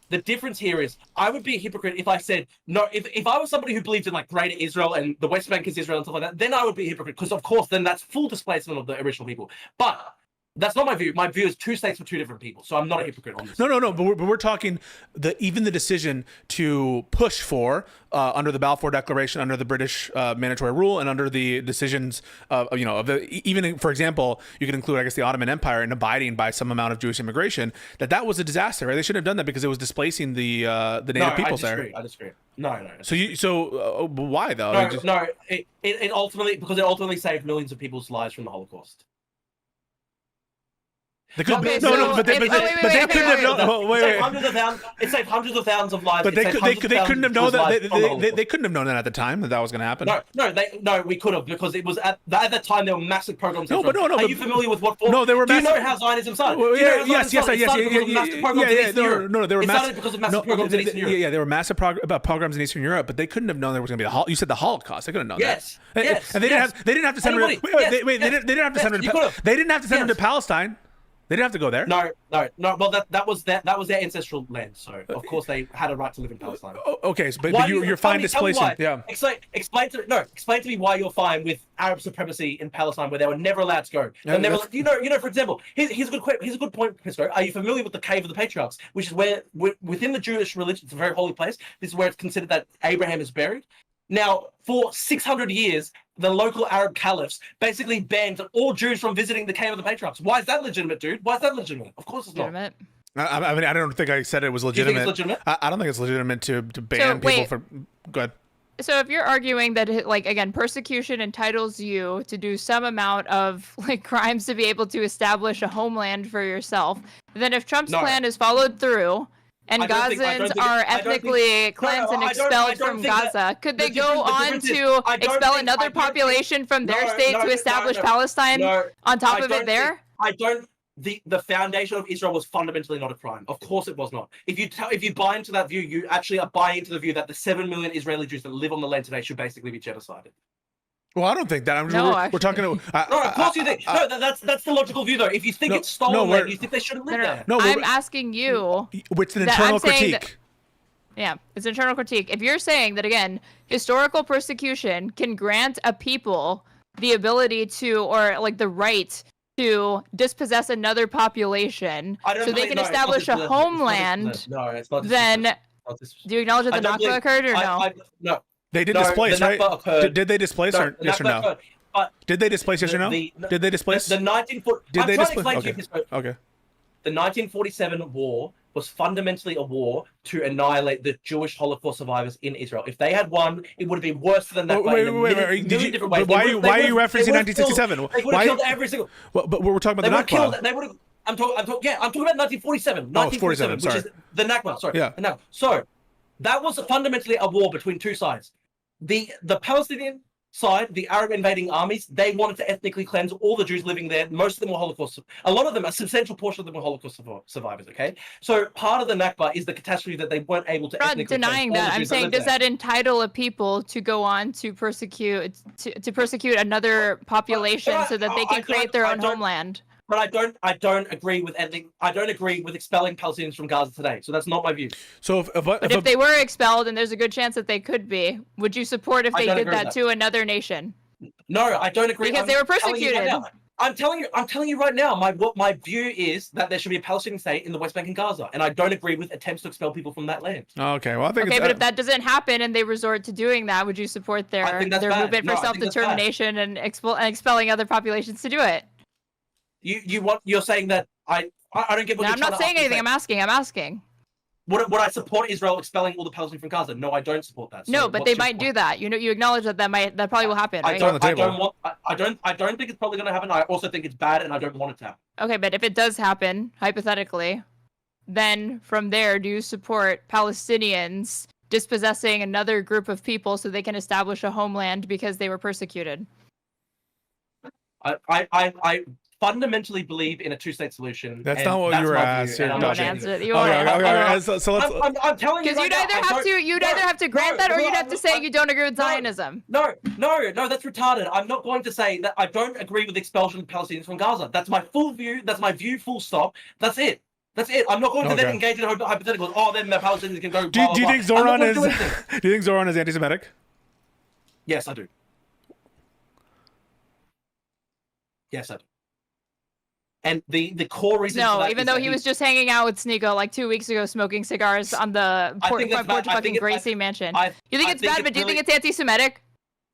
The difference here is I would be a hypocrite if I said no. If I was somebody who believed in like Greater Israel and the West Bank is Israel and stuff like that, then I would be a hypocrite because of course then that's full displacement of the original people. But that's not my view. My view is 2 states for 2 different people. So I'm not a hypocrite on this. No. But we're talking even the decision to push for under the Balfour Declaration, under the British mandatory rule, and under the decisions even for example, you could include I guess the Ottoman Empire in abiding by some amount of Jewish immigration. That was a disaster. Right? They shouldn't have done that because it was displacing the native peoples there. I disagree. No. So why though? It ultimately saved millions of people's lives from the Holocaust. They could, but they couldn't have known. It saved hundreds of thousands of lives. But they couldn't have known that. They couldn't have known that at the time that was going to happen. No, we could have because it was at that time there were massive pogroms. No. Are you familiar with what? No, there were. Do you know how Zionism started? Yes. No, there were massive because of massive pogroms in Eastern Europe. Yeah, there were massive pogroms in Eastern Europe, but they couldn't have known there was going to be you said the Holocaust. They couldn't have known that. Yes. And they didn't have to send them. Wait, they didn't have to send them. They didn't have to send them to Palestine. They didn't have to go there. No. Well, that was their ancestral land, so of course they had a right to live in Palestine. Okay, but you're fine displacing. Yeah. Explain to me why you're fine with Arab supremacy in Palestine, where they were never allowed to go. For example, here's a good point, Pisco. Are you familiar with the Cave of the Patriarchs, which is where within the Jewish religion, it's a very holy place. This is where it's considered that Abraham is buried. Now, for 600 years, the local Arab caliphs basically banned all Jews from visiting the Cave of the Patriarchs. Why is that legitimate, dude? Why is that legitimate? Of course it's not. I mean, I don't think I said it was legitimate. You think it's legitimate? I don't think it's legitimate to ban people from... Go ahead. So if you're arguing that, again, persecution entitles you to do some amount of, crimes to be able to establish a homeland for yourself, then if Trump's plan is followed through... and Gazans are ethnically cleansed and expelled from Gaza, could they go on to expel another population from their state to establish Palestine on top of it there? The foundation of Israel was fundamentally not a crime. Of course it was not. If you buy into that view, you actually are buying into the view that the 7 million Israeli Jews that live on the land today should basically be genocided. Well, I don't think that. We're talking. No, of course you think. No, that's the logical view, though. If you think it's stolen land, you think they shouldn't live there. No, I'm asking you. Which is an internal critique. Yeah, it's an internal critique. If you're saying that, again, historical persecution can grant a people the ability to, or the right to dispossess another population so they can establish a homeland, then do you acknowledge that the Nakba occurred or no? No. They did displace, right? Did they displace or yes or no? Did they displace, yes or no? Did they displace? The 1940. Did they displace? Okay. The 1947 war was fundamentally a war to annihilate the Jewish Holocaust survivors in Israel. If they had won, it would have been worse than that. Wait. Why are you referencing 1967? They would have killed every single. But we're talking about the Nakba. They would have. I'm talking about 1947. 1947, which is the Nakba. Sorry. Yeah. No. So that was fundamentally a war between 2 sides. The Palestinian side, the Arab invading armies, they wanted to ethnically cleanse all the Jews living there. Most of them were Holocaust. A lot of them, a substantial portion of them were Holocaust survivors. Okay, so part of the Nakba is the catastrophe that they weren't able to. I'm not denying that. I'm saying, does that entitle a people to go on to persecute another population so that they can create their own homeland? But I don't agree with ending. I don't agree with expelling Palestinians from Gaza today. So that's not my view. So if they were expelled, and there's a good chance that they could be, would you support if they did that to another nation? No, I don't agree. Because they were persecuted. I'm telling you right now. My view is that there should be a Palestinian state in the West Bank and Gaza, and I don't agree with attempts to expel people from that land. Okay, well I think. Okay, but if that doesn't happen and they resort to doing that, would you support their movement for self-determination and expelling other populations to do it? You're saying that I don't get what I'm not saying anything. I'm asking. Would I support Israel expelling all the Palestinians from Gaza? No, I don't support that. So no, but they might do that. You acknowledge that probably will happen, right? I don't think it's probably going to happen. I also think it's bad, and I don't want it to happen. Okay, but if it does happen, hypothetically, then from there, do you support Palestinians dispossessing another group of people so they can establish a homeland because they were persecuted? I fundamentally believe in a two-state solution. That's not what you were asked. You don't answer it. So let's. I'm telling you. Because you'd either have to grant that, or you'd have to say you don't agree with Zionism. No, that's retarded. I'm not going to say that I don't agree with the expulsion of Palestinians from Gaza. That's my full view. That's my view. Full stop. That's it. I'm not going to then engage in hypotheticals. Oh, then the Palestinians can go. Do you think Zoran is? Do you think Zoran is anti-Semitic? Yes, I do. Yes, I do. And the core reason. No, even though he was just hanging out with Sneeko like 2 weeks ago, smoking cigars on the porch of fucking Gracie Mansion. You think it's bad, but do you think it's anti-Semitic?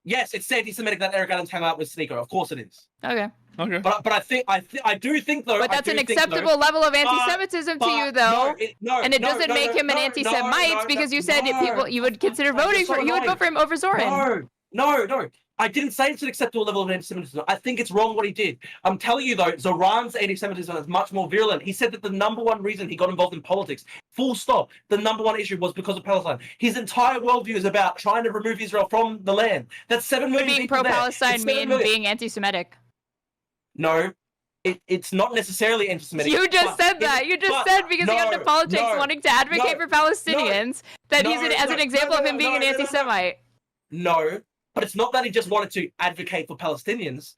Yes, it's anti-Semitic that Eric Adams hung out with Sneeko. Of course it is. Okay. But I do think though. But that's an acceptable level of anti-Semitism to you, though. And it doesn't make him an anti-Semite because you said you would consider voting for. You would vote for him over Zoran. No. I didn't say it's an acceptable level of anti-Semitism. I think it's wrong what he did. I'm telling you though, Zoran's anti-Semitism is much more virulent. He said that the number one reason he got involved in politics, full stop, the number one issue was because of Palestine. His entire worldview is about trying to remove Israel from the land. That's 7 million being people pro-Palestine mean being anti-Semitic? No. It's not necessarily anti-Semitic. You just said that. You just said because he got into politics wanting to advocate for Palestinians that he's as an example of him being an anti-Semite. No. But it's not that he just wanted to advocate for Palestinians.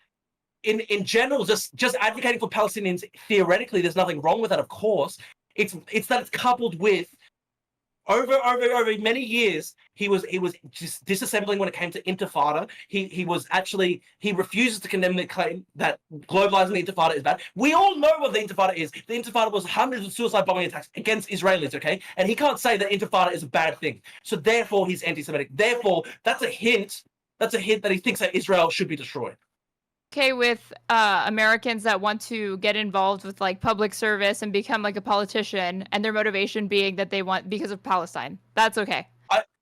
In general, just advocating for Palestinians theoretically, there's nothing wrong with that, of course. It's that it's coupled with over many years, he was just disassembling when it came to Intifada. He refuses to condemn the claim that globalizing the Intifada is bad. We all know what the Intifada is. The Intifada was hundreds of suicide bombing attacks against Israelis, okay? And he can't say that Intifada is a bad thing. So therefore, he's anti-Semitic. Therefore, that's a hint that he thinks that Israel should be destroyed. Okay, with Americans that want to get involved with like public service and become like a politician, and their motivation being that they want because of Palestine. That's okay.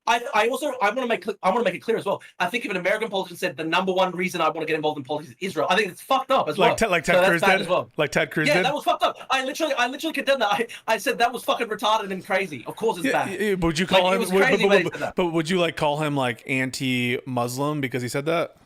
I want to make it clear as well. I think if an American politician said the number one reason I want to get involved in politics is Israel, I think it's fucked up as well. Like Ted Cruz did. Well. Like Ted Cruz did. Yeah, that was fucked up. I literally condemned that. I said that was fucking retarded and crazy. Of course it's bad. Yeah, but would you call him? But would you like call him like anti-Muslim because he said that?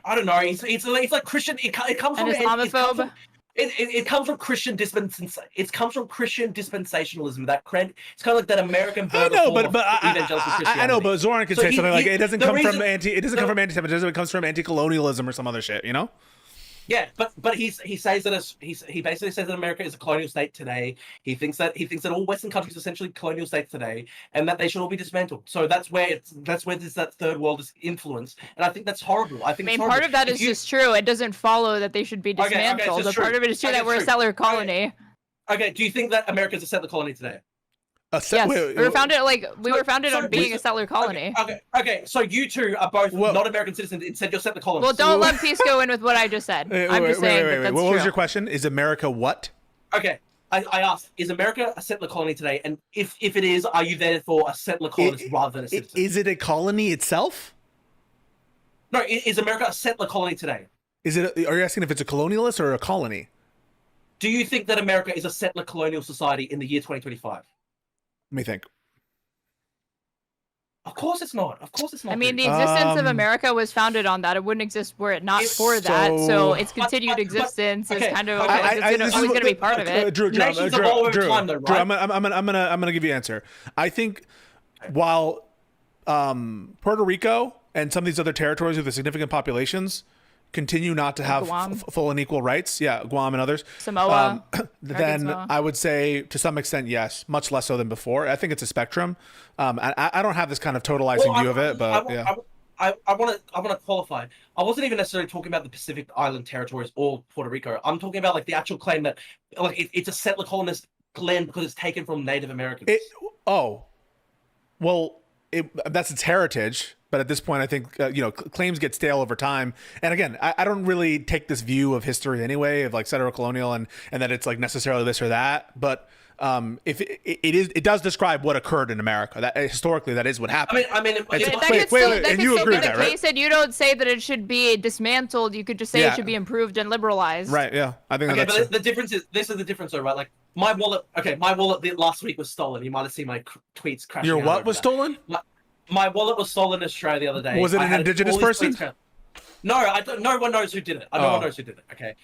I don't know. It's like Christian. It comes from Islamophobe. It comes from Christian dispensationalism. It comes from Christian dispensationalism. It's kind of like that American. I know, but I know, but Zoran could say something like it doesn't come from anti-Semitism. It comes from anti-colonialism or some other shit. You know. Yeah, but he says that he basically says that America is a colonial state today. He thinks that all Western countries are essentially colonial states today, and that they should all be dismantled. So that's where there's that third world is influence, and I think that's horrible. I mean, part of that is just true. It doesn't follow that they should be dismantled. Okay, part of it is true that we're a settler colony. Okay, do you think that America is a settler colony today? Yes, we were founded on being a settler colony. Okay. So you two are both not American citizens. Instead, you're settler colonists. Well, don't lump Pisco in with what I just said. I'm just saying that that's true. What was your question? Is America what? Okay, I asked, is America a settler colony today? And if it is, are you therefore a settler colonist rather than a citizen? Is it a colony itself? No, is America a settler colony today? Are you asking if it's a colonialist or a colony? Do you think that America is a settler colonial society in the year 2025? Let me think. Of course it's not. I mean, the existence of America was founded on that. It wouldn't exist were it not for that. So its continued existence is kind of always going to be part of it. Drew, I'm gonna give you an answer. I think while Puerto Rico and some of these other territories with the significant populations continue not to have full and equal rights, Guam and others, Samoa, then I would say to some extent yes, much less so than before. I think it's a spectrum. I don't have this kind of totalizing view of it, but I want to qualify. I wasn't even necessarily talking about the Pacific Island territories or Puerto Rico. I'm talking about like the actual claim that like it's a settler colonist land because it's taken from Native Americans. That's its heritage. But at this point, I think, claims get stale over time. And again, I don't really take this view of history anyway, of like settler colonial and that it's like necessarily this or that. But if it does describe what occurred in America. That historically, that is what happened. And you agree with that, right? Case, and you don't say that it should be dismantled. You could just say it should be improved and liberalized. Right. Yeah. I think. Okay, but the difference is this is the difference, though, right? Like my wallet. Okay, my wallet last week was stolen. You might have seen my tweets crashing. Your what was stolen? My wallet was stolen in Australia the other day. Was it an indigenous person? No, I don't. No one knows who did it. No one knows who did it. Okay,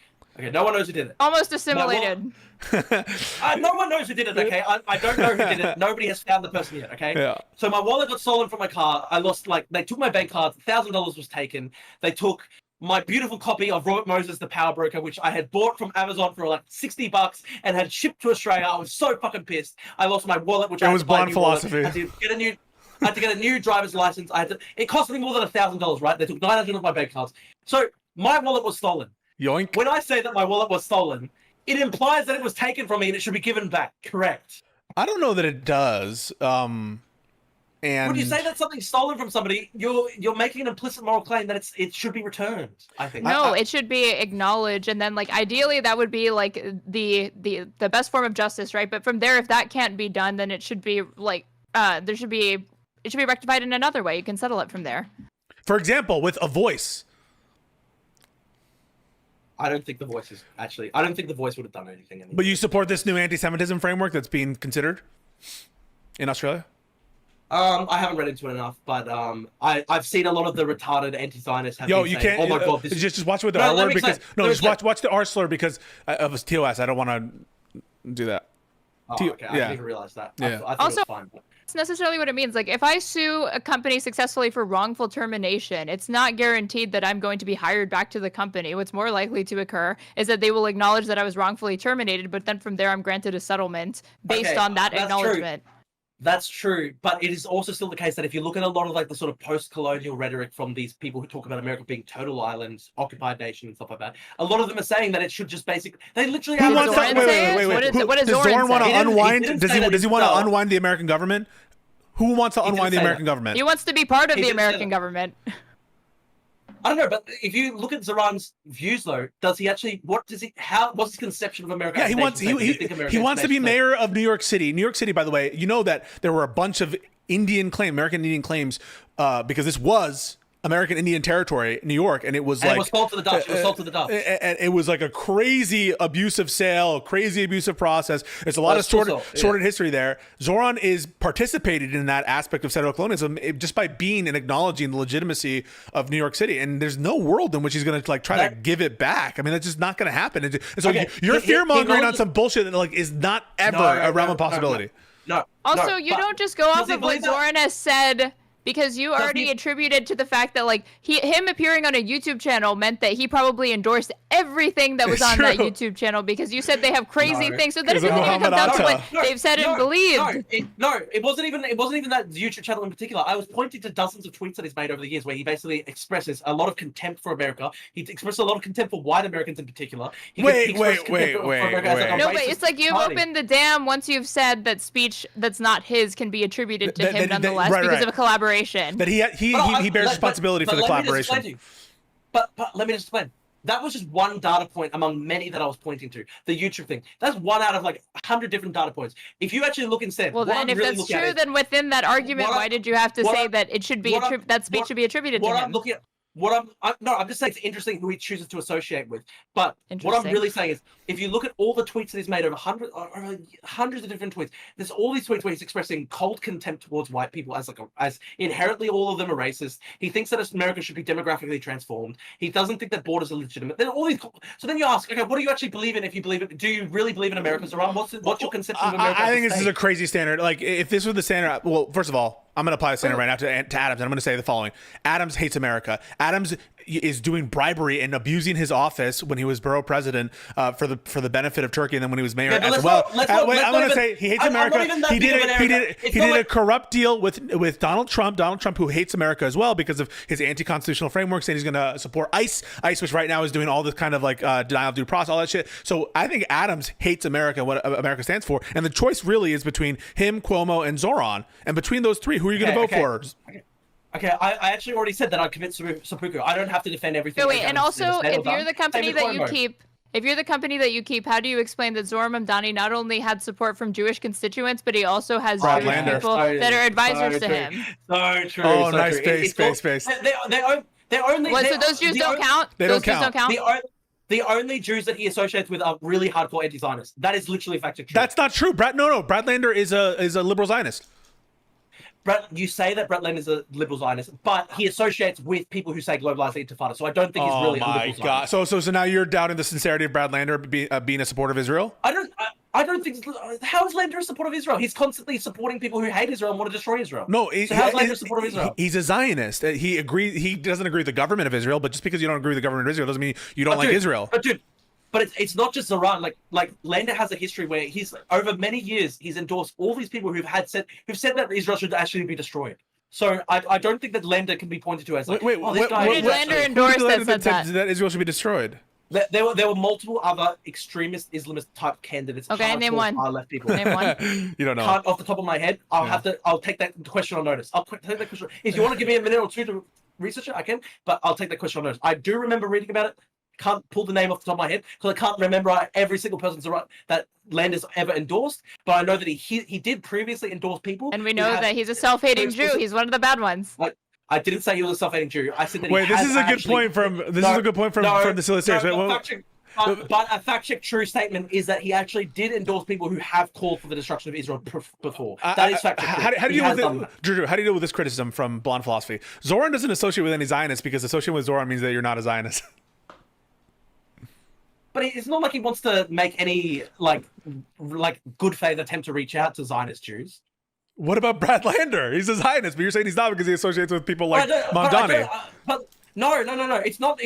no one knows who did it. Almost assimilated. No one knows who did it. Okay, I don't know who did it. Nobody has found the person yet. Okay. Yeah. So my wallet got stolen from my car. I lost they took my bank card. $1,000 was taken. They took my beautiful copy of Robert Moses, the Power Broker, which I had bought from Amazon for like $60 and had shipped to Australia. I was so fucking pissed. I lost my wallet, which I had to buy a new philosophy. Wallet. I had to get a new driver's license. It cost me more than $1,000, right? They took 900 of my bank cards. So my wallet was stolen. Yoink. When I say that my wallet was stolen, it implies that it was taken from me and it should be given back. Correct. I don't know that it does. And when you say that something's stolen from somebody, you're making an implicit moral claim that it should be returned. I think. No, it should be acknowledged, and then like ideally that would be like the best form of justice, right? But from there, if that can't be done, then it should be like it should be rectified in another way. You can settle it from there. For example, with a voice. I don't think the voice would have done anything. But you support this new anti-Semitism framework that's being considered in Australia? I haven't read into it enough, but I've seen a lot of the retarded anti-Zionists have been saying, "Oh my god, this just watch with the R word because watch the R slur because of his TOS. I don't want to do that." Okay, I didn't even realize that. Yeah. I thought it was fine. It's necessarily what it means. Like if I sue a company successfully for wrongful termination, it's not guaranteed that I'm going to be hired back to the company. What's more likely to occur is that they will acknowledge that I was wrongfully terminated, but then from there I'm granted a settlement based on that acknowledgement. That's true, but it is also still the case that if you look at a lot of like the sort of post-colonial rhetoric from these people who talk about America being total islands, occupied nation, and stuff like that, a lot of them are saying that it should just basically. They literally. Who wants that? Wait. What does Zoran want to unwind? Does he want to unwind the American government? Who wants to unwind the American government? He wants to be part of the American government. I don't know, but if you look at Zoran's views, though, does he actually? What's his conception of America? Yeah, he wants to be mayor of New York City. New York City, by the way, you know that there were a bunch of American Indian claims, because this was American Indian territory, New York, and it was it was sold to the Dutch. It was sold to the Dutch. And it was like a crazy abusive sale, crazy abusive process. There's a lot of sordid history there. Zoran is participated in that aspect of settler colonialism just by being and acknowledging the legitimacy of New York City. And there's no world in which he's going to like try to give it back. I mean, that's just not going to happen. And so you're fear mongering on some bullshit that like is not ever a realm of possibility. No. Also, you don't just go off of what Zoran has said. Because you already attributed to the fact that like him appearing on a YouTube channel meant that he probably endorsed everything that was on that YouTube channel because you said they have crazy things. So then it doesn't even come down to what they've said and believed. It wasn't even that YouTube channel in particular. I was pointing to dozens of tweets that he's made over the years where he basically expresses a lot of contempt for America. He expresses a lot of contempt for white Americans in particular. Wait. No, but it's like you've opened the dam once you've said that speech that's not his can be attributed to him nonetheless because of a collaboration. That he bears responsibility for the collaboration. But let me just explain. That was just one data point among many that I was pointing to. The YouTube thing. That's one out of like 100 different data points. If you actually look instead, well, then if that's true, then within that argument, why did you have to say that it should be that speech should be attributed to him? I'm looking at. I'm just saying it's interesting who he chooses to associate with. But what I'm really saying is, if you look at all the tweets that he's made over hundreds of different tweets, there's all these tweets where he's expressing cold contempt towards white people as inherently all of them are racist. He thinks that America should be demographically transformed. He doesn't think that borders are legitimate. Then all these. So then you ask, okay, what do you actually believe in? If you believe it, do you really believe in America? Zoran? What's your conception of America? I think this is a crazy standard. Like if this was the standard, well, first of all, I'm going to apply the standard right now to Adams, and I'm going to say the following. Adams hates America. Adams is doing bribery and abusing his office when he was borough president for the benefit of Turkey, and then when he was mayor as well. I'm going to say he hates America. He did a corrupt deal with Donald Trump. Donald Trump, who hates America as well because of his anti-constitutional framework, saying he's going to support ICE, which right now is doing all this kind of like denial of due process, all that shit. So I think Adams hates America, what America stands for, and the choice really is between him, Cuomo, and Zoran. And between those three, who are you going to vote for? Okay, I actually already said that I'd commit seppuku. I don't have to defend everything. Wait, and also, if you're the company that you keep If you're the company that you keep, how do you explain that Zoran Mamdani not only had support from Jewish constituents, but he also has Jewish people that are advisors to him? So true. Oh, so nice true. space. They're only. So those Jews don't count? They don't count. The only Jews that he associates with are really hardcore anti-Zionists. That is literally fact-check true. That's not true. No. Brad Lander is a liberal Zionist. You say that Brett Lane is a liberal Zionist, but he associates with people who say globalized intifada. So I don't think he's really a liberal Zionist. So now you're doubting the sincerity of Brad Lander being a supporter of Israel? I don't think. How is Lander a supporter of Israel? He's constantly supporting people who hate Israel and want to destroy Israel. No, so how's Lander a supporter of Israel? He's a Zionist. He doesn't agree with the government of Israel, but just because you don't agree with the government of Israel doesn't mean you don't like Israel. But it's not just Zoran. Like Lander has a history where he's over many years he's endorsed all these people who've said that Israel should actually be destroyed. So I don't think that Lander can be pointed to as like, who did Lander endorse that Israel should be destroyed? There were multiple other extremist Islamist type candidates. Okay, name one. Left people. Name one. You don't know. Can't off the top of my head. I'll take that question on notice. I'll take that question. If you want to give me a minute or two to research it, I can. But I'll take that question on notice. I do remember reading about it. Can't pull the name off the top of my head because I can't remember every single person that Lander's ever endorsed. But I know that he did previously endorse people. And we know that he's a self-hating Jew. He's one of the bad ones. I didn't say he was a self-hating Jew. I said that. Wait, this is a good point from the Silly Series. But a fact-check true statement is that he actually did endorse people who have called for the destruction of Israel before. That is fact-check true. How do you deal with Drew, how do you deal with this criticism from Blonde Philosophy? Zoran doesn't associate with any Zionists because associating with Zoran means that you're not a Zionist. But it's not like he wants to make any like good faith attempt to reach out to Zionist Jews. What about Brad Lander? He's a Zionist, but you're saying he's not because he associates with people like Mamdani. But no. It's not.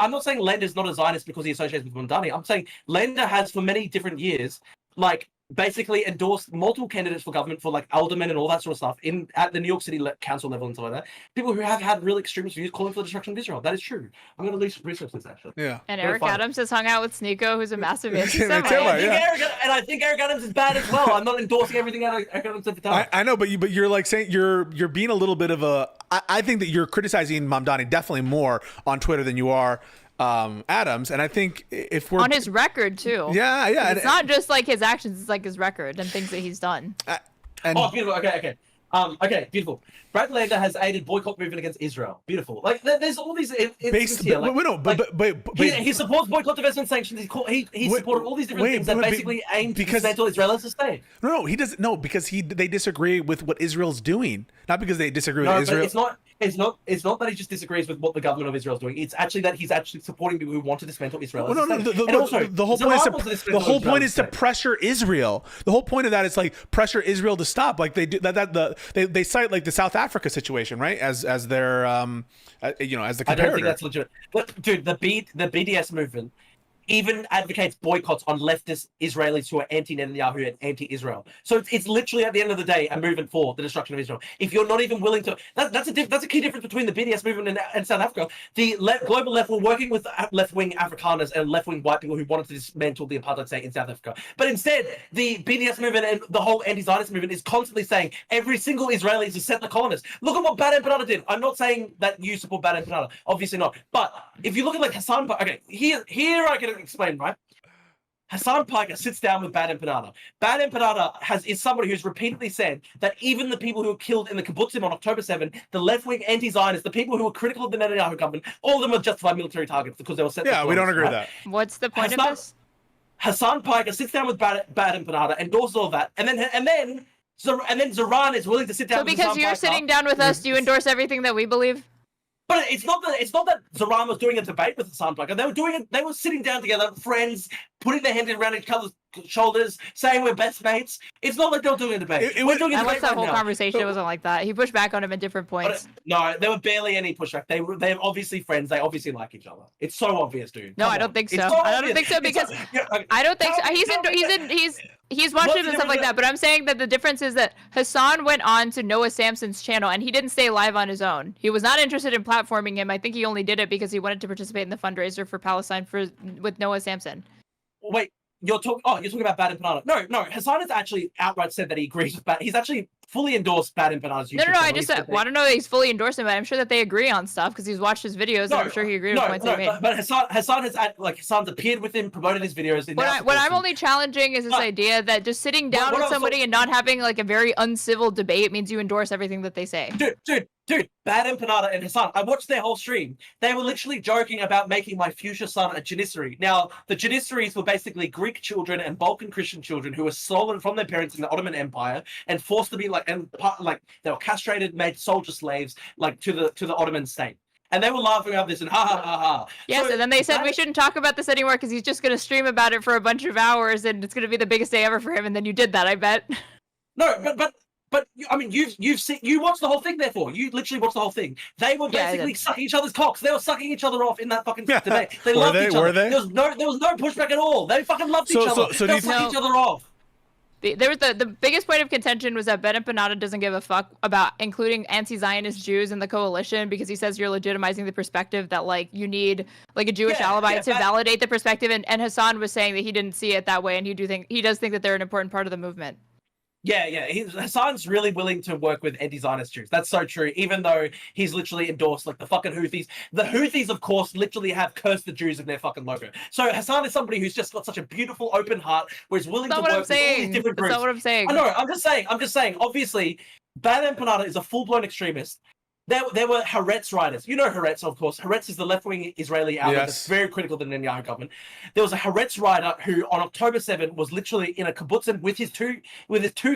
I'm not saying Lander's not a Zionist because he associates with Mamdani. I'm saying Lander has for many different years, basically endorsed multiple candidates for government for aldermen and all that sort of stuff at the New York City council level and stuff like that. People who have had really extremist views calling for the destruction of Israel. That is true. I'm going to research this actually. Yeah. And Eric Adams has hung out with Sneeko, who's a massive anti-Semite. I think Eric Adams is bad as well. I'm not endorsing everything Eric Adams at the time. I know, but you're like saying you're being a little bit of a. I think that you're criticizing Mamdani definitely more on Twitter than you are Adams, and I think if we're on his record too. Yeah. It's not just like his actions; it's like his record and things that he's done. Beautiful. Okay, beautiful. Brad Lander has aided boycott movement against Israel. Beautiful. There's all these instances here. He supports boycott, divestment, sanctions. He supported all these different things that basically aim to dismantle Israel as a state. No, he doesn't. No, because they disagree with what Israel's doing, not because they disagree with Israel. But it's not that he just disagrees with what the government of Israel is doing. It's actually that he's actually supporting people who want to dismantle Israel. The whole point is to pressure Israel. The whole point of that is pressure Israel to stop. They do they cite the South Africa situation, right? As their as the comparator. I don't think that's legitimate. But dude, the BDS movement even advocates boycotts on leftist Israelis who are anti-Netanyahu and anti-Israel. So it's literally at the end of the day a movement for the destruction of Israel. If you're not even willing to, that's a key difference between the BDS movement and South Africa. The global left were working with left-wing Afrikaners and left-wing white people who wanted to dismantle the apartheid state in South Africa. But instead, the BDS movement and the whole anti-Zionist movement is constantly saying every single Israeli is a settler colonist. Look at what Bad Empanada did. I'm not saying that you support Bad Empanada, obviously not. But if you look at Hassan, okay, here I can explain, right? Hassan Piker sits down with Bad Empanada. Bad Empanada is somebody who's repeatedly said that even the people who were killed in the kibbutzim on October 7, the left-wing anti-Zionists, the people who were critical of the Netanyahu government, all of them were justified military targets because they were set. Yeah, we don't agree with that. What's the point of this? Hassan Piker sits down with Bad Empanada, endorses all that, and then Zoran is willing to sit down. So because you're sitting down with us, do you endorse everything that we believe? But it's not that Zoran was doing a debate with Hassan Piker. They were sitting down together, friends, putting their hands around each other's shoulders, saying we're best mates. It's not like they were doing a debate. That whole conversation wasn't like that. He pushed back on him at different points. No, there were barely any pushback. They're obviously friends. They obviously like each other. It's so obvious, dude. No, I don't think so. I don't think so because I don't think so. He's watched him and stuff like that, but I'm saying that the difference is that Hassan went on to Noah Samson's channel and he didn't stay live on his own. He was not interested in platforming him. I think he only did it because he wanted to participate in the fundraiser for Palestine with Noah Samson. Wait, you're talking about Bad Empanada. No, Hassan has actually outright said that he agrees with Bad. He's actually fully endorse Bad Empanada's YouTube No. I just want to know that he's fully endorsing, but I'm sure that they agree on stuff because he's watched his videos, and I'm sure he agreed with points they made. But Hassan Hassan's appeared with him, promoted his videos. What I'm only challenging is this idea that just sitting down with somebody and not having like a very uncivil debate means you endorse everything that they say. Dude, Bad Empanada and Hassan, I watched their whole stream. They were literally joking about making my future son a janissary. Now, the janissaries were basically Greek children and Balkan Christian children who were stolen from their parents in the Ottoman Empire and forced to be they were castrated, made soldier slaves, like to the Ottoman state. And they were laughing about this and ha ha ha ha. Yes, so, and then they said we shouldn't talk about this anymore because he's just going to stream about it for a bunch of hours and it's going to be the biggest day ever for him. And then you did that, I bet. No, but I mean, you watched the whole thing. Therefore, you literally watched the whole thing. They were basically sucking each other's cocks. They were sucking each other off in that fucking debate. They loved each other. There was no pushback at all. They fucking loved each other. They were sucking each other off. There was the biggest point of contention was that Bad Empanada doesn't give a fuck about including anti-Zionist Jews in the coalition because he says you're legitimizing the perspective that like you need like a Jewish alibi to validate the perspective. And Hassan was saying that he didn't see it that way, and he does think that they're an important part of the movement. Yeah. Hassan's really willing to work with anti-Zionist Jews. That's so true. Even though he's literally endorsed like the fucking Houthis. The Houthis, of course, literally have cursed the Jews in their fucking logo. So Hassan is somebody who's just got such a beautiful, open heart, where he's willing to work with all these different groups. That's not what I'm saying. I know. I'm just saying. Obviously, Bad Empanada is a full-blown extremist. There were Haaretz riders. You know Haaretz, of course. Haaretz is the left-wing Israeli outlet that's very critical to the Netanyahu government. There was a Haaretz rider who, on October 7, was literally in a kibbutzim with his two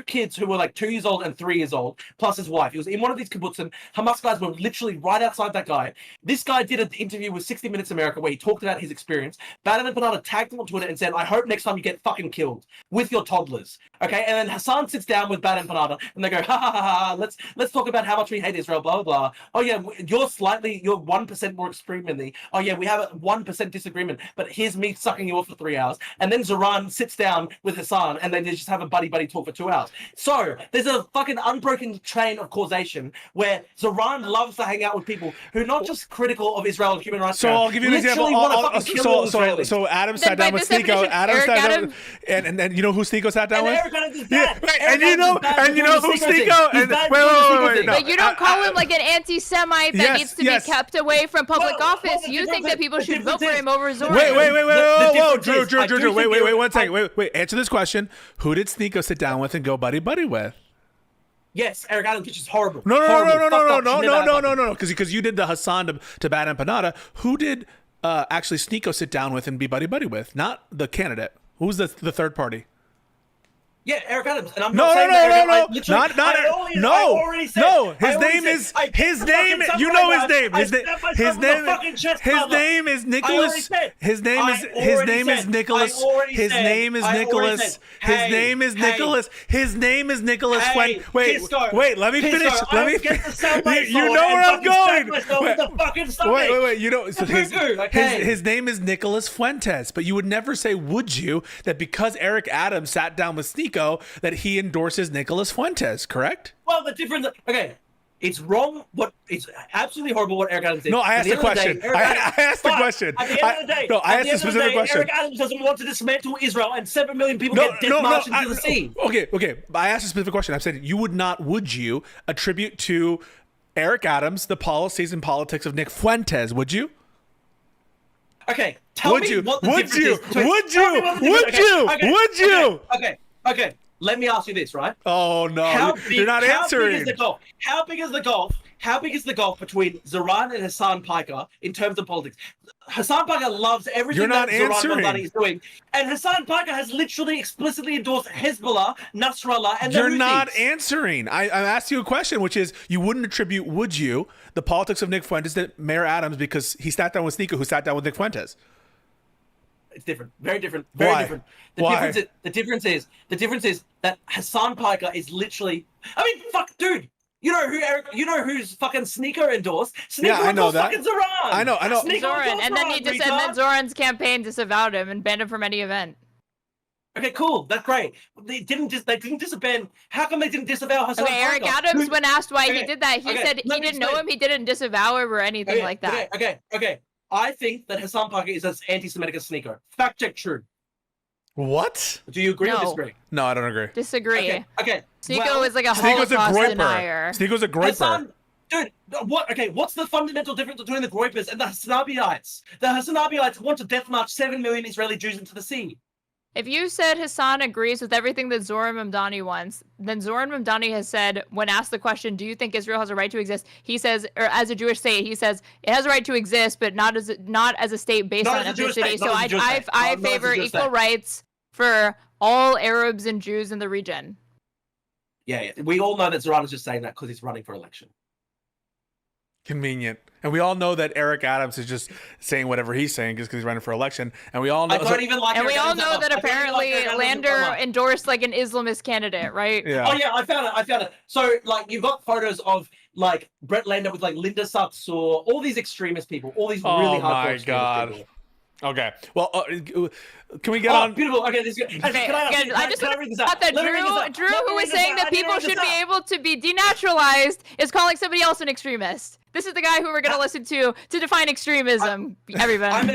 kids who were like 2 years old and 3 years old, plus his wife. He was in one of these kibbutzim. Hamas guys were literally right outside that guy. This guy did an interview with 60 Minutes America where he talked about his experience. Bad Empanada tagged him on Twitter and said, "I hope next time you get fucking killed with your toddlers." Okay, and then Hassan sits down with Bad Empanada and they go, "Ha ha ha ha! Let's talk about how much we hate Israel." Blah blah blah. Oh yeah, you're 1% more extreme than me. Oh yeah, we have a 1% disagreement, but here's me sucking you off for 3 hours. And then Zoran sits down with Hassan and they just have a buddy talk for 2 hours. So there's a fucking unbroken chain of causation where Zoran loves to hang out with people who are not just critical of Israel and human rights. So I'll give you an example. So Adam sat down with Sneeko. And you know who Sneeko sat down with? And you know who Sneeko? Wait. But you don't call him like an anti-Semite that needs to be kept away from public office. You think that people should vote for him over Zoran. Wait, Drew, wait, 1 second. Wait, answer this question. Who did Sneeko sit down with and go buddy with? Yes, Eric Adams, which is horrible. No, because you did the Hassan to Bad Empanada. Who did actually Sneeko sit down with and be buddy with? Not the candidate. Who's the third party? Yeah, Eric Adams, and I'm not saying that. His name is Nicholas. His name is Nicholas. His name is Nicholas. Wait, let me finish. You know where I'm going. Wait. You know, his name is Nicholas Fuentes, but you would never say, would you, that because Eric Adams sat down with Sneeko, that he endorses Nicholas Fuentes, correct? Well, the difference. Okay, it's wrong. It's absolutely horrible what Eric Adams did. No, I asked the question. I asked the question. At the end of the day, I asked the specific question. Eric Adams doesn't want to dismantle Israel, and 7 million people get death marched into the sea. Okay. I asked a specific question. I said, would you attribute to Eric Adams the policies and politics of Nick Fuentes? Would you? Okay, tell me what the difference is. Would you? Okay, let me ask you this, right? Oh no, you're not answering. How big is the gulf between Zoran and Hassan Piker in terms of politics? Hassan Piker loves everything that Zoran Mamdani is doing, and Hassan Piker has literally explicitly endorsed Hezbollah, Nasrallah, and the Houthis. You're not answering. I asked you a question, which is, you wouldn't attribute, would you, the politics of Nick Fuentes to Mayor Adams because he sat down with Sneeko, who sat down with Nick Fuentes? It's different. Very different. Very different. The difference is that Hassan Piker is literally. I mean, fuck, dude. You know who's fucking Sneeko endorsed? Sneeko I know that. Fucking Zoran. I know. Zoran, and then Zoran's campaign disavowed him and banned him from any event. Okay, cool. That's great. They didn't disband. How come they didn't disavow Hassan Piker? Eric Adams, when asked why he did that, he said he didn't know him. He didn't disavow him or anything like that. Okay. I think that Hassan Piker is as anti-Semitic as Sneeko. Fact check true. What? Do you agree or disagree? No, I don't agree. Disagree. Okay. Sneeko is like a Holocaust denier. Sneeko's a groiper. Dude, what? Okay, what's the fundamental difference between the groipers and the Hassanabiites? The Hassanabiites want to death march 7 million Israeli Jews into the sea. If you said Hassan agrees with everything that Zoran Mamdani wants, then Zoran Mamdani has said, when asked the question, do you think Israel has a right to exist? He says, or as a Jewish state, he says, it has a right to exist, but not as a state based on ethnicity. So I favor equal rights for all Arabs and Jews in the region. Yeah. We all know that Zoran is just saying that because he's running for election. Convenient. And we all know that Eric Adams is just saying whatever he's saying just because he's running for election. And we all know. And we all know that apparently Lander endorsed like an Islamist candidate, right? Yeah. Oh yeah, I found it. So like you've got photos of like Brett Lander with like Linda Sarsour, all these extremist people, all these really hardcore extremist people. Okay. Well, can we get on? Beautiful. Okay, this is good. Okay, I just thought that Drew, who was saying that people should be able to be denaturalized, is calling somebody else an extremist. This is the guy who we're going to listen to define extremism. Everybody. I'm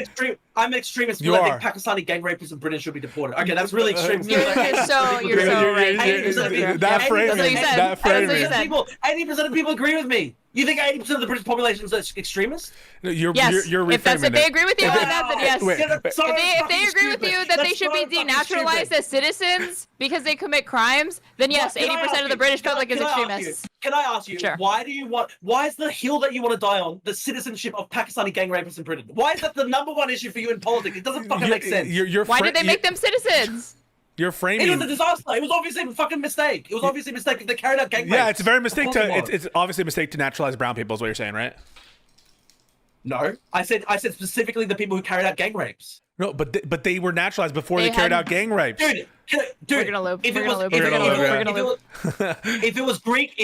an extremist. I think Pakistani gang rapists in Britain should be deported. Okay, that's really extreme. You're so right. That phrase. 80% of people agree with me. You think 80% of the British population is extremist? You're if they agree with you on that, then yes. If they agree with you that they should be denaturalized as citizens because they commit crimes, then yes, 80% of the British public is extremists. Can I ask you, why is the hill that you want to die on the citizenship of Pakistani gang rapists in Britain? Why is that the number one issue for you in politics? It doesn't fucking make sense. Why did they make them citizens? You're framing. It was a disaster. It was obviously a fucking mistake. It was obviously a mistake if they carried out gang rapes. Yeah, it's a very mistake it's obviously a mistake to naturalize brown people is what you're saying, right? No, I said specifically the people who carried out gang rapes. No, but they were naturalized before they carried out gang rapes. Dude, we're gonna loop. If it was Greek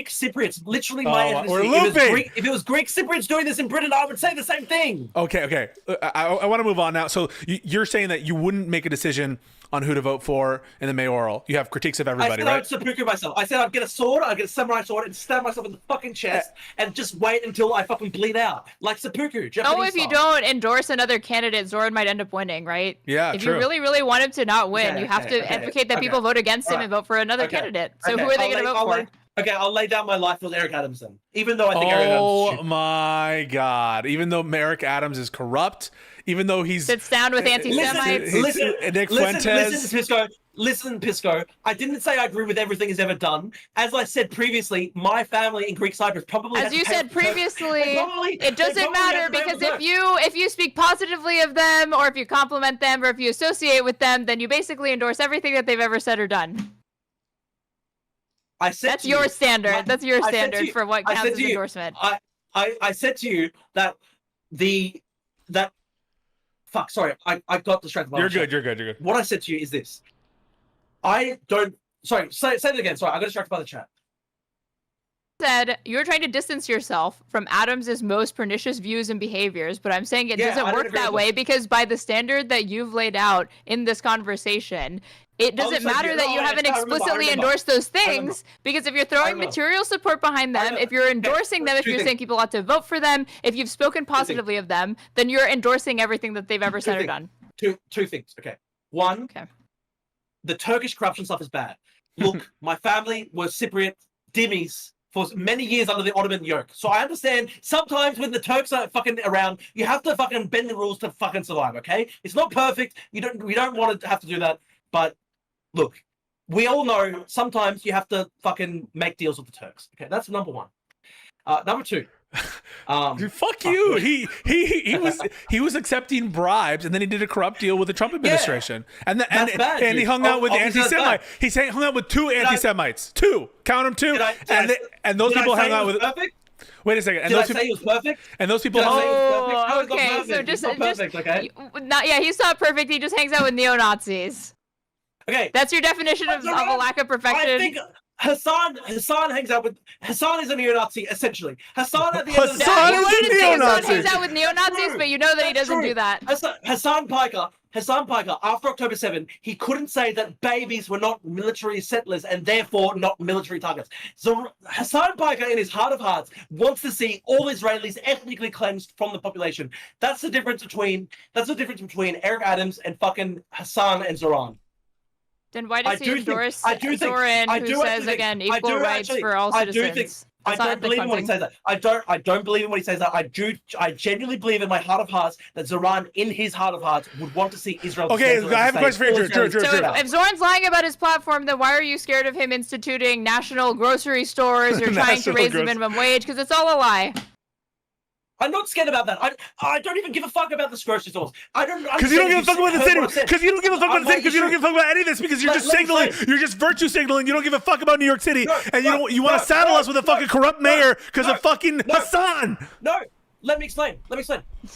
Cypriots, literally my ethnicity. If it was Greek Cypriots doing this in Britain, I would say the same thing. Okay. I want to move on now. So you're saying that you wouldn't make a decision on who to vote for in the mayoral. You have critiques of everybody, right? I said I'd seppuku myself. I said I'd get a sword, I'd get a samurai sword, and stab myself in the fucking chest, and just wait until I fucking bleed out, like seppuku. Japanese if you don't endorse another candidate, Zoran might end up winning, right? Yeah, If you really, really want him to not win, you have to advocate that people vote against him and vote for another candidate. So who are they going to vote for? Okay, I'll lay down my life with Eric Adams then. Even though I think Eric Adams is stupid. My God. Even though Eric Adams is corrupt, even though he sits down with anti-Semites. Listen, Pisco. I didn't say I agree with everything he's ever done. As I said previously, my family in Greek Cyprus probably. As you said previously, it doesn't matter because if you speak positively of them, or if you compliment them, or if you associate with them, then you basically endorse everything that they've ever said or done. That's your standard. That's your standard for what counts as endorsement. I said to you that fuck, sorry, I got distracted. You're good. What I said to you is this. Say it again. Sorry, I got distracted by the chat. Said you're trying to distance yourself from Adams's most pernicious views and behaviors, but I'm saying it doesn't work that way because by the standard that you've laid out in this conversation, it doesn't matter that you haven't explicitly endorsed those things because if you're throwing material support behind them, if you're endorsing them, if you're saying people ought to vote for them, if you've spoken positively of them, then you're endorsing everything that they've ever said or done. Two things. Okay. One, the Turkish corruption stuff is bad. Look, my family was Cypriot dhimmis for many years under the Ottoman yoke. So I understand sometimes when the Turks are fucking around, you have to fucking bend the rules to fucking survive, okay? It's not perfect. We don't want to have to do that. But look, we all know sometimes you have to fucking make deals with the Turks. Okay, that's number one. Number two. Dude, fuck you. He was accepting bribes, and then he did a corrupt deal with the Trump administration, and he hung out with anti-Semites. He hung out with two anti-Semites. Count them, two. And those people hung out with. Perfect? Wait a second. Did I say he was perfect? And those people. Okay. So just okay. He's not perfect. He just hangs out with neo-Nazis. Okay. That's your definition of a lack of perfection. I think Hassan hangs out with Hassan is a neo-Nazi essentially. Hassan at the end of the day, Hassan hangs out with neo-Nazis, but you know that he doesn't do that. Hassan Piker Hassan Piker, after October 7, he couldn't say that babies were not military settlers and therefore not military targets. So Hassan Piker, in his heart of hearts, wants to see all Israelis ethnically cleansed from the population. That's the difference between Eric Adams and fucking Hassan and Zoran. Then why does he endorse Zoran, who says again equal rights for all citizens? I don't believe in what he says that. I don't believe in what he says that. I genuinely believe in my heart of hearts that Zoran, in his heart of hearts, would want to see Israel. Okay, I have a question for you, Drew. So if Zoran's lying about his platform, then why are you scared of him instituting national grocery stores or trying to raise the minimum wage? Because it's all a lie. I'm not scared about that. I don't even give a fuck about the grocery stores. I don't. Because you don't give a fuck about the city. Because you don't give a fuck about the city. Because you don't give a fuck about any of this. Because you're just signaling. You're just virtue signaling. You don't give a fuck about New York City, and you want to saddle us with a fucking corrupt mayor because of fucking Hassan. No. Let me explain.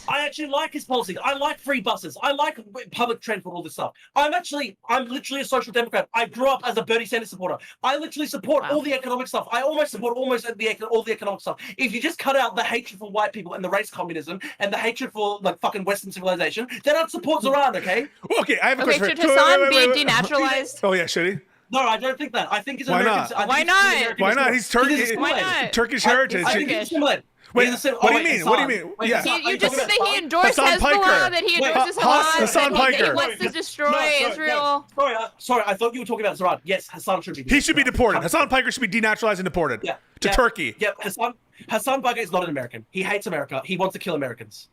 I actually like his policies. I like free buses. I like public transport, all this stuff. I'm literally a social democrat. I grew up as a Bernie Sanders supporter. I literally support all the economic stuff. I almost support all the economic stuff. If you just cut out the hatred for white people and the race communism and the hatred for like fucking Western civilization, then I'd support Zoran, okay? Okay, I have a question. Should Hassan be denaturalized? Oh yeah, should he? No, I don't think that. I think he's American. Why not? Why not? He's Turkish. Why not? Turkish heritage. I think he's assimilated. Wait, what do you mean? What do you mean? Yeah. You just said that he endorsed Hezbollah, that he endorses Hamas, Hassan Piker. That he wants to destroy Israel. Sorry, I thought you were talking about Zoran. Yes, Hassan should be deported. He should be deported. Hassan Piker should be denaturalized and deported to Turkey. Yeah, Hassan Piker is not an American. He hates America. He wants to kill Americans.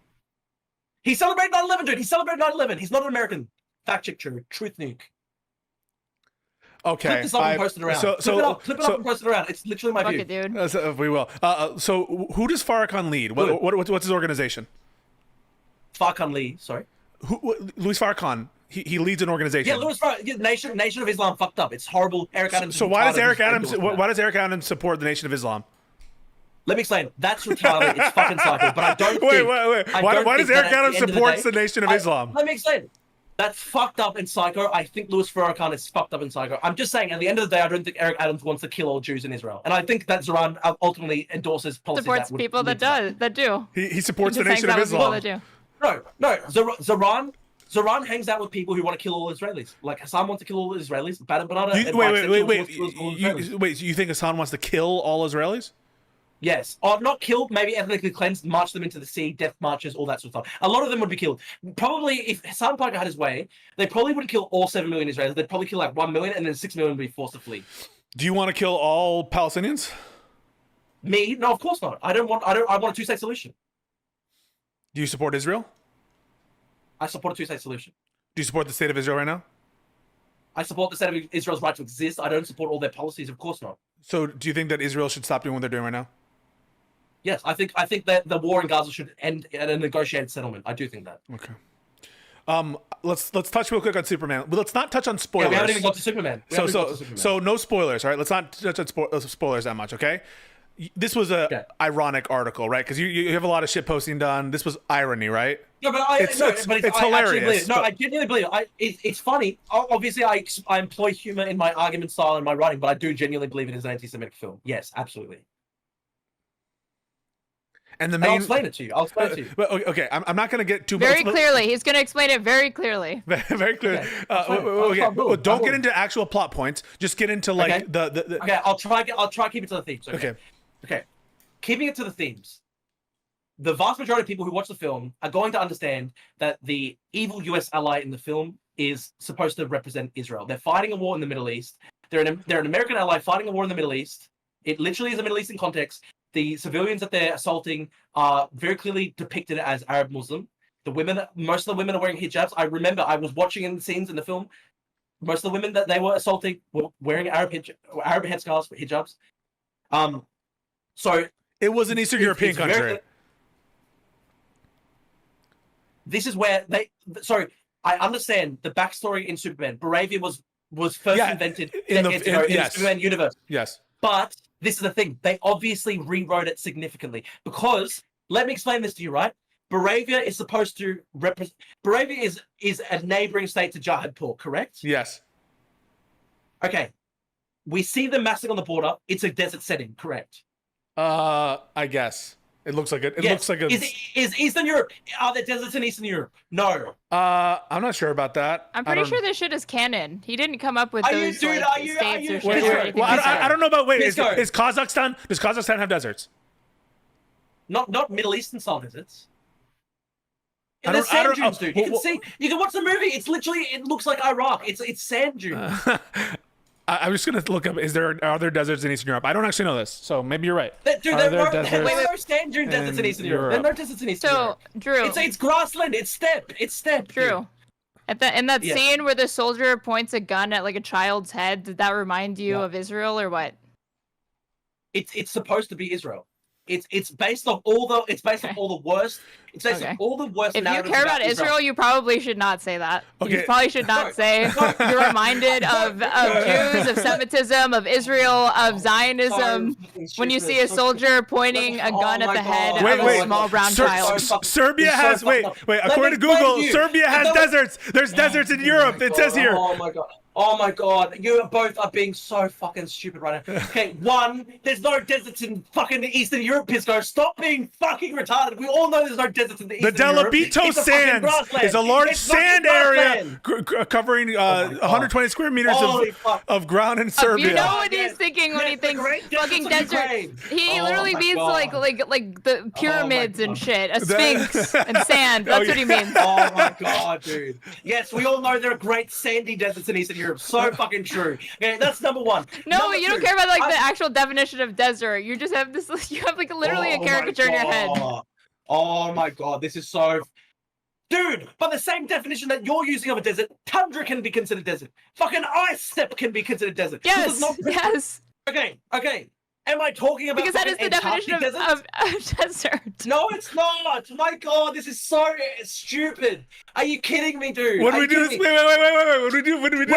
He celebrated 9/11, dude. He celebrated 9/11. He's not an American. Fact check, truth nuke. Okay. Clip this up and post it around. Clip it up and post it around. It's literally my view. Fuck it, dude. We will. So who does Farrakhan lead? What's his organization? Farrakhan lead. Sorry. Louis Farrakhan. He leads an organization. Yeah, Louis Farrakhan. Nation of Islam fucked up. It's horrible. Eric Adams. So why does Eric Adams support the Nation of Islam? Let me explain. That's retarded. It's fucking psycho. But I don't. Wait. Why does Eric Adams support the Nation of Islam? Let me explain. That's fucked up and psycho. I think Louis Farrakhan is fucked up and psycho. I'm just saying, at the end of the day, I don't think Eric Adams wants to kill all Jews in Israel. And I think that Zoran ultimately endorses policies supports people that do. He supports the Nation of Islam. No. Zoran hangs out with people who want to kill all Israelis. Like Hassan wants to kill all Israelis. Wait. So you think Hassan wants to kill all Israelis? Yes. Or not killed, maybe ethnically cleansed, march them into the sea, death marches, all that sort of stuff. A lot of them would be killed. Probably, if Hassan Piker had his way, they probably wouldn't kill all 7 million Israelis. They'd probably kill like 1 million, and then 6 million would be forced to flee. Do you want to kill all Palestinians? Me? No, of course not. I want a two-state solution. Do you support Israel? I support a two-state solution. Do you support the state of Israel right now? I support the state of Israel's right to exist. I don't support all their policies, of course not. So do you think that Israel should stop doing what they're doing right now? Yes, I think that the war in Gaza should end at a negotiated settlement. I do think that. Okay. Let's touch real quick on Superman. But let's not touch on spoilers. Yeah, we haven't even got to Superman. So no spoilers, all right? Let's not touch on spoilers that much, okay? This was a ironic article, right? Because you have a lot of shit posting done. This was irony, right? No, but it's hilarious. I genuinely believe it. It's funny. Obviously, I employ humor in my argument style and my writing, but I do genuinely believe it is an anti-Semitic film. Yes, absolutely. And I'll explain it to you. Okay, I'm not going to get too very clearly. He's going to explain it very clearly. Very clearly. Okay. Don't get into actual plot points. Just get into like the. Okay, I'll try keep it to the themes. Okay. Keeping it to the themes. The vast majority of people who watch the film are going to understand that the evil U.S. ally in the film is supposed to represent Israel. They're fighting a war in the Middle East. They're an American ally fighting a war in the Middle East. It literally is a Middle Eastern context. The civilians that they're assaulting are very clearly depicted as Arab Muslim. Most of the women are wearing hijabs. I remember I was watching in the scenes in the film. Most of the women that they were assaulting were wearing Arab headscarves, hijabs. So it was an Eastern European country. This is where I understand the backstory in Superman. Baravia was first invented in the Superman universe. Yes. But this is the thing. They obviously rewrote it significantly because, let me explain this to you, right? Baravia is supposed to represent... Baravia is a neighboring state to Jahadpur, correct? Yes. Okay. We see them massing on the border. It's a desert setting, correct? I guess. It looks like it. It Yes. looks like a. Is Eastern Europe? Are there deserts in Eastern Europe? No. I'm not sure about that. I'm pretty sure this shit is canon. He didn't come up with Are those you, dude, like, are you, states are or you, shit. Wait, or wait, anything well, like that. I don't know about. Wait, is Pisco. Kazakhstan? Does Kazakhstan have deserts? Not Middle Eastern style deserts. I And there's don't- I sand don't- dunes, dude. You can well- see. You can watch the movie. It's literally. It looks like Iraq. It's sand dunes. I'm just gonna look up. Are there deserts in Eastern Europe? I don't actually know this, so maybe you're right. Dude, Are there are deserts no sand dune deserts in Eastern Europe. There are no deserts in Eastern Europe. So, Drew. It's grassland. It's steppe. It's steppe. Drew. In that Yes. scene where the soldier points a gun at like a child's head, did that remind you of Israel or what? It's supposed to be Israel. It's based on all the all the worst. It's based on all the worst. If you narratives care about Israel, you probably should not say that. Okay. You probably should not say you're reminded of Jews, of Semitism, of Israel, of Zionism. When you see a soldier pointing a gun at the head of a small brown child. Serbia has according to Google, Serbia has deserts. There's deserts in Europe. It says here. Oh my god. Oh my god, you both are being so fucking stupid right now. Okay, one, there's no deserts in fucking Eastern Europe, Pisco. Stop being fucking retarded. We all know there's no deserts in the Eastern Europe. The Delabito Sands is a large sand area covering 120 square meters of ground in Serbia. You know what he's thinking when he thinks fucking desert. He literally means like the pyramids and shit, a sphinx and sand. That's what he means. Oh my god, dude. Yes, we all know there are great sandy deserts in Eastern Europe. So fucking true. Okay, that's number one. No, number you two, don't care about like the actual definition of desert. You just have this. You have like literally a caricature in your head. Oh my god, this is so. Dude, by the same definition that you're using of a desert, tundra can be considered desert. Fucking ice steppe can be considered desert. Yes. Yes. Okay. Am I talking about because that is the definition of desert. No, it's not. My god, this is so stupid. Are you kidding me, dude? When do we do this? Wait. What do we do?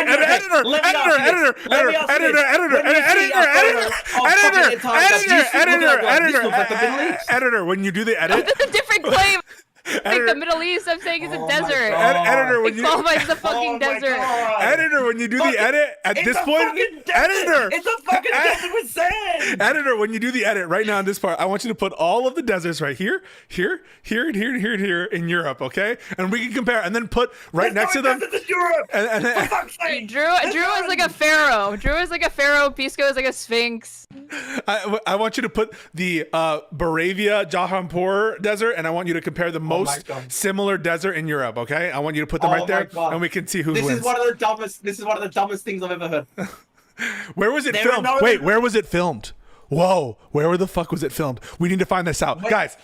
Editor. When you do the edit. That's a different claim. Like the Middle East, I'm saying it's a desert. Editor, when it qualifies as a fucking desert. Editor, when you do the edit, at this point, editor, it's a fucking desert with sand. Editor, when you do the edit right now in this part, I want you to put all of the deserts right here, in Europe, okay? And we can compare, and then put right next to them. Europe. Drew is like a pharaoh. Drew is like a pharaoh. Pisco is like a sphinx. I want you to put the Moravia Jahanpur desert, and I want you to compare the most similar desert in Europe. Okay, I want you to put them right there, and we can see who wins. This is one of the dumbest things I've ever heard. Where was it filmed? Wait, where was it filmed? Whoa, where the fuck was it filmed? We need to find this out, guys.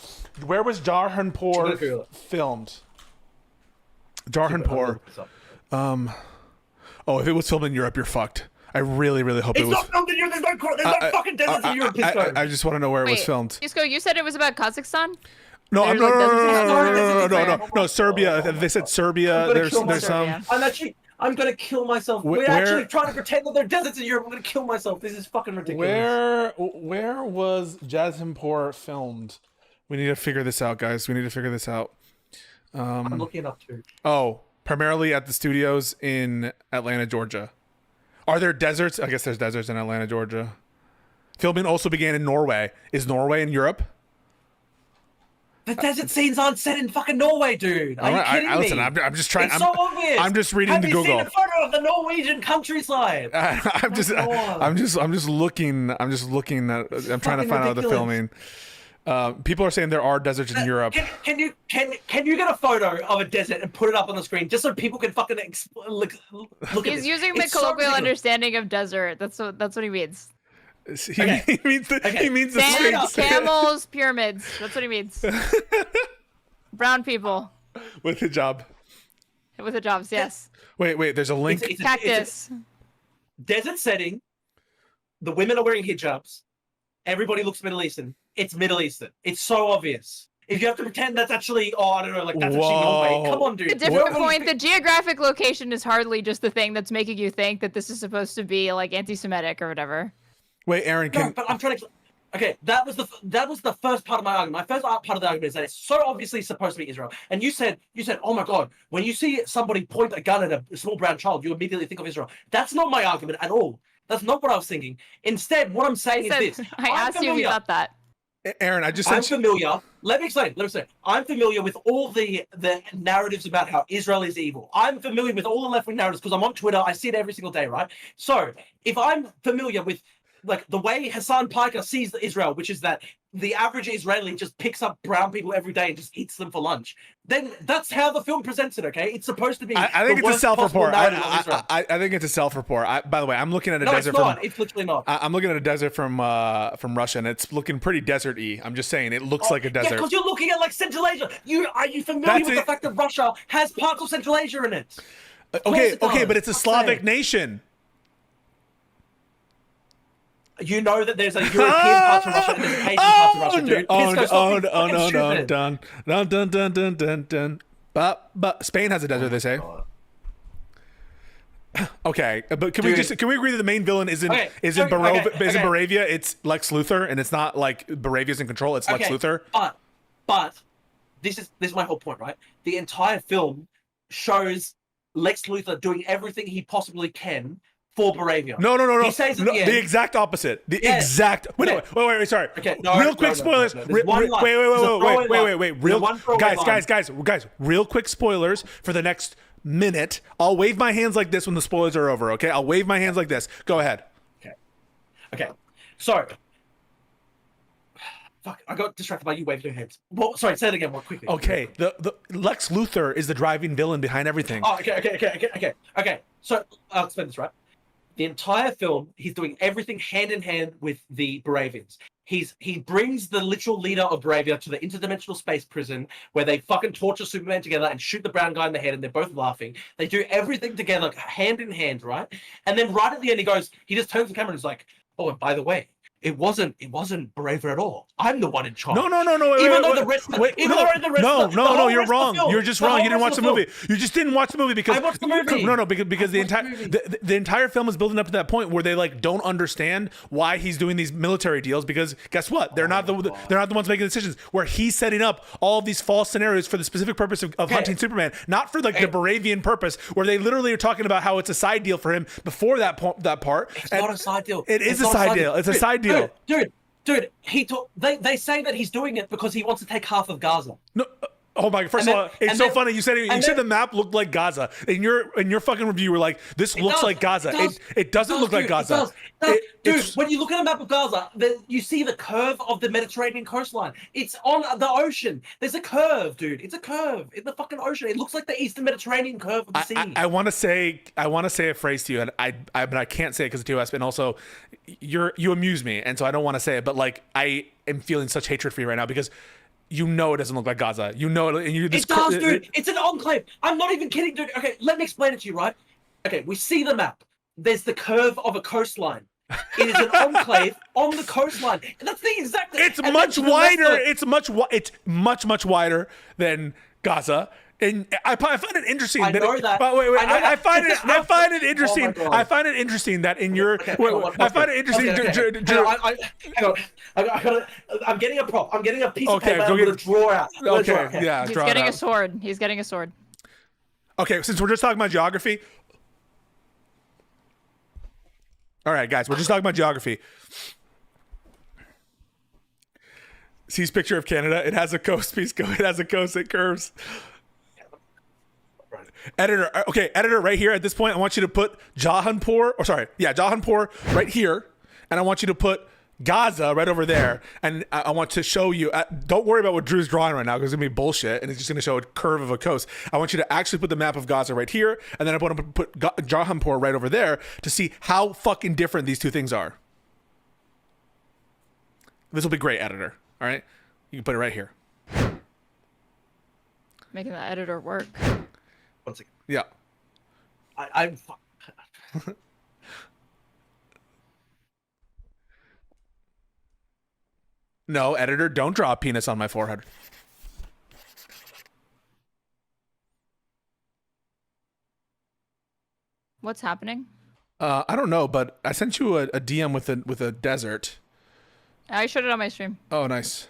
Where was Jahanpur filmed? Jahanpur. Oh, if it was filmed in Europe, you're fucked. I really hope it was. It's not filmed in Europe. There's no fucking deserts in Europe, Pisco. I just want to know where it was filmed. Pisco, you said it was about Kazakhstan? No, Serbia. They said Serbia. There's some. I'm gonna kill myself. We're actually trying to pretend that there are deserts in Europe. I'm gonna kill myself. This is fucking ridiculous. Where was Jahanpur filmed? We need to figure this out, guys. We need to figure this out. I'm looking it up too. Oh, primarily at the studios in Atlanta, Georgia. Are there deserts? I guess there's deserts in Atlanta, Georgia. Filming also began in Norway. Is Norway in Europe? The desert scenes aren't set in fucking Norway, dude. Are you kidding me? Listen, I'm just trying. It's so obvious. I'm just reading the Google. Have you seen a photo of the Norwegian countryside? I'm just looking. I'm trying to find out the filming. People are saying there are deserts in Europe. Can you get a photo of a desert and put it up on the screen just so people can fucking look at it? He's using the colloquial understanding of desert. That's what he means. He means the Sand, Sphinx. camels, pyramids. That's what he means. Brown people. With hijab. With hijabs, yes. Wait. There's a link. Cactus. Desert setting. The women are wearing hijabs. Everybody looks Middle Eastern. It's Middle Eastern. It's so obvious. If you have to pretend that's actually, I don't know, like that's actually Norway. Come on, dude. A different point. The geographic location is hardly just the thing that's making you think that this is supposed to be like anti-Semitic or whatever. Wait, Erin, No, but I'm trying to. Okay, that was the first part of my argument. My first part of the argument is that it's so obviously supposed to be Israel. And you said, oh my god, when you see somebody point a gun at a small brown child, you immediately think of Israel. That's not my argument at all. That's not what I was thinking. Instead, what I'm saying is this. I asked you if you thought that. Erin, I just I'm familiar. Let me explain. I'm familiar with all the narratives about how Israel is evil. I'm familiar with all the left-wing narratives because I'm on Twitter. I see it every single day, right? So if I'm familiar with like the way Hassan Piker sees Israel, which is that the average Israeli just picks up brown people every day and just eats them for lunch, then that's how the film presents it, okay? It's supposed to be I think it's a self-report. I think it's a self-report. By the way, I'm looking at a desert. No, it's not. It's literally not. I'm looking at a desert from Russia, and it's looking pretty desert-y. I'm just saying, it looks like a desert. Yeah, because you're looking at like Central Asia. Are you familiar with the fact that Russia has parts of Central Asia in it? Okay, but it's a Slavic nation. You know that there's a European part of Russia and there's an Asian part of Russia, dude. No. But Spain has a desert, they say. Okay, but can we agree that the main villain isn't Moravia? It's Lex Luthor, and it's not like Moravia's in control. It's Lex Luthor. But this is my whole point, right? The entire film shows Lex Luthor doing everything he possibly can for Moravia. No. The exact opposite. Wait, sorry. Okay, real quick spoilers. Wait. Guys. Real quick spoilers for the next minute. I'll wave my hands like this when the spoilers are over, okay? I'll wave my hands like this. Go ahead. Okay. So, fuck, I got distracted by you waving your hands. Well, sorry, say it again more quickly. Okay, the Lex Luthor is the driving villain behind everything. Oh, okay. So, I'll explain this, right? The entire film, he's doing everything hand in hand with the Moravians. He brings the literal leader of Moravia to the interdimensional space prison where they fucking torture Superman together and shoot the brown guy in the head, and they're both laughing. They do everything together, hand in hand, right? And then right at the end, he just turns the camera and is like, "Oh, and by the way, it wasn't Moravia at all. I'm the one in charge." No. You're wrong. You're just wrong. You didn't watch the movie. You just didn't watch the movie because I watched the movie. No, because the entire film is building up to that point where they like don't understand why he's doing these military deals, because guess what? They're not the ones making decisions. Where he's setting up all of these false scenarios for the specific purpose of hunting Superman, not for like the Moravian purpose, where they literally are talking about how it's a side deal for him before that part. It's not a side deal. It's a side deal. It's a side deal. Dude, they say that he's doing it because he wants to take half of Gaza. No, oh my! First of all, it's so funny. You said the map looked like Gaza. In your fucking review, you were like, "This looks like Gaza." It doesn't look like Gaza. Dude, when you look at a map of Gaza, you see the curve of the Mediterranean coastline. It's on the ocean. There's a curve, dude. It's a curve in the fucking ocean. It looks like the Eastern Mediterranean curve of the sea. I want to say a phrase to you, and but I can't say it because of TOS. And also, you amuse me, and so I don't want to say it. But like, I am feeling such hatred for you right now because you know it doesn't look like Gaza. You know it, and you just. It does, dude. It's an enclave. I'm not even kidding, dude. Okay, let me explain it to you, right? Okay, we see the map. There's the curve of a coastline. It is an enclave on the coastline. And that's the exact. It's much wider. It's much wider than Gaza. And I find it interesting. I know that. But wait. I find it interesting. Oh I find it interesting that in your. I find it interesting. I'm getting a prop. I'm getting a piece of paper. I'm going to draw out. Yeah. He's getting a sword. He's getting a sword. Okay, since we're just talking about geography. All right, guys, we're just talking about geography. See his picture of Canada. It has a coast, Pisco. It has a coast that curves. Editor, right here at this point, I want you to put Jahanpur right here, and I want you to put Gaza right over there, and I want to show you. Don't worry about what Drew's drawing right now because it's gonna be bullshit, and it's just gonna show a curve of a coast. I want you to actually put the map of Gaza right here, and then I want to put Jahanpur right over there to see how fucking different these two things are. This will be great, editor. All right, you can put it right here. Making the editor work. 1 second. Yeah. I'm. No, editor, don't draw a penis on my forehead. What's happening? I don't know, but I sent you a DM with a desert. I showed it on my stream. Oh, nice.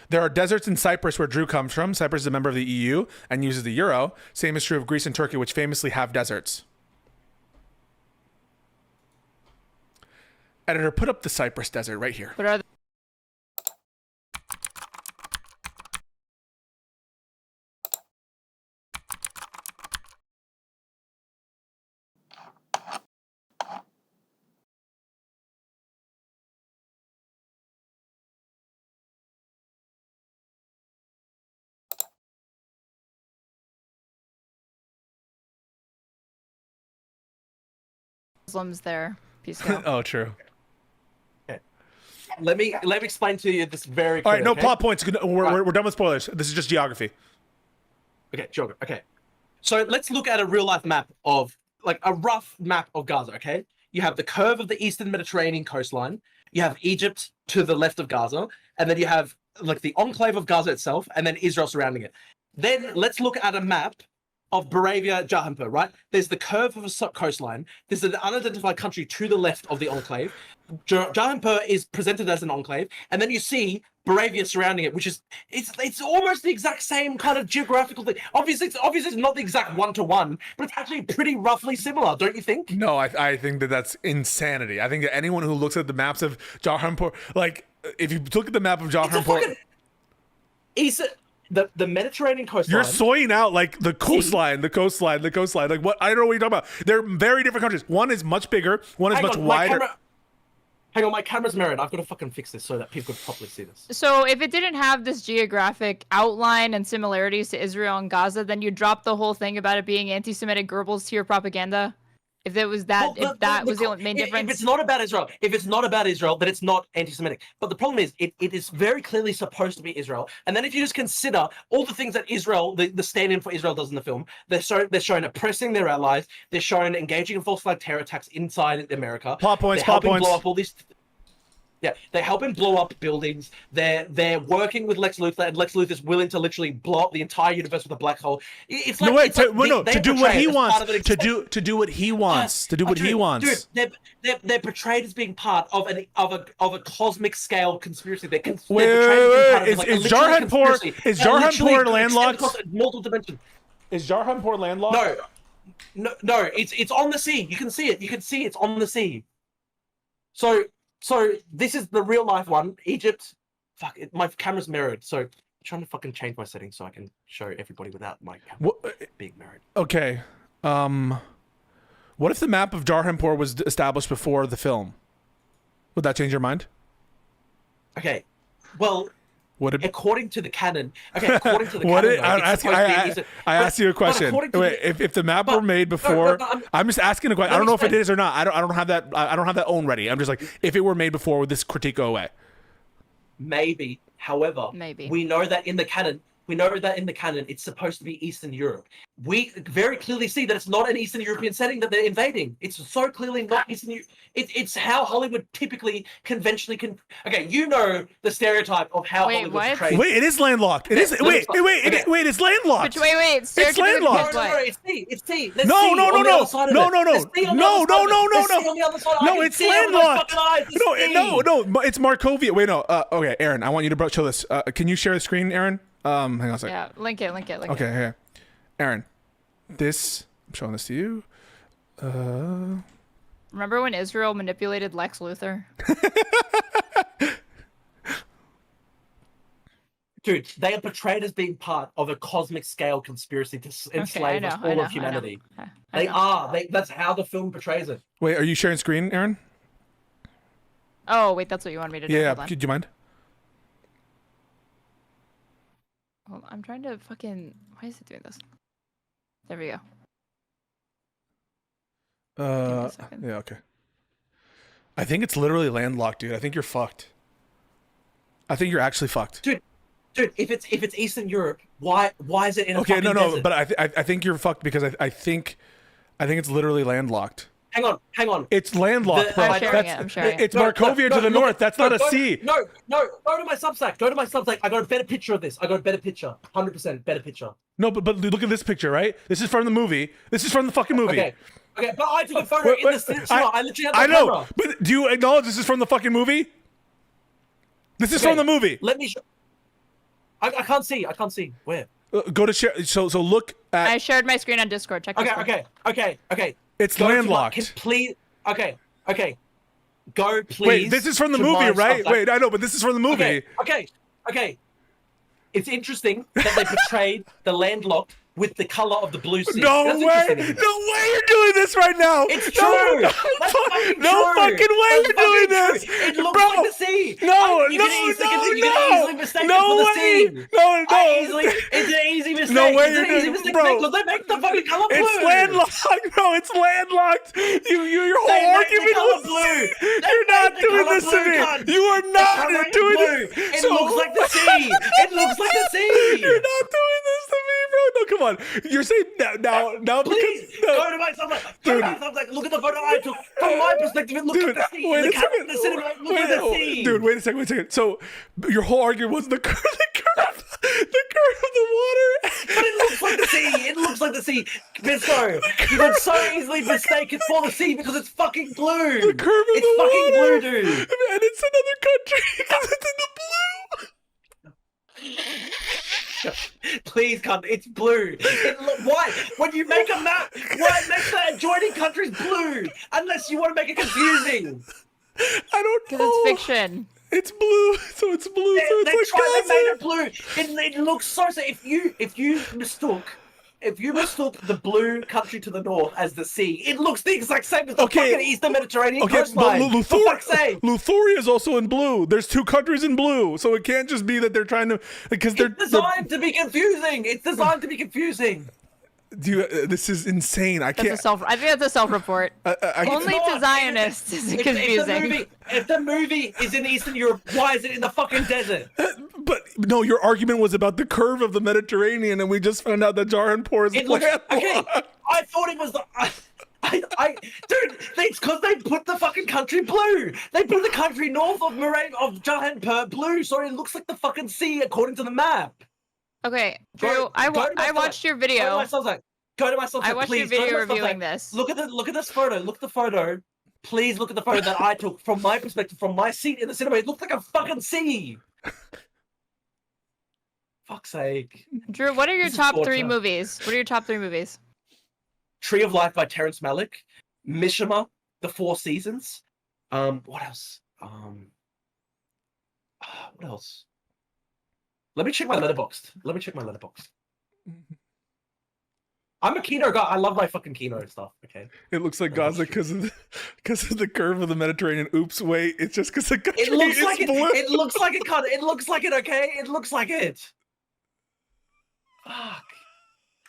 There are deserts in Cyprus where Drew comes from. Cyprus is a member of the EU and uses the euro. Same is true of Greece and Turkey, which famously have deserts. Editor, put up the Cyprus desert right here. But are Muslims there. Pisco. Oh, true. Okay. Let me explain to you this very clearly. All right, no okay? plot points. We're done with spoilers. This is just geography. Okay, geography. Okay. So let's look at a real life map of, like, a rough map of Gaza, okay? You have the curve of the eastern Mediterranean coastline. You have Egypt to the left of Gaza. And then you have, like, the enclave of Gaza itself, and then Israel surrounding it. Then let's look at a map of Beravia, Jahanpur, right? There's the curve of a coastline. There's an unidentified country to the left of the enclave. Jahanpur is presented as an enclave, and then you see Beravia surrounding it, which is it's almost the exact same kind of geographical thing. Obviously, it's not the exact one-to-one, but it's actually pretty roughly similar, don't you think? No, I think that's insanity. I think that anyone who looks at the maps of Jahanpur, like, if you look at the map of Jahanpur, The Mediterranean coastline. You're soying out, like, the coastline. Like, what? I don't know what you're talking about. They're very different countries. One is much bigger. One is much wider. Hang on, my camera's mirrored. I've got to fucking fix this so that people could properly see this. So if it didn't have this geographic outline and similarities to Israel and Gaza, then you drop the whole thing about it being anti-Semitic Goebbels to your propaganda? If it was that, if that was the main difference? If it's not about Israel, then it's not anti-Semitic. But the problem is, it is very clearly supposed to be Israel. And then if you just consider all the things that Israel, the stand-in for Israel does in the film, they're shown oppressing their allies. They're shown engaging in false flag terror attacks inside America. Plot points. Blow up all these. Yeah, they're helping blow up buildings. They're working with Lex Luthor, and Lex Luthor is willing to literally blow up the entire universe with a black hole. It's like, to do what he wants. To do what he wants. To do what he wants. Dude, they're portrayed as being part of a cosmic scale conspiracy. Wait. Is Jahanpur landlocked? Multiple dimensions. Is Jahanpur landlocked? No. It's on the sea. You can see it. It's on the sea. So this is the real life one. Egypt. Fuck it, my camera's mirrored. So I'm trying to fucking change my settings so I can show everybody without my camera being mirrored. Okay. What if the map of Jahanpur was established before the film? Would that change your mind? Okay. Well, according to the canon. Okay, according to the canon. I asked you a question. Wait, if the map were made before, I'm just asking a question. I don't know if it is or not. I don't have that. I don't have that own ready. I'm just like, if it were made before, would this critique go away? Maybe. However, we know that in the canon, it's supposed to be Eastern Europe. We very clearly see that it's not an Eastern European setting that they're invading. It's so clearly not Eastern Europe. It's how Hollywood typically, conventionally Okay, you know the stereotype of how Hollywood portrays. Wait, it is landlocked. It is. Wait, it's landlocked. Wait. It's landlocked. No, it's sea. No, it's landlocked. No, it's Markovia. Wait, no. Okay, Erin, I want you to show this. Can you share the screen, Erin? Hang on a second. Yeah, link it. Okay, here. Erin, I'm showing this to you. Remember when Israel manipulated Lex Luthor? Dude, they are portrayed as being part of a cosmic scale conspiracy to enslave all of humanity. They are. That's how the film portrays it. Wait, are you sharing screen, Erin? Oh, wait, that's what you want me to do. Yeah, do you mind? Well, I'm trying to fucking... Why is it doing this? There we go. Yeah, okay. I think it's literally landlocked, dude. I think you're fucked. I think you're actually fucked. Dude, if it's Eastern Europe, why is it in a fucking desert? But I think you're fucked because I think it's literally landlocked. Hang on. It's landlocked, bro. I'm sharing it. It's Markovia to the north. That's not a sea. No. Go to my Substack. I got a better picture of this. 100% better picture. No, but look at this picture, right? This is from the movie. This is from the fucking movie. Okay, but I took a photo in the cinema. I literally had the camera. know, but do you acknowledge this is from the fucking movie? This is from the movie. Let me show. I can't see. Where? Go to share. So look at. I shared my screen on Discord. Check. Okay. It's landlocked. Please. Okay. Go, please. Wait, this is from the movie, right? Wait, I know, but this is from the movie. Okay. it's interesting that they portrayed the landlocked with the color of the blue sea. No way! No way you're doing this right now! It's true! No fucking way you're doing this! It looks like the sea! You can easily mistake it for the sea! It's an easy mistake! No way it's an easy mistake! Bro, Look, they make the fucking color blue! It's landlocked, bro! It's landlocked! Your whole argument was blue! You're not doing this to me! You are not doing this! It looks like the sea! It looks like the sea! You're not doing this to me, bro! No, come on. You're saying now please go to my subject. Look at the photo I took. From my perspective, it looks like the sea. Look at the sea. Dude, wait a second. So your whole argument was the curve of the water. But it looks like the sea. It looks like the sea. Pisco, you could so easily mistake it for the sea because it's fucking blue. The curve of the fucking water. Blue, dude. And it's another country because it's in the blue. Please, cunt, it's blue. Why? When you make a map, why make the adjoining countries blue? Unless you want to make it confusing. I don't know. Because it's fiction. It's blue, so it's blue, so it's like they made it blue. It looks so. If you mistook the blue country to the north as the sea, it looks the exact same as the fucking Eastern Mediterranean coastline. But for fuck's sake. Luthoria is also in blue. There's two countries in blue, so it can't just be that they're trying to they're designed to be confusing. It's designed to be confusing. This is insane. I can't. I think that's a self-report. Only to Zionists is it confusing. If the movie is in Eastern Europe, why is it in the fucking desert? But no, your argument was about the curve of the Mediterranean, and we just found out that Jahanpur is landlocked. Okay, I thought it was the. Dude, it's because they put the fucking country blue. They put the country north of Jahanpur blue, so it looks like the fucking sea according to the map. Okay, Drew, I watched your video. Go to my subject. I watched your video reviewing this. Look at this photo. Look at the photo. Please look at the photo that I took from my perspective, from my seat in the cinema. It looked like a fucking sea. Fuck's sake. Drew, what are your top 3 movies? What are your top 3 movies? Tree of Life by Terrence Malick, Mishima, The Four Seasons. What else? What else? Let me check my letterboxd. I'm a Kino guy. I love my fucking Kino stuff. Okay. It looks like Gaza because of the curve of the Mediterranean. Oops, wait. It's just because the country is blue. It looks like it. It looks like it. Okay. It looks like it. Fuck,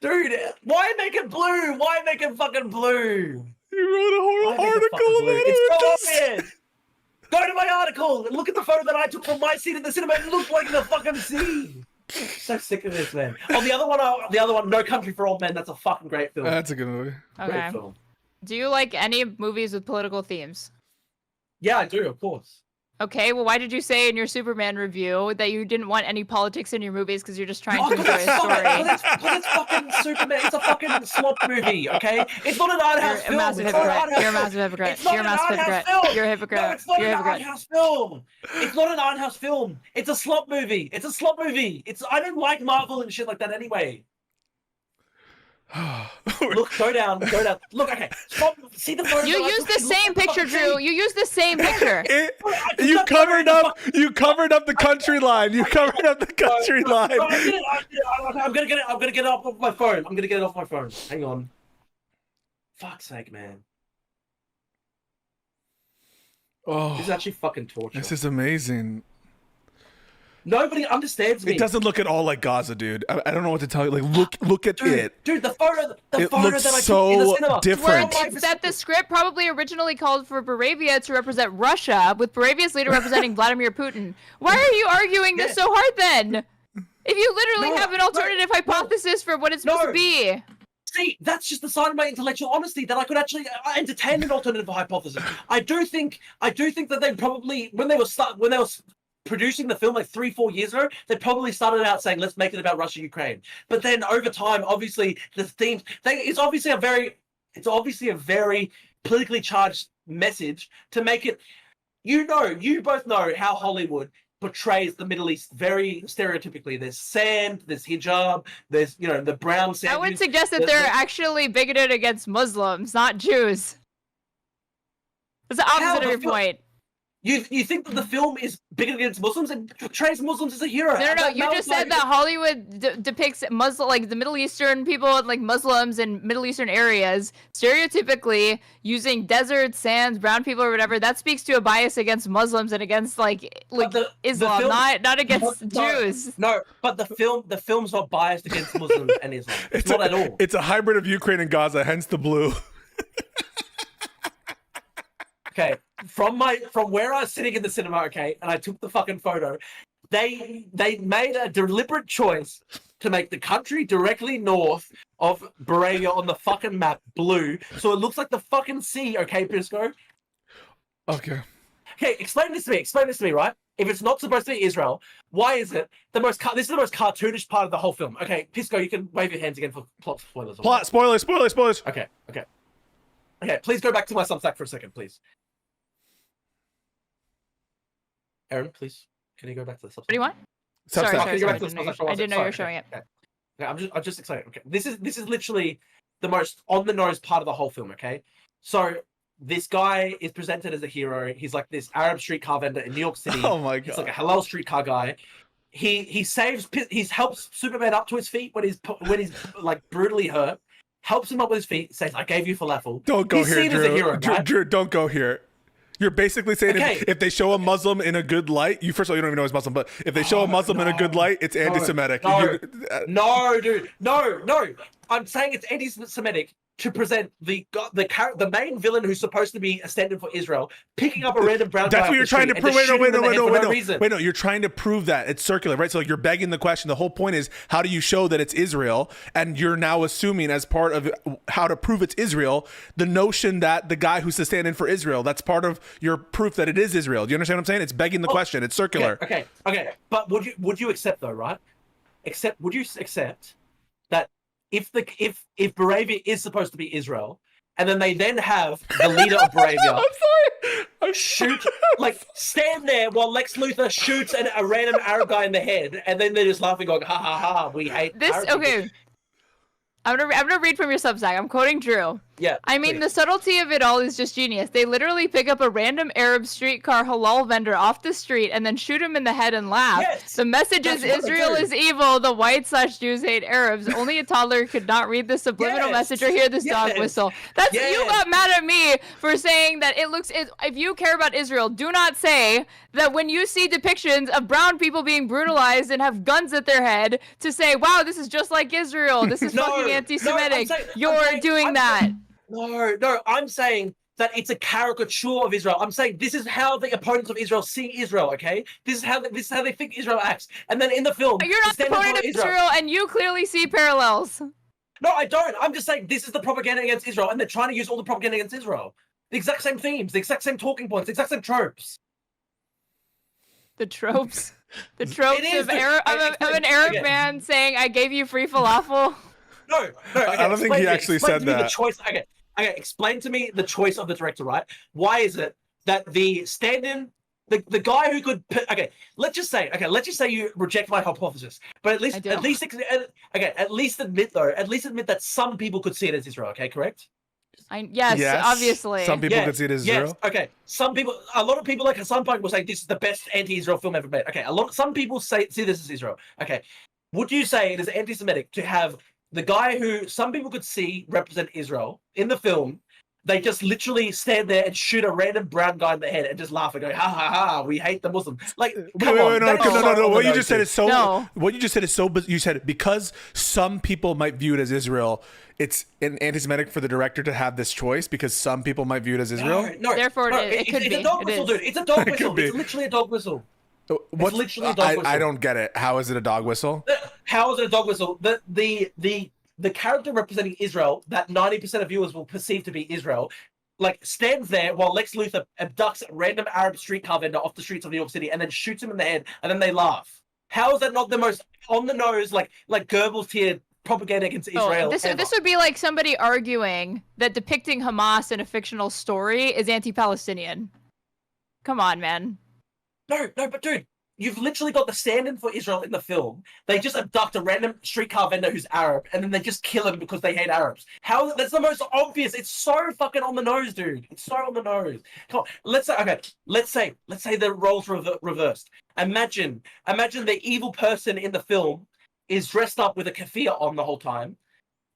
dude. Why make it blue? Why make it fucking blue? You wrote a whole article about it. It's so obvious. Go to my article and look at the photo that I took from my seat in the cinema. It looked like the fucking sea. So sick of this, man. Oh, the other one, No Country for Old Men. That's a fucking great film. That's a good movie. Okay. Great film. Do you like any movies with political themes? Yeah, I do, of course. Okay, well, why did you say in your Superman review that you didn't want any politics in your movies because you're just trying to enjoy a story? Because it's fucking Superman. It's a fucking slop movie, okay? It's not an art house film. You're a massive hypocrite. You're a massive hypocrite. You're a hypocrite. No, it's not an art house film. It's not an art house film. It's a slop movie. I don't like Marvel and shit like that anyway. Look, go down. Look, okay. Stop. See the photo. You used the same picture, Drew. You used the same picture. You covered up the country line. I'm gonna get it off my phone. Hang on. Fuck's sake, man. Oh, this is actually fucking torture. This is amazing. Nobody understands me. It doesn't look at all like Gaza, dude. I don't know what to tell you. Like, look at it. Dude, the photo that I took in the cinema. Different. Well, it's that the script probably originally called for Moravia to represent Russia, with Moravia's leader representing Vladimir Putin. Why are you arguing this so hard then? If you literally have an alternative hypothesis for what it's supposed to be. See, that's just the sign of my intellectual honesty that I could actually entertain an alternative hypothesis. I do think that they probably when they were producing the film like 3-4 years ago, they probably started out saying, let's make it about Russia, Ukraine. But then over time, obviously the themes, it's obviously a very politically charged message to make it, you both know how Hollywood portrays the Middle East very stereotypically. There's sand, there's hijab, there's, the brown sand. I would suggest that they're actually bigoted against Muslims, not Jews. That's the opposite of your point. You think that the film is bigoted against Muslims and portrays Muslims as a hero? No. You just said that Hollywood depicts Muslim, like the Middle Eastern people, like Muslims in Middle Eastern areas, stereotypically using desert, sands, brown people, or whatever. That speaks to a bias against Muslims and against Islam, not against Jews. No, but the film's not biased against Muslims and Islam. It's not at all. It's a hybrid of Ukraine and Gaza, hence the blue. Okay, from where I was sitting in the cinema, okay, and I took the fucking photo, they made a deliberate choice to make the country directly north of Berea on the fucking map blue, so it looks like the fucking sea, okay, Pisco? Okay. Okay, explain this to me, right? If it's not supposed to be Israel, why is it this is the most cartoonish part of the whole film? Okay, Pisco, you can wave your hands again for plot spoilers. Spoilers. Okay, please go back to my Substack for a second, please. Erin, please, can you go back to the Substack? What do you want? Sorry. I didn't know you were showing it. Okay, I'm just excited. Okay, this is literally the most on the nose part of the whole film. Okay, so this guy is presented as a hero. He's like this Arab streetcar vendor in New York City. Oh my god! He's like a halal streetcar guy. He helps Superman up to his feet when he's like brutally hurt. Helps him up with his feet. Says, "I gave you falafel." Don't go here, Drew. As a hero, right? Drew, don't go here. You're basically saying if they show a Muslim in a good light, first of all, you don't even know he's Muslim, but if they show a Muslim in a good light, it's anti-Semitic. No, dude. No. I'm saying it's anti-Semitic to present the main villain who's supposed to be a stand-in for Israel, picking up a random brown guy. That's what you're trying to prove. Wait, no. You're trying to prove that it's circular, right? So you're begging the question. The whole point is, how do you show that it's Israel? And you're now assuming, as part of how to prove it's Israel, the notion that the guy who's the stand-in for Israel, that's part of your proof that it is Israel. Do you understand what I'm saying? It's begging the question. It's circular. Okay. But would you accept though, right? Would you accept that if Berea is supposed to be Israel, and then they have the leader of Berea stand there while Lex Luthor shoots a random Arab guy in the head, and then they're just laughing, going, "Ha ha ha, we hate this." Arab okay, people. I'm gonna read from your Substack. I'm quoting Drew. Yeah. I mean, please. the subtlety of it all is just genius. They literally pick up a random Arab streetcar halal vendor off the street and then shoot him in the head and laugh. Yes, the message is Israel is evil, the whites/Jews hate Arabs. Only a toddler could not read the subliminal message or hear this dog whistle. You got mad at me for saying that if you care about Israel, do not say that when you see depictions of brown people being brutalized and have guns at their head to say, wow, this is just like Israel. This is fucking anti-Semitic. You're doing that. No, I'm saying that it's a caricature of Israel. I'm saying this is how the opponents of Israel see Israel, okay? This is how they think Israel acts. And then in the film, you're not the opponent of Israel, and you clearly see parallels. No, I don't. I'm just saying this is the propaganda against Israel, and they're trying to use all the propaganda against Israel. The exact same themes, the exact same talking points, the exact same tropes. The tropes of an Arab man saying, "I gave you free falafel." No. Okay, I don't think he actually said that. The choice. Okay, explain to me the choice of the director, right? Why is it that the stand-in, the guy who could, let's just say you reject my hypothesis, but at least admit that some people could see it as Israel, okay, correct? Yes, obviously. Some people could see it as Israel. Okay. A lot of people like Hassan Pike will say this is the best anti-Israel film ever made. Okay, some people see this as Israel. Okay, would you say it is anti-Semitic to have the guy who some people could see represent Israel in the film? They just literally stand there and shoot a random brown guy in the head and just laugh and go, ha ha ha, we hate the Muslims. Like, come on. No. What you just said is so. You said because some people might view it as Israel, it's anti-Semitic for the director to have this choice because some people might view it as Israel. No. Therefore, it could be. It's a dog whistle, dude. It's a dog whistle. It's literally a dog whistle. It's literally a dog whistle. I don't get it. How is it a dog whistle? How is it a dog whistle? The character representing Israel that 90% of viewers will perceive to be Israel, like stands there while Lex Luthor abducts a random Arab streetcar vendor off the streets of New York City and then shoots him in the head, and then they laugh. How is that not the most on the nose, like Goebbels tier propaganda against Israel? This would be like somebody arguing that depicting Hamas in a fictional story is anti-Palestinian. Come on, man. No, but dude, you've literally got the stand-in for Israel in the film. They just abduct a random streetcar vendor who's Arab, and then they just kill him because they hate Arabs. How? That's the most obvious. It's so fucking on the nose, dude. It's so on the nose. Come on. Let's say the roles reversed. Imagine the evil person in the film is dressed up with a keffiyeh on the whole time,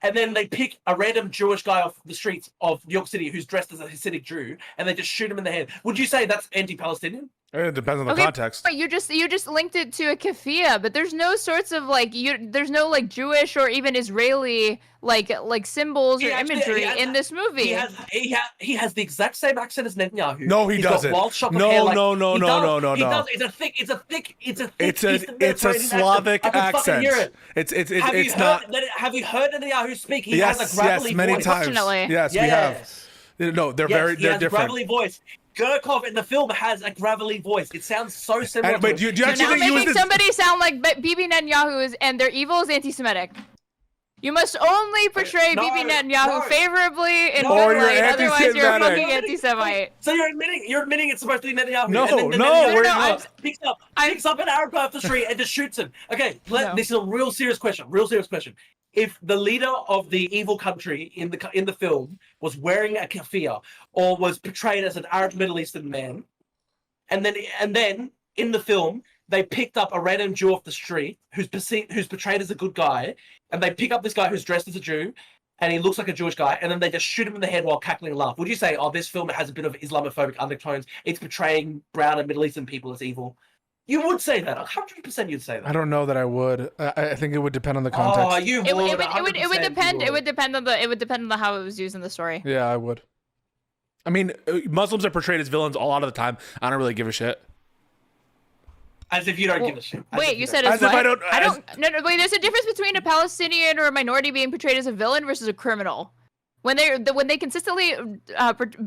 and then they pick a random Jewish guy off the streets of New York City who's dressed as a Hasidic Jew, and they just shoot him in the head. Would you say that's anti-Palestinian? It depends on the context. But you just linked it to a keffiyeh, but there's no sorts of there's no like Jewish or even Israeli like symbols or imagery in this movie. He has the exact same accent as Netanyahu. No, he doesn't. No. He does. It's a Slavic accent. It's not. Have you heard Netanyahu speak? He has a gravelly yes, many voice. times. Yes, we have. No, they're they're different. Gravelly voice. Gurkov in the film has a gravelly voice. It sounds so similar. But do you actually think making somebody sound like Bibi Netanyahu and their evil is anti-Semitic? You must only portray Bibi Netanyahu favorably in good light, otherwise you're a fucking anti-Semite. So you're admitting it's supposed to be Netanyahu. No, picks up an Arab guy off the street and just shoots him. Okay, this is a real serious question. If the leader of the evil country in the film was wearing a keffiyeh or was portrayed as an Arab Middle Eastern man, and then in the film they picked up a random Jew off the street who's portrayed as a good guy, and they pick up this guy who's dressed as a Jew and he looks like a Jewish guy, and then they just shoot him in the head while cackling and laugh, would you say, this film has a bit of Islamophobic undertones, it's portraying brown and Middle Eastern people as evil? You would say that. 100% you'd say that. I don't know that I would. I think it would depend on the context. Oh, you would. It would depend. It would depend on how it was used in the story. Yeah, I would. I mean, Muslims are portrayed as villains a lot of the time. I don't really give a shit. As if you don't give a shit. Wait, you said as if I don't. No. Wait, there's a difference between a Palestinian or a minority being portrayed as a villain versus a criminal. When they consistently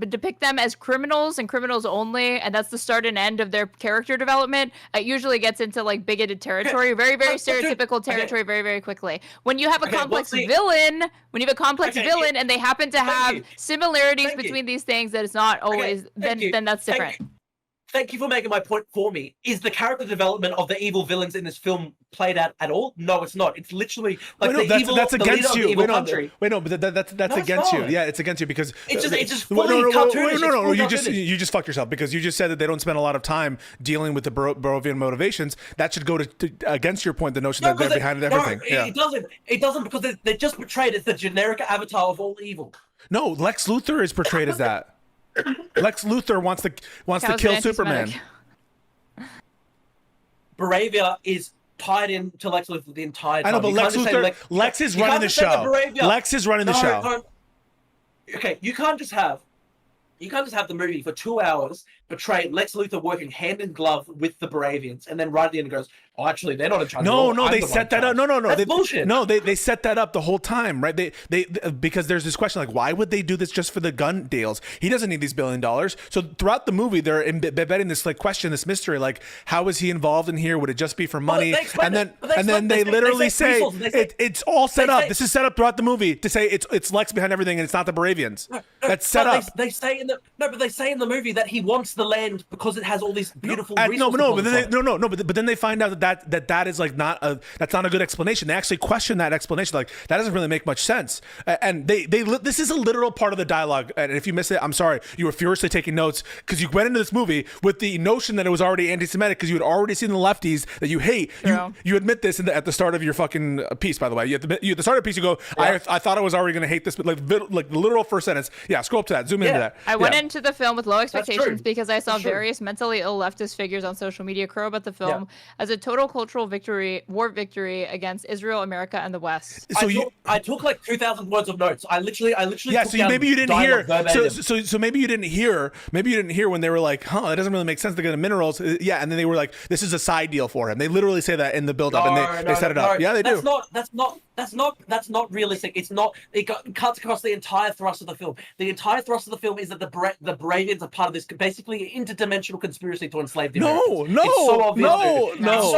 depict them as criminals and criminals only, and that's the start and end of their character development, it usually gets into like bigoted territory, very stereotypical territory, very very quickly. When you have a complex villain, and they happen to have similarities between these things, that it's not always then that's different. Thank you for making my point for me. Is the character development of the evil villains in this film played out at all? No, it's not. It's literally like that's against you. But that's against you. Not. Yeah, it's against you because it's just fully cartoonish. No. You just fucked yourself because you just said that they don't spend a lot of time dealing with the Barovian motivations. That should go to against your point. The notion that they're behind everything. It doesn't because they're just portrayed as the generic avatar of all evil. No, Lex Luthor is portrayed as that. Lex Luthor wants to kill Superman. Baravia is tied in to Lex Luthor the entire time. I know, but Lex is running the show. Lex is running the show. Okay, you can't just have the movie for 2 hours portray Lex Luthor working hand in glove with the Baravians, and then right at the end it goes, oh, actually, they're not in charge. No, they set that up. No. That's bullshit. No, they set that up the whole time, right? They because there's this question like, why would they do this just for the gun deals? He doesn't need these $1 billion. So throughout the movie, they're embedding this like question, this mystery, like, how is he involved in here? Would it just be for money? And then they literally say it's all set up. This is set up throughout the movie to say it's Lex behind everything, and it's not the Baravians. That's set up. They say in the movie that he wants the land because it has all these beautiful resources. But then they find out that is like that's not a good explanation. They actually question that explanation. Like, that doesn't really make much sense. And this is a literal part of the dialogue. And if you missed it, I'm sorry. You were furiously taking notes because you went into this movie with the notion that it was already anti-Semitic because you had already seen the lefties that you hate. You admit this at the start of your fucking piece, by the way. At the start of the piece, you go, I thought I was already going to hate this, but like the literal first sentence. Yeah, scroll up to that. Zoom into that. I went into the film with low expectations because I saw various mentally ill leftist figures on social media crow about the film as a total cultural war victory against Israel, America, and the West. So I took like 2,000 words of notes. I literally. Yeah. So maybe you didn't hear. So maybe you didn't hear. Maybe you didn't hear when they were like, "That doesn't really make sense to get the minerals." Yeah, and then they were like, "This is a side deal for him." They literally say that in the build-up, and they set it up. Yeah, they do. That's not realistic. It's not. It cuts across the entire thrust of the film. The entire thrust of the film is that the Baravians are part of this basically interdimensional conspiracy to enslave the Americans.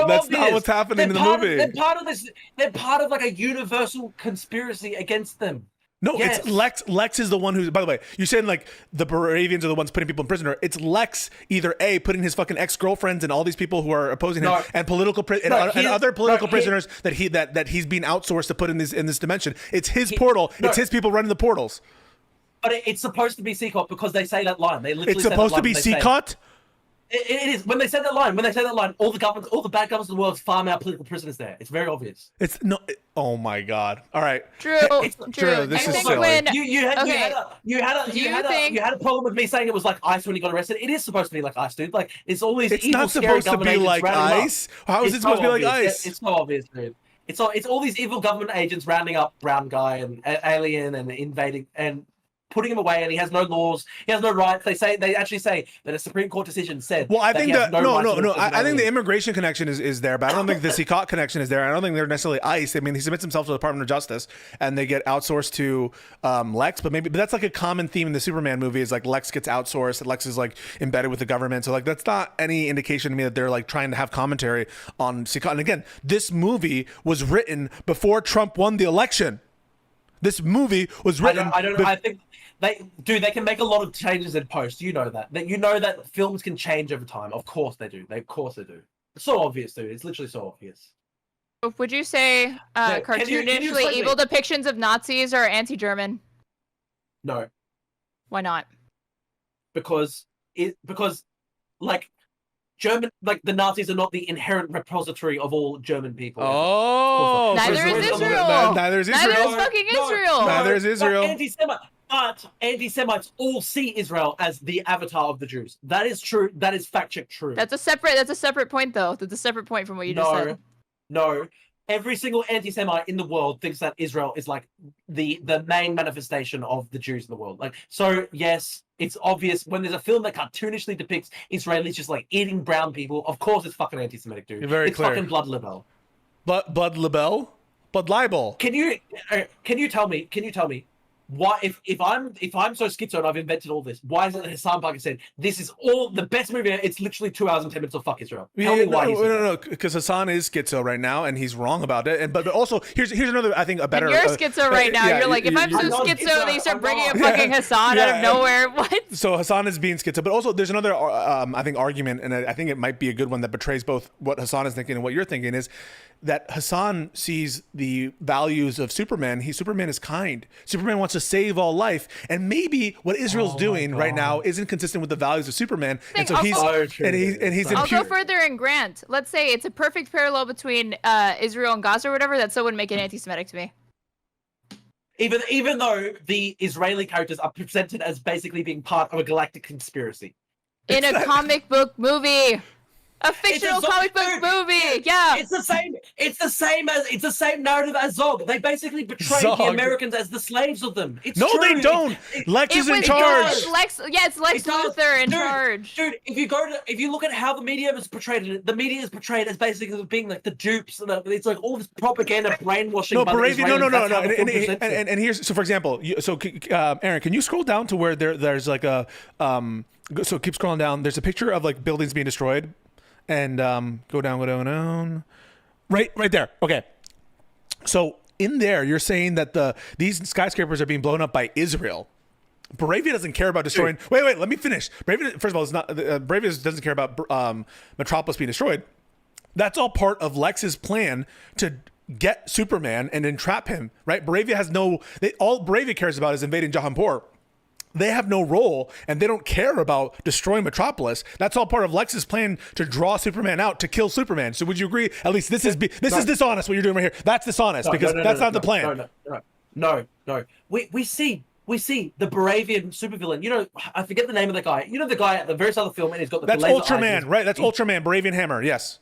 That's not what's happening in the movie. They're part of this. They're part of like a universal conspiracy against them. No, yes. It's Lex. Lex is the one who's, by the way, you're saying like the Baravians are the ones putting people in prison. It's Lex either A, putting his fucking ex-girlfriends and all these people who are opposing him and political and other political prisoners that he's being outsourced to put in this dimension. It's his portal. It's his people running the portals. But it's supposed to be Seacott because they say that line. They literally it's supposed to be Seacott? It is. When they say that line, all the bad governments in the world farm out political prisoners there. It's very obvious. It's no. Oh my God! All right, Drew. This is silly. You had a problem with me saying it was like ICE when he got arrested. It is supposed to be like ICE, dude. Like it's all these. It's evil, not supposed to be like ICE. How is it supposed to be like ICE? It's so obvious, dude. It's all these evil government agents rounding up brown guy and alien and invading and putting him away, and he has no laws, he has no rights. They actually say that a Supreme Court decision said. Well, I think that I think the immigration connection is there, but I don't think the Seacott connection is there. I don't think they're necessarily ICE. I mean, he submits himself to the Department of Justice, and they get outsourced to Lex. But that's like a common theme in the Superman movie is like Lex gets outsourced, and Lex is like embedded with the government. So like that's not any indication to me that they're like trying to have commentary on Seacott. And again, this movie was written before Trump won the election. This movie was written. I think. They can make a lot of changes in post. You know that films can change over time. Of course they do. Of course they do. It's so obvious, dude. It's literally so obvious. Would you say cartoonishly evil depictions of Nazis are anti-German? No. Why not? Because like German, like the Nazis are not the inherent repository of all German people. Oh, neither is Israel. Neither is Israel. Neither is fucking Israel. Neither is Israel. But anti-Semites all see Israel as the avatar of the Jews. That is true. That is fact check true. That's a separate point though. That's a separate point from what you just said. No. Every single anti-Semite in the world thinks that Israel is like the main manifestation of the Jews in the world. Like, so yes, it's obvious when there's a film that cartoonishly depicts Israelis just like eating brown people. Of course, it's fucking anti-Semitic, dude. You're very clear. Fucking blood libel. Blood libel? Blood libel. Can you tell me? Why, if I'm so schizo and I've invented all this, why is it that Hassan Parker said this is all the best movie? It's literally 2 hours and 10 minutes of fuck Israel. Tell me why. No, because Hassan is schizo right now and he's wrong about it. But also here's another, I think, a better. And you're schizo right now. You're like, if I'm so schizo, they start bringing a fucking Hassan out of nowhere. What? So Hassan is being schizo, but also there's another I think argument, and I think it might be a good one that betrays both what Hassan is thinking and what you're thinking is that Hassan sees the values of Superman. Superman is kind. Superman wants to save all life, and maybe what Israel's doing right now isn't consistent with the values of Superman. And so he's I'll go further and grant. Let's say it's a perfect parallel between Israel and Gaza or whatever. That still wouldn't make it anti-Semitic to me. Even though the Israeli characters are presented as basically being part of a galactic conspiracy in a comic book movie. A fictional comic book movie, yeah. It's the same narrative as Zog. They basically betrayed the Americans as the slaves of them. It's true. They don't. Lex is in charge. It's Lex Luthor in charge. Dude, if you look at how the media is portrayed, the media is portrayed as basically being like the dupes. And it's like all this propaganda, brainwashing. No. And here's for example. Erin, can you scroll down to where there's like a so keep scrolling down. There's a picture of like buildings being destroyed. And go down. Right there. Okay. So in there, you're saying that these skyscrapers are being blown up by Israel. Bravia doesn't care about destroying. Wait. Let me finish. Bravia, first of all, it's not. Bravia doesn't care about Metropolis being destroyed. That's all part of Lex's plan to get Superman and entrap him. Right? Bravia has no. All Bravia cares about is invading Jahanpur. They have no role, and they don't care about destroying Metropolis. That's all part of Lex's plan to draw Superman out to kill Superman. So would you agree? At least this is dishonest. What you're doing right here, that's dishonest because that's not the plan. No. We see the Baravian supervillain. You know, I forget the name of the guy. You know the guy at the very start of the film, and he's got the. That's Ultraman, right? That's Ultraman, Baravian Hammer. Yes.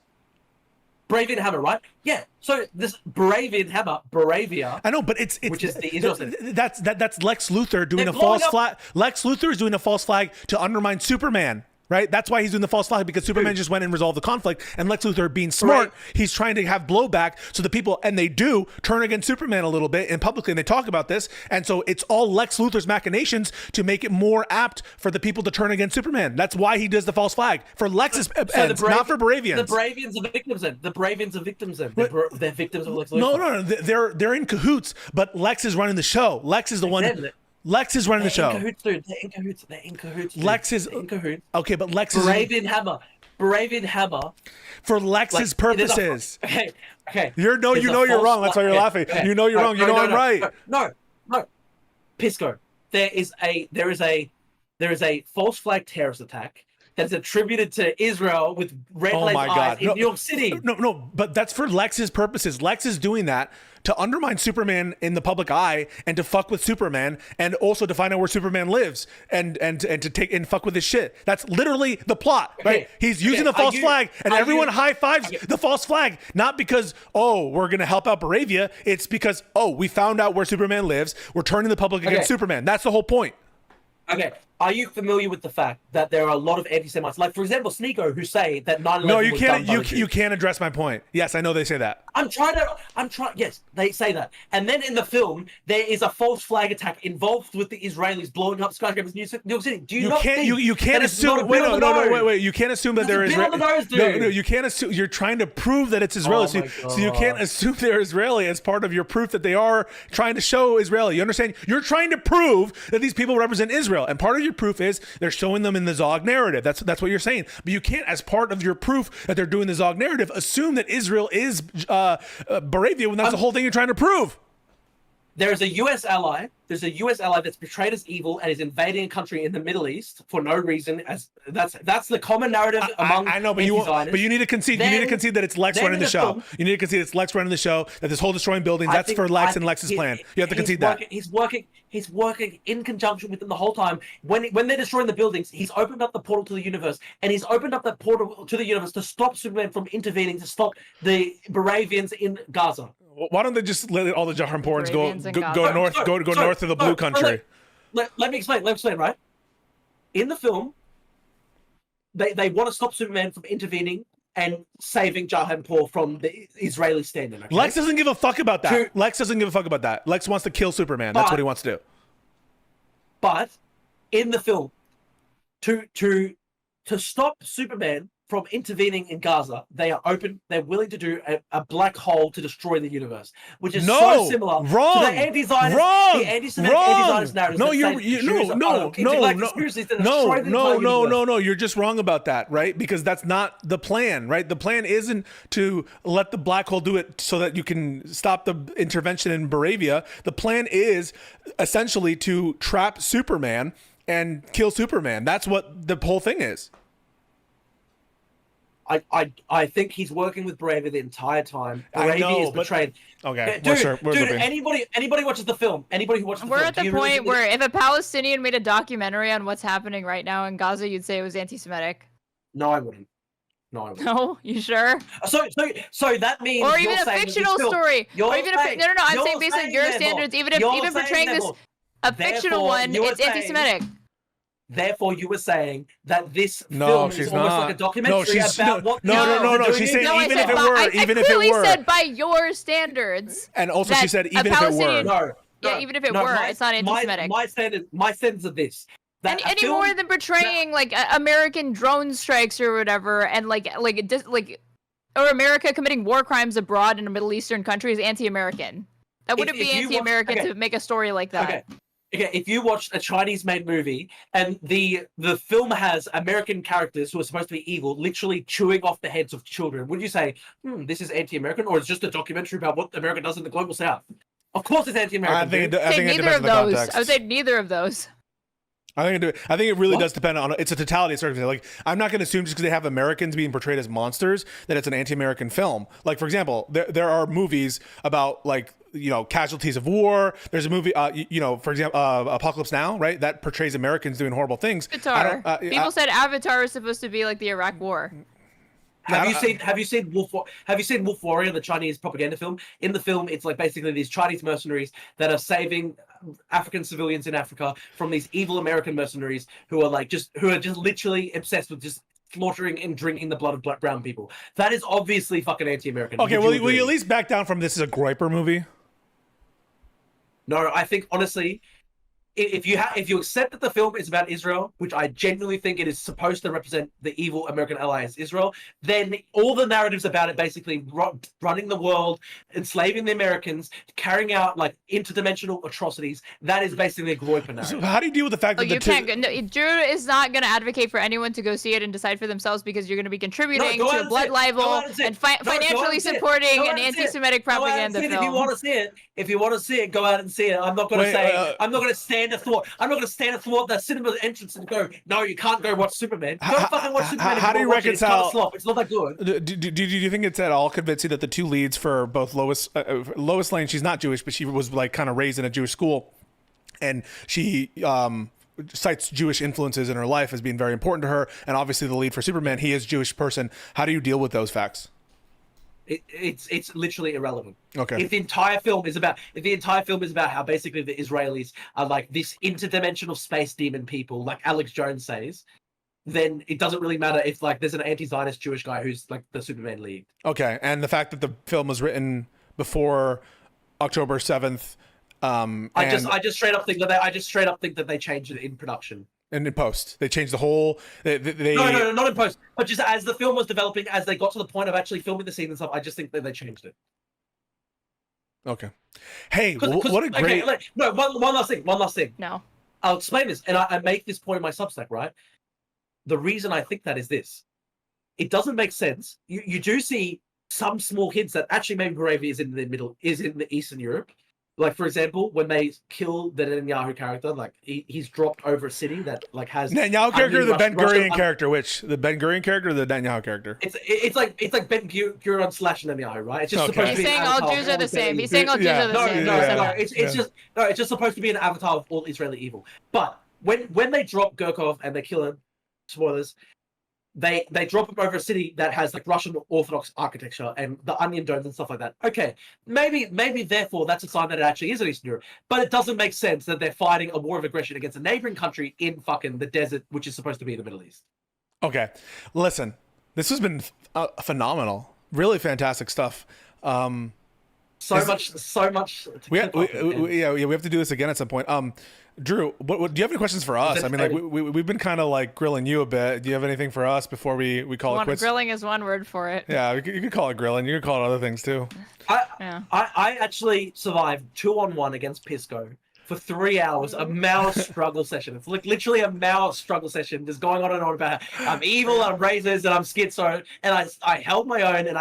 Baravian Hammer, right? Yeah. So this Baravian Hammer, Baravia. I know, but it's which is the Israel thing. That's Lex Luthor doing a false flag. Lex Luthor is doing a false flag to undermine Superman. Right? That's why he's doing the false flag, because Superman just went and resolved the conflict, and Lex Luthor, being smart, he's trying to have blowback so the people, and they do, turn against Superman a little bit, and publicly, and they talk about this, and so it's all Lex Luthor's machinations to make it more apt for the people to turn against Superman. That's why he does the false flag. For Lex's ends, not for Baravians. The Baravians are victims then. The Baravians are victims then. They're victims of Lex Luthor. No. They're in cahoots, but Lex is running the show. Lex is the one... Lex is running the show. They're in cahoots. Lex is in cahoots. Okay, but Lex is Baravian Hammer. For Lex's purposes. Okay. You're wrong. That's why you're laughing. Okay. You're wrong. I'm right. No. Pisco. There is a false flag terrorist attack that's attributed to Israel with red laser eyes in New York City. No, but that's for Lex's purposes. Lex is doing that to undermine Superman in the public eye and to fuck with Superman, and also to find out where Superman lives and to take and fuck with his shit. That's literally the plot, right? He's using the false flag, and everyone high fives the false flag, not because, oh, we're gonna help out Baravia. It's because, oh, we found out where Superman lives. We're turning the public against Superman. That's the whole point. Okay. Are you familiar with the fact that there are a lot of anti-Semites, like for example Sneeko, who say that 9/11 No, was done by the Jews? You can't address my point. Yes, I know they say that. I'm trying. Yes, they say that. And then in the film, there is a false flag attack involved with the Israelis blowing up skyscrapers in New York City. Do you not think you can't assume? Wait. You can't assume that they're Israeli. No, you can't assume. You're trying to prove that it's Israeli. So you can't assume they're Israeli as part of your proof that they are trying to show Israeli. You understand? You're trying to prove that these people represent Israel, and part of your proof is they're showing them in the Zog narrative. That's what you're saying. But you can't, as part of your proof that they're doing the Zog narrative, assume that Israel is Baravia when that's the whole thing you're trying to prove. There's a U.S. ally. There's a U.S. ally that's portrayed as evil and is invading a country in the Middle East for no reason. As that's the common narrative among. I know, but you need to concede. You need to concede that it's Lex running the show. You need to concede it's Lex running the show. That this whole destroying buildings, that's for Lex and Lex's plan. You have to concede that. He's working in conjunction with them the whole time. When they're destroying the buildings, he's opened up the portal to the universe, and he's opened up that portal to the universe to stop Superman from intervening, to stop the Baravians in Gaza. Why don't they just let all the Jaharporans go north to the blue country? Let me explain. Right, in the film, they want to stop Superman from intervening and saving Jahanpur from the Israeli stand-in. Okay? Lex doesn't give a fuck about that. Lex wants to kill Superman. That's what he wants to do. But in the film, to stop Superman from intervening in Gaza, they're willing to do a black hole to destroy the universe, which is so similar to the anti-Zionist narrative. No, you're just wrong about that, right? Because that's not the plan, right? The plan isn't to let the black hole do it so that you can stop the intervention in Baravia. The plan is essentially to trap Superman and kill Superman. That's what the whole thing is. I think he's working with Baravia the entire time. Baravia is betrayed. Okay, dude. Anybody watches the film? Anybody who watches the film? We're at the point where if a Palestinian made a documentary on what's happening right now in Gaza, you'd say it was anti-Semitic. No, I wouldn't. No, you sure? So that means, or even a fictional story, or even no. I'm saying based on your standards, even portraying this a fictional one, it's anti-Semitic. Therefore, you were saying that this film is almost like a documentary about what. No. She's saying even if it were, I clearly said by your standards. And also, she said even if it were. Even if it were, it's not anti-Semitic. My standards are this. Any more than portraying like American drone strikes or whatever, and or America committing war crimes abroad in a Middle Eastern country is anti-American. That wouldn't be anti-American to make a story like that. Okay, if you watch a Chinese-made movie and the film has American characters who are supposed to be evil, literally chewing off the heads of children, would you say, this is anti-American, or it's just a documentary about what America does in the global south? Of course it's anti-American. I think it depends on the context. I would say neither of those. I think it really does depend on, it's a totality of circumstances. Like, I'm not going to assume just because they have Americans being portrayed as monsters that it's an anti-American film. Like, for example, there are movies about, like, casualties of war. There's a movie, for example, Apocalypse Now, right? That portrays Americans doing horrible things. Avatar. People said Avatar was supposed to be like the Iraq War. Have you seen Wolf Warrior, the Chinese propaganda film? In the film, it's like basically these Chinese mercenaries that are saving African civilians in Africa from these evil American mercenaries who are just literally obsessed with just slaughtering and drinking the blood of brown people. That is obviously fucking anti-American. Okay, will you at least back down from this as a Groiper movie? No, I think honestly, if you accept that the film is about Israel, which I genuinely think it is supposed to represent the evil American allies Israel, then all the narratives about it basically running the world, enslaving the Americans, carrying out like interdimensional atrocities, that is basically a Groiper narrative. So how do you deal with the fact that Drew is not going to advocate for anyone to go see it and decide for themselves because you're going to be contributing to a blood libel and financially supporting an anti-Semitic propaganda film. If you want to see it, go out and see it. I'm not going to say I'm not going to stand athwart the cinema entrance and go, no, you can't go watch Superman. Go fucking watch Superman. How do you reconcile? It's not that good. Do you think it's at all convincing that the two leads for both Lois Lane, she's not Jewish, but she was like kind of raised in a Jewish school, and she cites Jewish influences in her life as being very important to her, and obviously the lead for Superman, he is a Jewish person. How do you deal with those facts? It's literally irrelevant. Okay. If the entire film is about how basically the Israelis are like this interdimensional space demon people, like Alex Jones says, then it doesn't really matter if like there's an anti-Zionist Jewish guy who's like the Superman lead. Okay, and the fact that the film was written before October 7th. I just straight up think that they changed it in production. And in post, they changed the whole. No, not in post. But just as the film was developing, as they got to the point of actually filming the scene and stuff, I just think that they changed it. Okay. Hey, what a great. One last thing. No. I'll explain this, and I make this point in my Substack, right? The reason I think that is this: it doesn't make sense. You do see some small hints that actually maybe Moravia is in the Eastern Europe. Like, for example, when they kill the Netanyahu character, like he's dropped over a city that like has Netanyahu character or the Ben Gurion character? Which the Ben Gurion character or the Netanyahu character? It's like Ben Gurion / Netanyahu, right? It's just supposed to be. He's saying all Jews are the same. He's saying all Jews are the same. It's just supposed to be an avatar of all Israeli evil. But when they drop Gurkov and they kill him, spoilers. They drop him over a city that has like Russian Orthodox architecture and the onion domes and stuff like that. Okay, maybe therefore that's a sign that it actually is in Eastern Europe. But it doesn't make sense that they're fighting a war of aggression against a neighboring country in fucking the desert, which is supposed to be in the Middle East. Okay, listen, this has been phenomenal, really fantastic stuff. So much. We have to do this again at some point. Drew, what do you have any questions for us? I mean, like we've been kind of like grilling you a bit. Do you have anything for us before we call it quits? Grilling is one word for it. Yeah, you could call it grilling. You could call it other things too. I actually survived 2-on-1 against Pisco for 3 hours, a Mao struggle session. It's like literally a Mao struggle session, just going on and on about I'm evil, I'm racist, and I'm schizo. And I held my own, and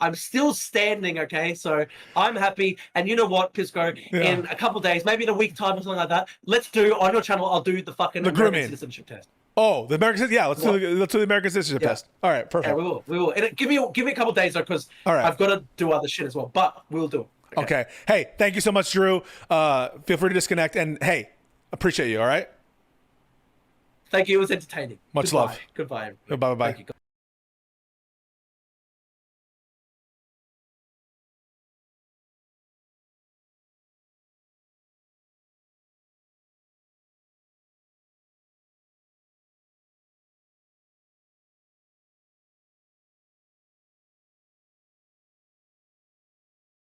I'm still standing. Okay, so I'm happy. And you know what, Pisco? Yeah. In a couple of days, maybe in a week time or something like that, let's do on your channel. I'll do the fucking American citizenship test. Oh, the American citizenship. Yeah, let's do the American citizenship test. All right, perfect. Yeah, we will. And give me a couple of days though, because I've got to do other shit as well. But we'll do it. Okay. Hey, thank you so much, Drew. Feel free to disconnect. And hey, appreciate you. All right. Thank you. It was entertaining. Much love. Goodbye. Bye.